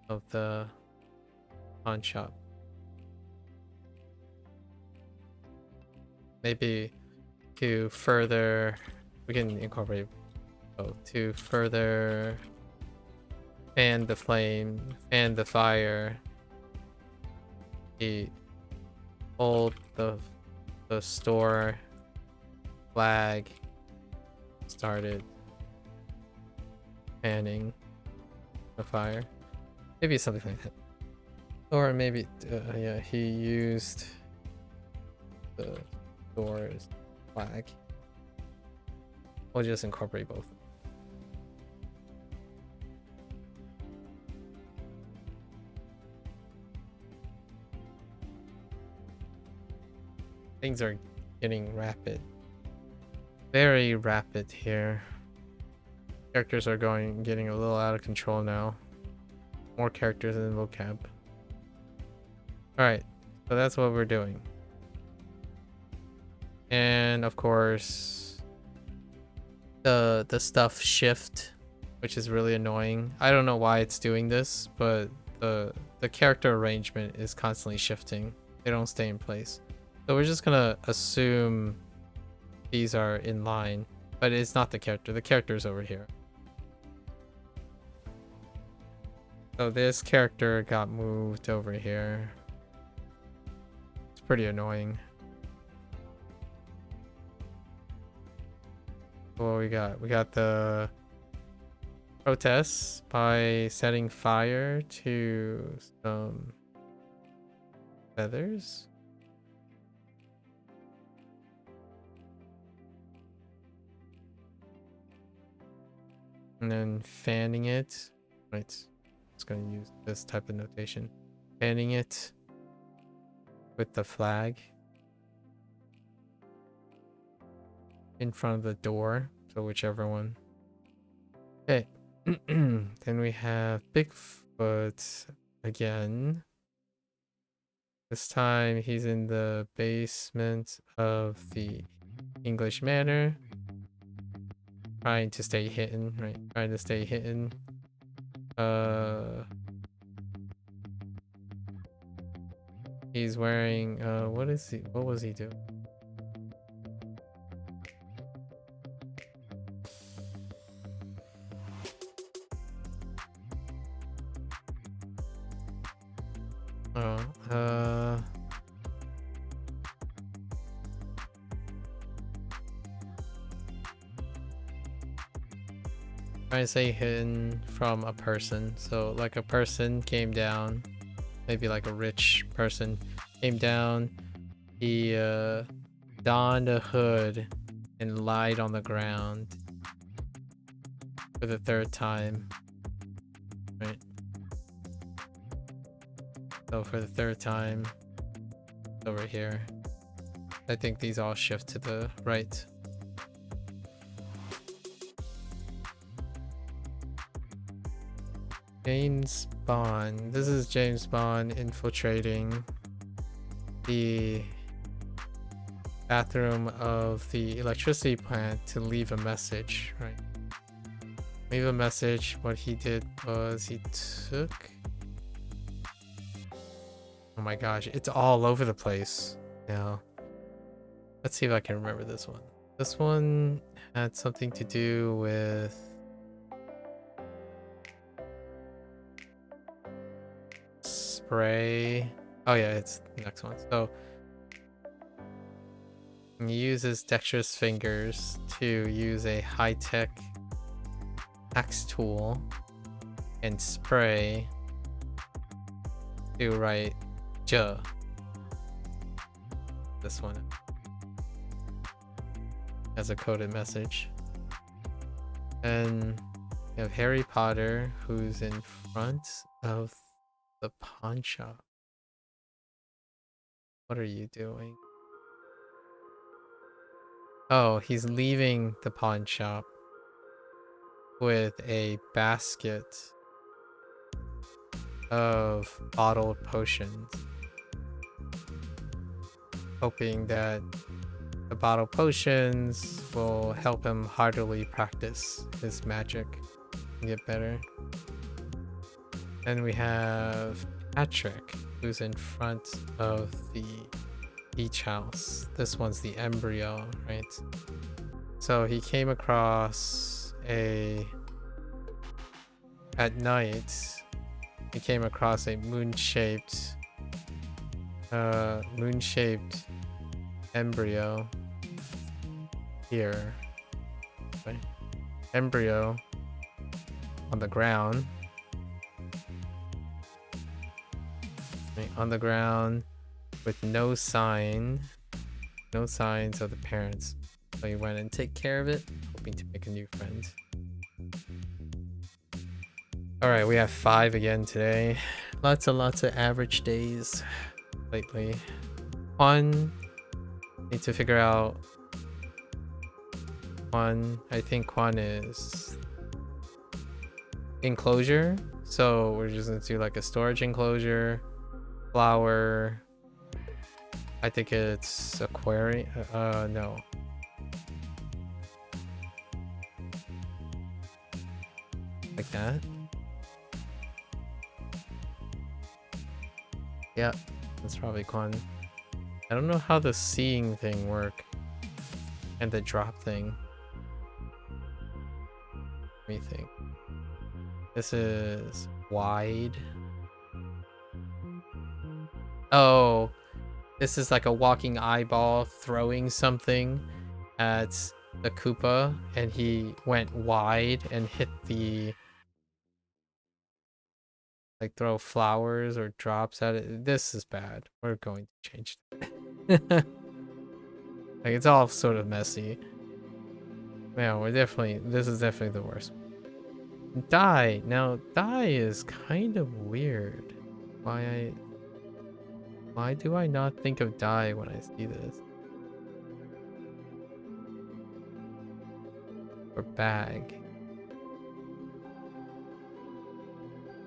of the pawn shop. Maybe to further, we can incorporate to further fan the flame, fan the fire. He hold the store flag, started fanning the fire. Maybe something like that. Or maybe, yeah, he used the door's flag. We'll just incorporate both. Things are getting rapid. Very rapid here. Characters are getting a little out of control now. More characters in vocab. Alright, so that's what we're doing. And of course, the stuff shift, which is really annoying. I don't know why it's doing this, but the character arrangement is constantly shifting. They don't stay in place. So we're just gonna assume these are in line, but it's not the character. The character is over here. So this character got moved over here. It's pretty annoying. What we got? We got the protests by setting fire to some feathers. And then fanning it. Right. Just gonna use this type of notation. Fanning it with the flag in front of the door. So whichever one. Okay. Then we have Bigfoot again. This time he's in the basement of the English Manor. Trying to stay hidden, right? Trying to stay hidden. He's wearing what was he doing? Trying to stay hidden from a person. So like a person came down, maybe like a rich person came down. He donned a hood and lied on the ground for the third time. Right. So for the third time, over here. I think these all shift to the right. James Bond. This is James Bond infiltrating the bathroom of the electricity plant to leave a message, right? Leave a message. What he did was he took... Oh my gosh, it's all over the place now. Let's see if I can remember this one. This one had something to do with... spray. Oh yeah, it's the next one. So he uses dexterous fingers to use a high-tech axe tool and spray to write "j." This one as a coded message. And you have Harry Potter, who's in front of the pawn shop. What are you doing? Oh, he's leaving the pawn shop with a basket of bottled potions, hoping that the bottled potions will help him heartily practice his magic and get better. Then we have Patrick, who's in front of the beach house. This one's the embryo, right? So he came across at night, he came across a moon-shaped embryo here, right? Embryo on the ground, right? On the ground with no signs of the parents. So he went and take care of it, hoping to make a new friend. All right, we have 5 again today. Lots of average days lately. One, need to figure out one. I think one is enclosure. So we're just gonna do like a storage enclosure, flower. I think it's aquarium. No. Like that. Yeah, that's probably Quan. I don't know how the seeing thing work and the drop thing. Let me think. This is wide. Oh, this is like a walking eyeball throwing something at the Koopa, and he went wide and hit the... like throw flowers or drops at it. This is bad. We're going to change that. Like it's all sort of messy. Yeah, this is definitely the worst. Die. Now die is kind of weird. Why do I not think of die when I see this? Or bag.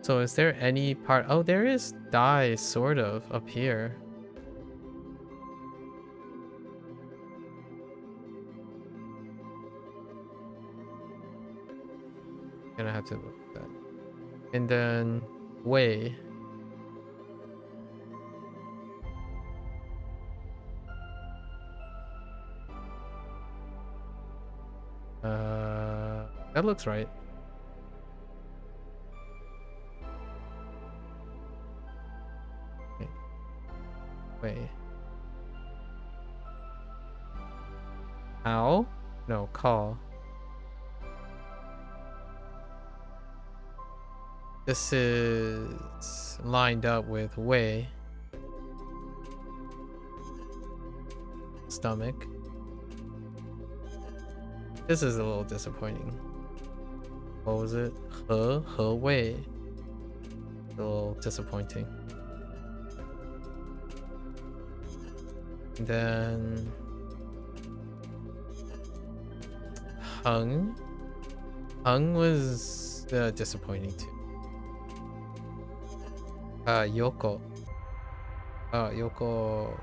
So is there any part... oh, there is die sort of up here. Gonna have to look at that. And then way. That looks right. Wait. How? No, call. This is lined up with way. Stomach. This is a little disappointing. What was it? He way. A little disappointing. Then hung was disappointing too. Yoko. Yoko.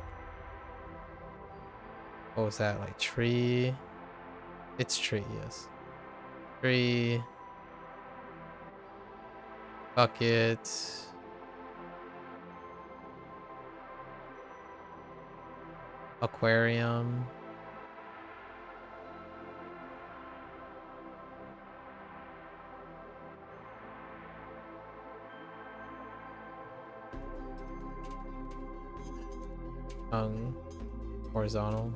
What was that? Like tree? It's tree, yes. Tree. Bucket. Aquarium. Tongue. Horizontal.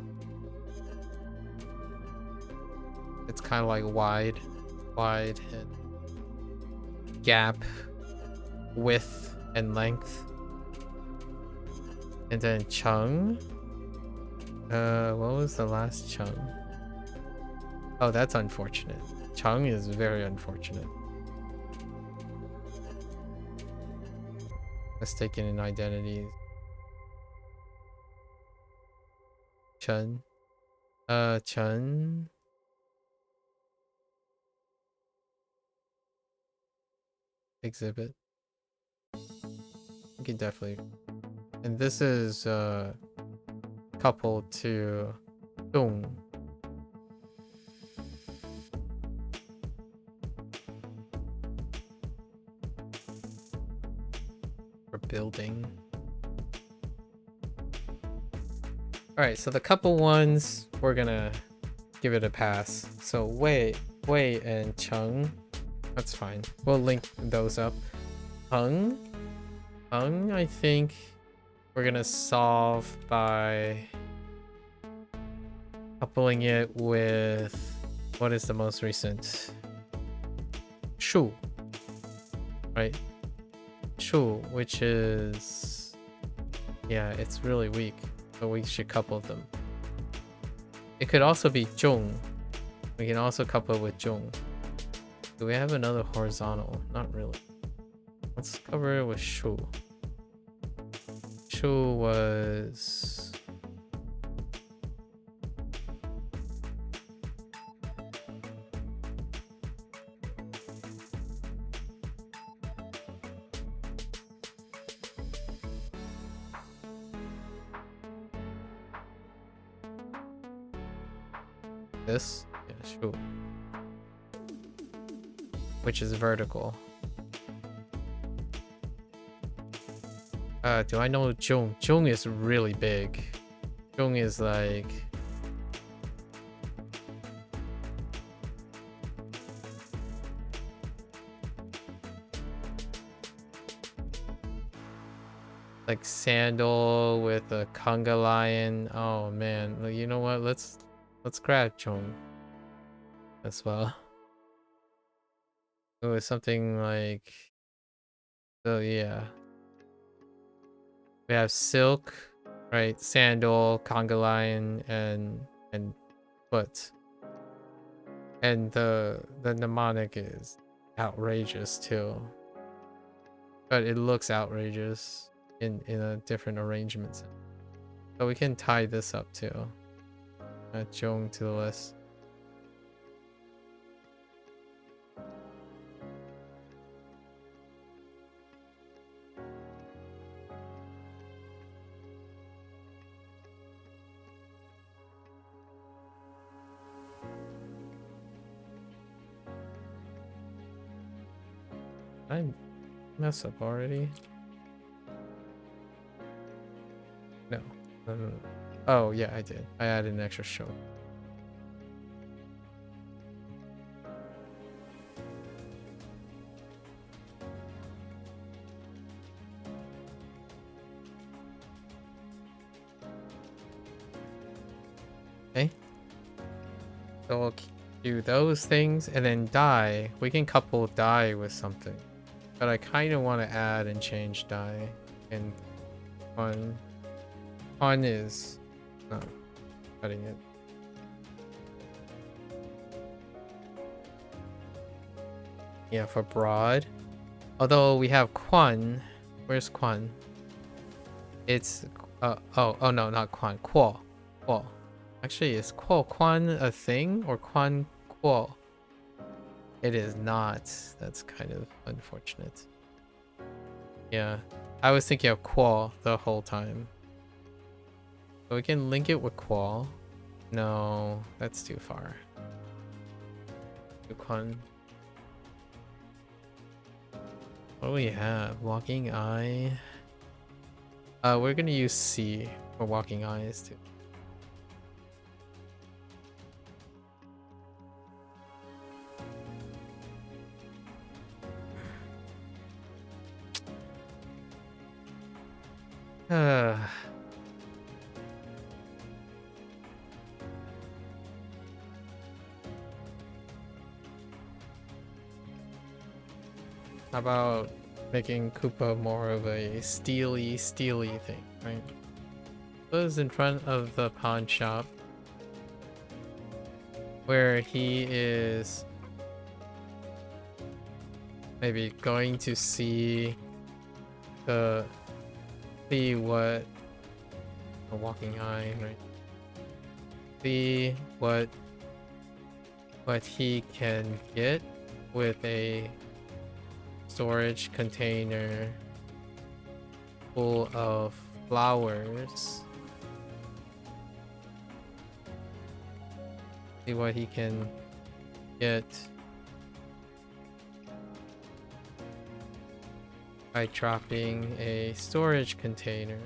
It's kind of like wide and gap, width and length. And then chung. What was the last chung? Oh, that's unfortunate. Chung is very unfortunate. Mistaken in identities. Chun. Chun. Exhibit. You can definitely. And this is coupled to Dong. For building. Alright, so the couple ones, we're gonna give it a pass. So Wei and Chung, that's fine. We'll link those up. Hung, I think we're gonna solve by coupling it with what is the most recent? Shu, right? Shu, which is, yeah, it's really weak. So we should couple them. It could also be Zhong. We can also couple it with Zhong. Do we have another horizontal? Not really. Let's cover it with Shu. Shu was... this? Yeah, Shu. Which is vertical. Do I know Zhong? Zhong is really big. Zhong is like... like sandal with a conga lion. Oh man, you know what? Let's grab Zhong as well. It was something like... So yeah. We have silk, right? Sandal, conga lion, and foot. And the mnemonic is outrageous too. But it looks outrageous in a different arrangement. So we can tie this up too. Add Zhong to the list. I mess up already? No. Oh yeah, I did. I added an extra show. Okay. So we'll do those things and then die. We can couple die with something. But I kind of want to add and change die. And Fun is not cutting it. Yeah, for broad. Although we have Quan. Where's Quan? It's oh no, not Quan. Quo. Actually, is Quan a thing or Quan Quo? It is not. That's kind of unfortunate. Yeah. I was thinking of Qual the whole time. So we can link it with Qual. No, that's too far. Yukon. What do we have? Walking Eye. We're gonna use C for Walking Eyes too. How about making Koopa more of a steely thing, right? Koopa's in front of the pawn shop where he is maybe going to see what a Walking Eye, right? See what he can get with a storage container full of flowers. See what he can get by dropping a storage container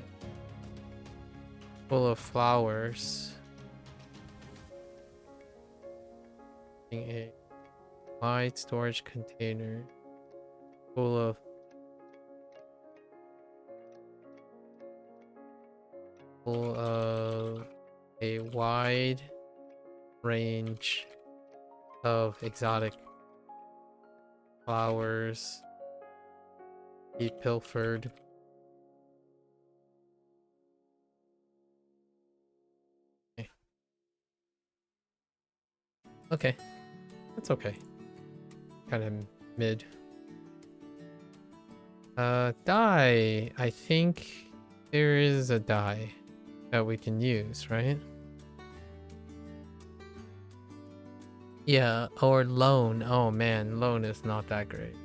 full of flowers in a wide storage container full of a wide range of exotic flowers he pilfered. Okay, that's okay. Kind of mid. Die. I think there is a die that we can use, right? Yeah, or loan. Oh man, loan is not that great.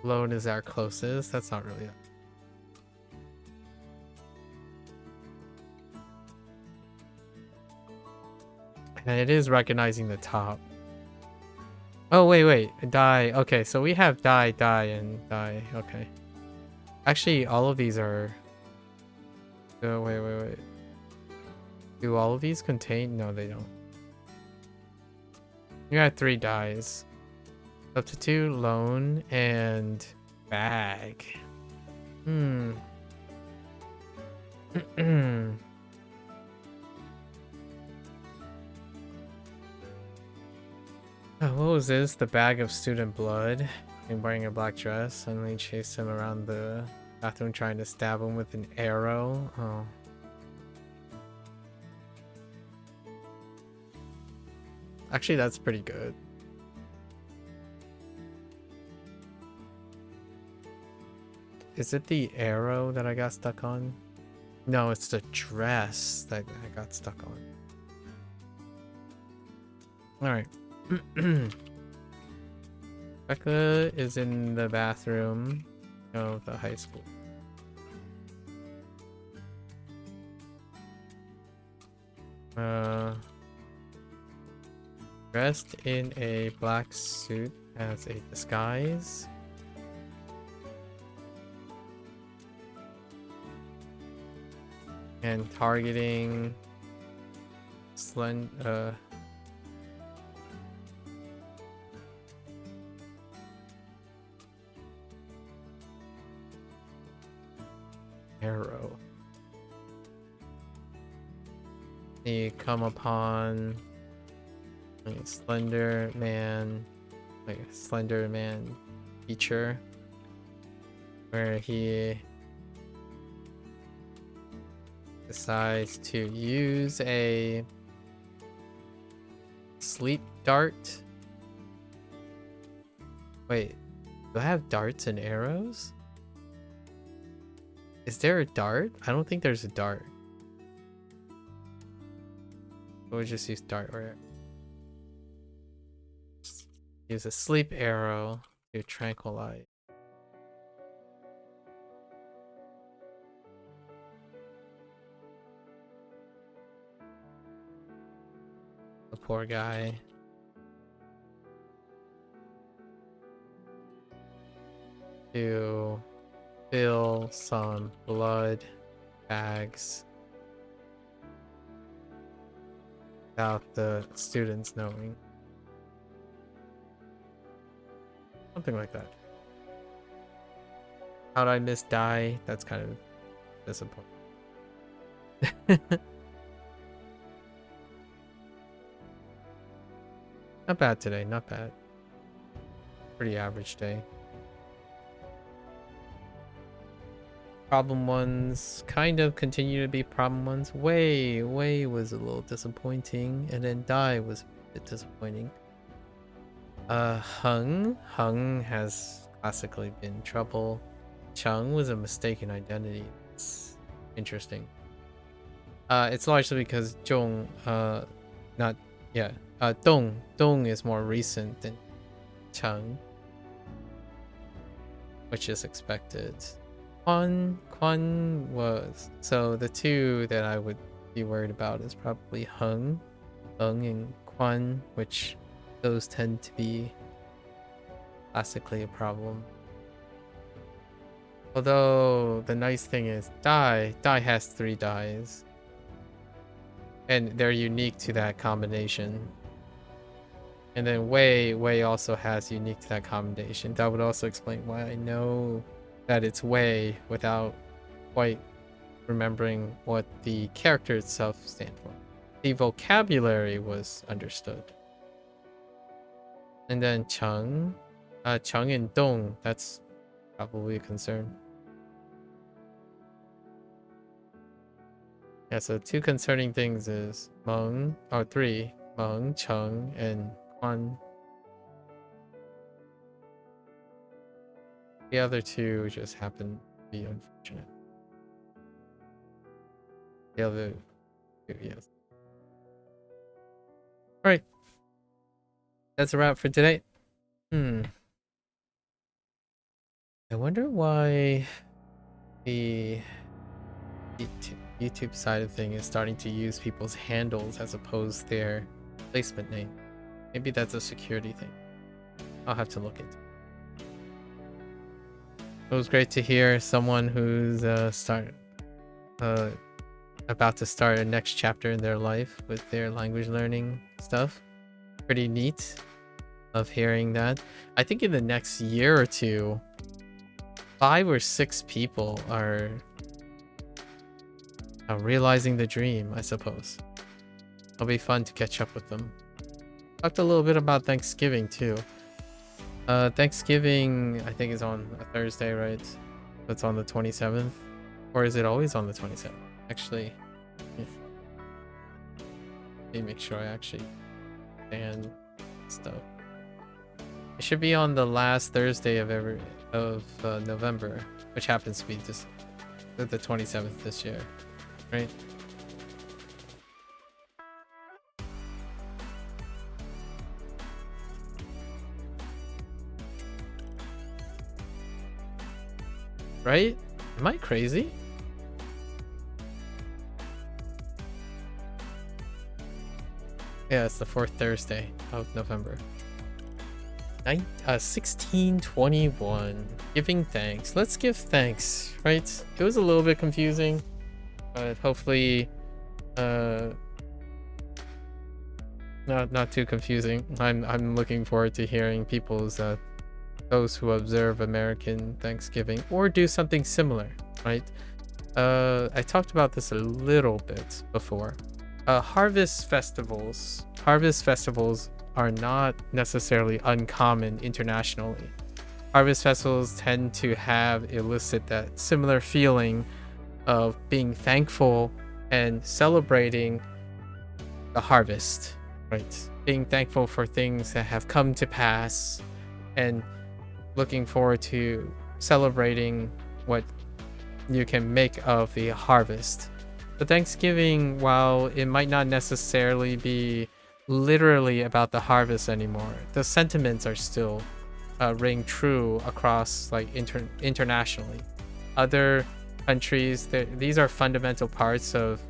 Loan is our closest. That's not really. And it is recognizing the top. Oh, wait. Die. Okay, so we have die, and die. Okay. Actually, all of these are... Oh, wait. Do all of these contain... No, they don't. You got 3 dies. Substitute, loan, and bag. What was this? The bag of student blood. And wearing a black dress. Suddenly chased him around the bathroom trying to stab him with an arrow. Oh. Actually, that's pretty good. Is it the arrow that I got stuck on? No, it's the dress that I got stuck on. Alright. Becca is in the bathroom of the high school. Dressed in a black suit as a disguise. And targeting arrow. You come upon a Slender Man feature where he decides to use a sleep dart. Wait, do I have darts and arrows? Is there a dart? I don't think there's a dart. We'll just use dart or Use a sleep arrow to tranquilize. The poor guy. To fill some blood bags without the students knowing. Something like that. How'd I miss die? That's kind of disappointing. Not bad today, not bad. Pretty average day. Problem ones kind of continue to be problem ones. Way was a little disappointing, and then die was a bit disappointing. Hung has classically been trouble. Chung was a mistaken identity. It's interesting. It's largely because Dong is more recent than Chung, which is expected. Quan was, so the two that I would be worried about is probably Hung and Quan, which those tend to be classically a problem. Although the nice thing is Dai has 3 dies, and they're unique to that combination. And then Wei also has unique to that combination. That would also explain why I know that it's Wei without quite remembering what the character itself stands for. The vocabulary was understood. And then Chung and Dong, that's probably a concern. Yeah, so 2 concerning things is 3, Meng, Chung, and Quan. The other 2 just happen to be unfortunate. The other 2, yes. Alright. That's a wrap for today. I wonder why the YouTube side of thing is starting to use people's handles as opposed to their placement name. Maybe that's a security thing. I'll have to look into it. It was great to hear someone who's about to start a next chapter in their life with their language learning stuff. Pretty neat of hearing that. I think in the next year or 2, 5 or 6 people are realizing the dream, I suppose. It'll be fun to catch up with them. Talked a little bit about Thanksgiving too. Thanksgiving, I think, is on a Thursday, right? It's on the 27th. Or is it always on the 27th? Actually, let me make sure I actually understand stuff. It should be on the last Thursday of November, which happens to be just the 27th this year, right? Right? Am I crazy? Yeah, it's the 4th Thursday of November. 1621. Giving thanks. Let's give thanks, right? It was a little bit confusing, but hopefully not too confusing. I'm looking forward to hearing people's those who observe American Thanksgiving or do something similar, right? I talked about this a little bit before. Harvest festivals are not necessarily uncommon internationally. Harvest festivals tend to elicit that similar feeling of being thankful and celebrating the harvest, right? Being thankful for things that have come to pass and looking forward to celebrating what you can make of the harvest. But Thanksgiving, while it might not necessarily be literally about the harvest anymore. The sentiments are still ring true across like internationally. Other countries, these are fundamental parts of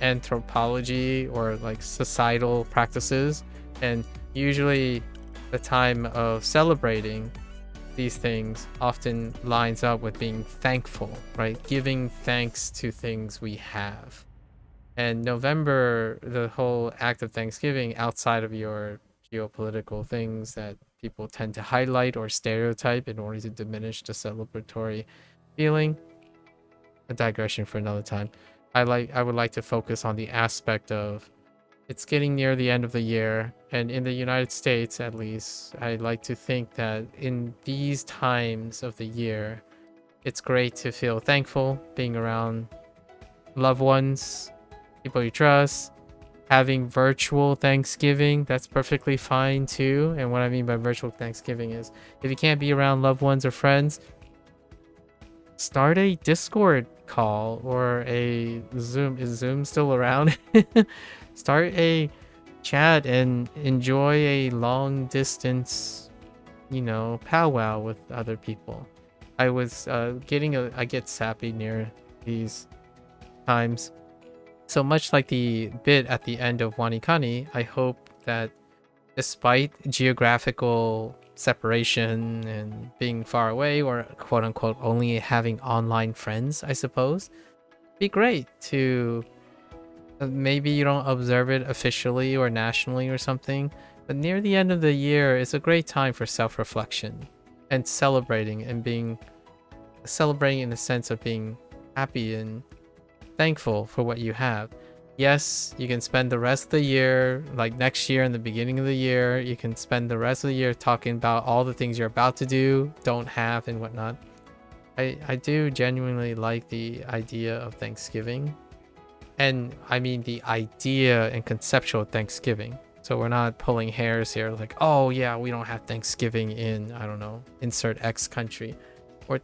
anthropology or like societal practices, and usually the time of celebrating these things often lines up with being thankful, right? Giving thanks to things we have. And November, the whole act of Thanksgiving, outside of your geopolitical things that people tend to highlight or stereotype in order to diminish the celebratory feeling, a digression for another time. I would like to focus on the aspect of it's getting near the end of the year, and in the United States at least, I like to think that in these times of the year, it's great to feel thankful being around loved ones, people you trust. Having virtual Thanksgiving, that's perfectly fine too. And what I mean by virtual Thanksgiving is if you can't be around loved ones or friends, start a Discord call or a Zoom. Is Zoom still around? Start a chat and enjoy a long distance, powwow with other people. I was I get sappy near these times. So much like the bit at the end of Wanikani, I hope that despite geographical separation and being far away, or quote unquote only having online friends, I suppose, be great to maybe you don't observe it officially or nationally or something, but near the end of the year is a great time for self-reflection and celebrating in the sense of being happy and thankful for what you have. Yes, you can spend the rest of the year, like next year and the beginning of the year, you can spend the rest of the year talking about all the things you're about to do, don't have, and whatnot. I do genuinely like the idea of Thanksgiving. And I mean the idea and conceptual Thanksgiving. So we're not pulling hairs here like, oh yeah, we don't have Thanksgiving in, I don't know, insert X country. Or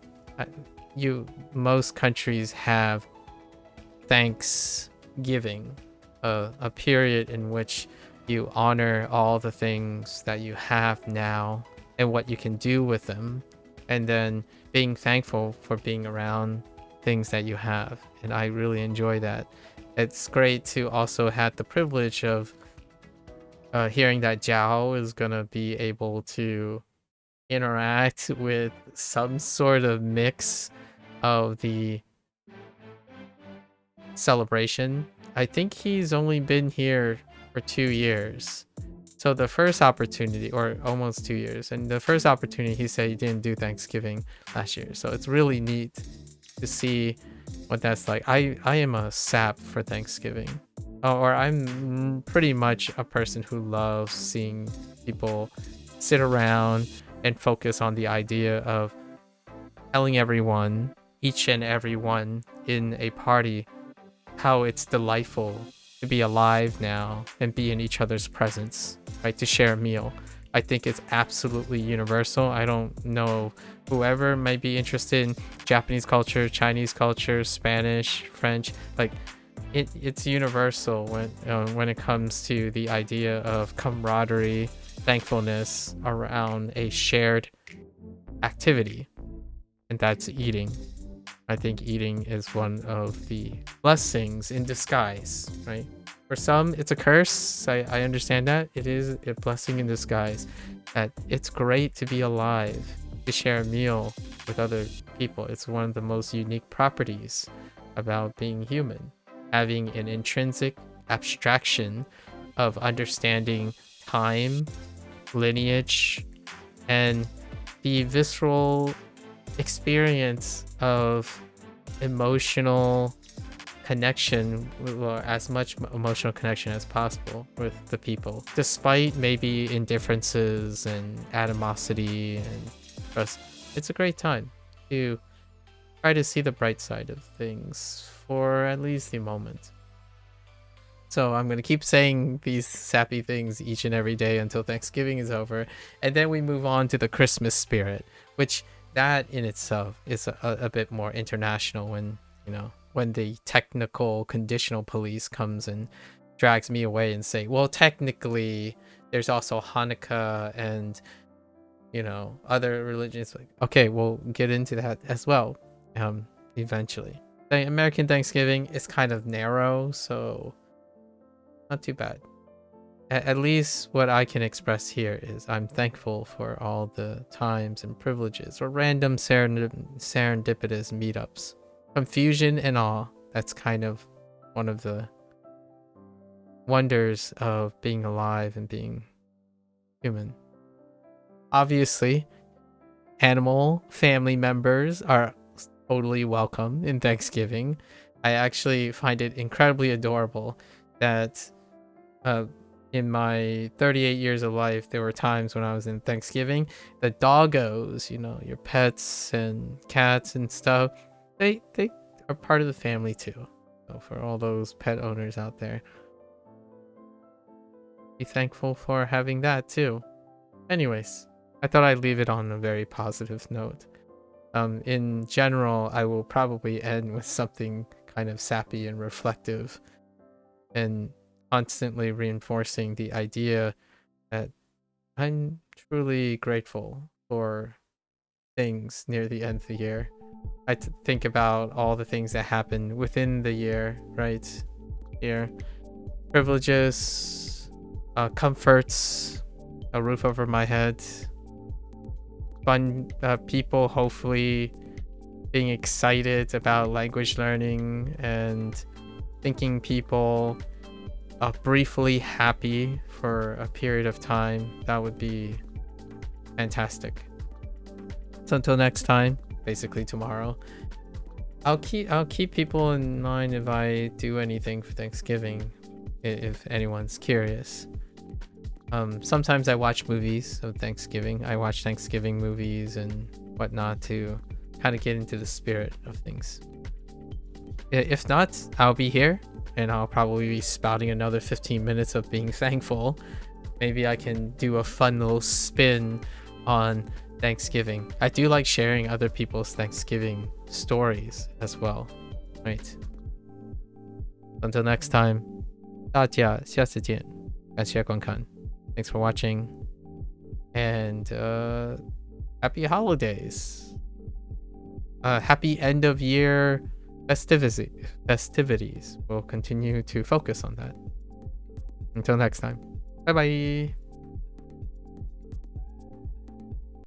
most countries have Thanksgiving, a period in which you honor all the things that you have now and what you can do with them, and then being thankful for being around things that you have. And I really enjoy that. It's great to also have the privilege of hearing that Jiao is gonna be able to interact with some sort of mix of the celebration. I think he's only been here for 2 years. So the first opportunity, or almost 2 years, and the first opportunity he said he didn't do Thanksgiving last year. So it's really neat to see what that's like. I am a sap for Thanksgiving. Or I'm pretty much a person who loves seeing people sit around and focus on the idea of telling everyone, each and every one in a party, how it's delightful to be alive now and be in each other's presence, right? To share a meal. I think it's absolutely universal. I don't know, whoever might be interested in Japanese culture, Chinese culture, Spanish, French, like it's universal when it comes to the idea of camaraderie, thankfulness around a shared activity, and that's eating. I think eating is one of the blessings in disguise, right? For some, it's a curse. I understand that. It is a blessing in disguise. That it's great to be alive, to share a meal with other people. It's one of the most unique properties about being human. Having an intrinsic abstraction of understanding time, lineage, and the visceral experience of emotional connection, or as much emotional connection as possible with the people, despite maybe indifferences and animosity and trust. It's a great time to try to see the bright side of things for at least the moment. So I'm going to keep saying these sappy things each and every day until Thanksgiving is over, and then we move on to the Christmas spirit, which that in itself is a bit more international when the technical conditional police comes and drags me away and say, well, technically there's also Hanukkah and, you know, other religions. Like, okay, we'll get into that as well eventually. The American Thanksgiving is kind of narrow, so not too bad. At least what I can express here is I'm thankful for all the times and privileges or random serendipitous meetups. Confusion and awe. That's kind of one of the wonders of being alive and being human. Obviously, animal family members are totally welcome in Thanksgiving. I actually find it incredibly adorable that in my 38 years of life, there were times when I was in Thanksgiving, the doggos, you know, your pets and cats and stuff, they are part of the family too. So for all those pet owners out there, be thankful for having that too. Anyways, I thought I'd leave it on a very positive note. In general, I will probably end with something kind of sappy and reflective and constantly reinforcing the idea that I'm truly grateful for things near the end of the year. I think about all the things that happen within the year, right here. Privileges, comforts, a roof over my head, fun people hopefully being excited about language learning, and thinking people briefly happy for a period of time. That would be fantastic. So until next time, basically tomorrow, I'll keep people in mind if I do anything for Thanksgiving, if anyone's curious. Sometimes I watch movies of Thanksgiving. I watch Thanksgiving movies and whatnot to kind of get into the spirit of things. If not, I'll be here and I'll probably be spouting another 15 minutes of being thankful. Maybe I can do a fun little spin on Thanksgiving. I do like sharing other people's Thanksgiving stories as well, right? Until next time, 大家下次见，感谢观看。Thanks for watching, and happy holidays. Happy end of year festivities. We'll continue to focus on that. Until next time. Bye bye.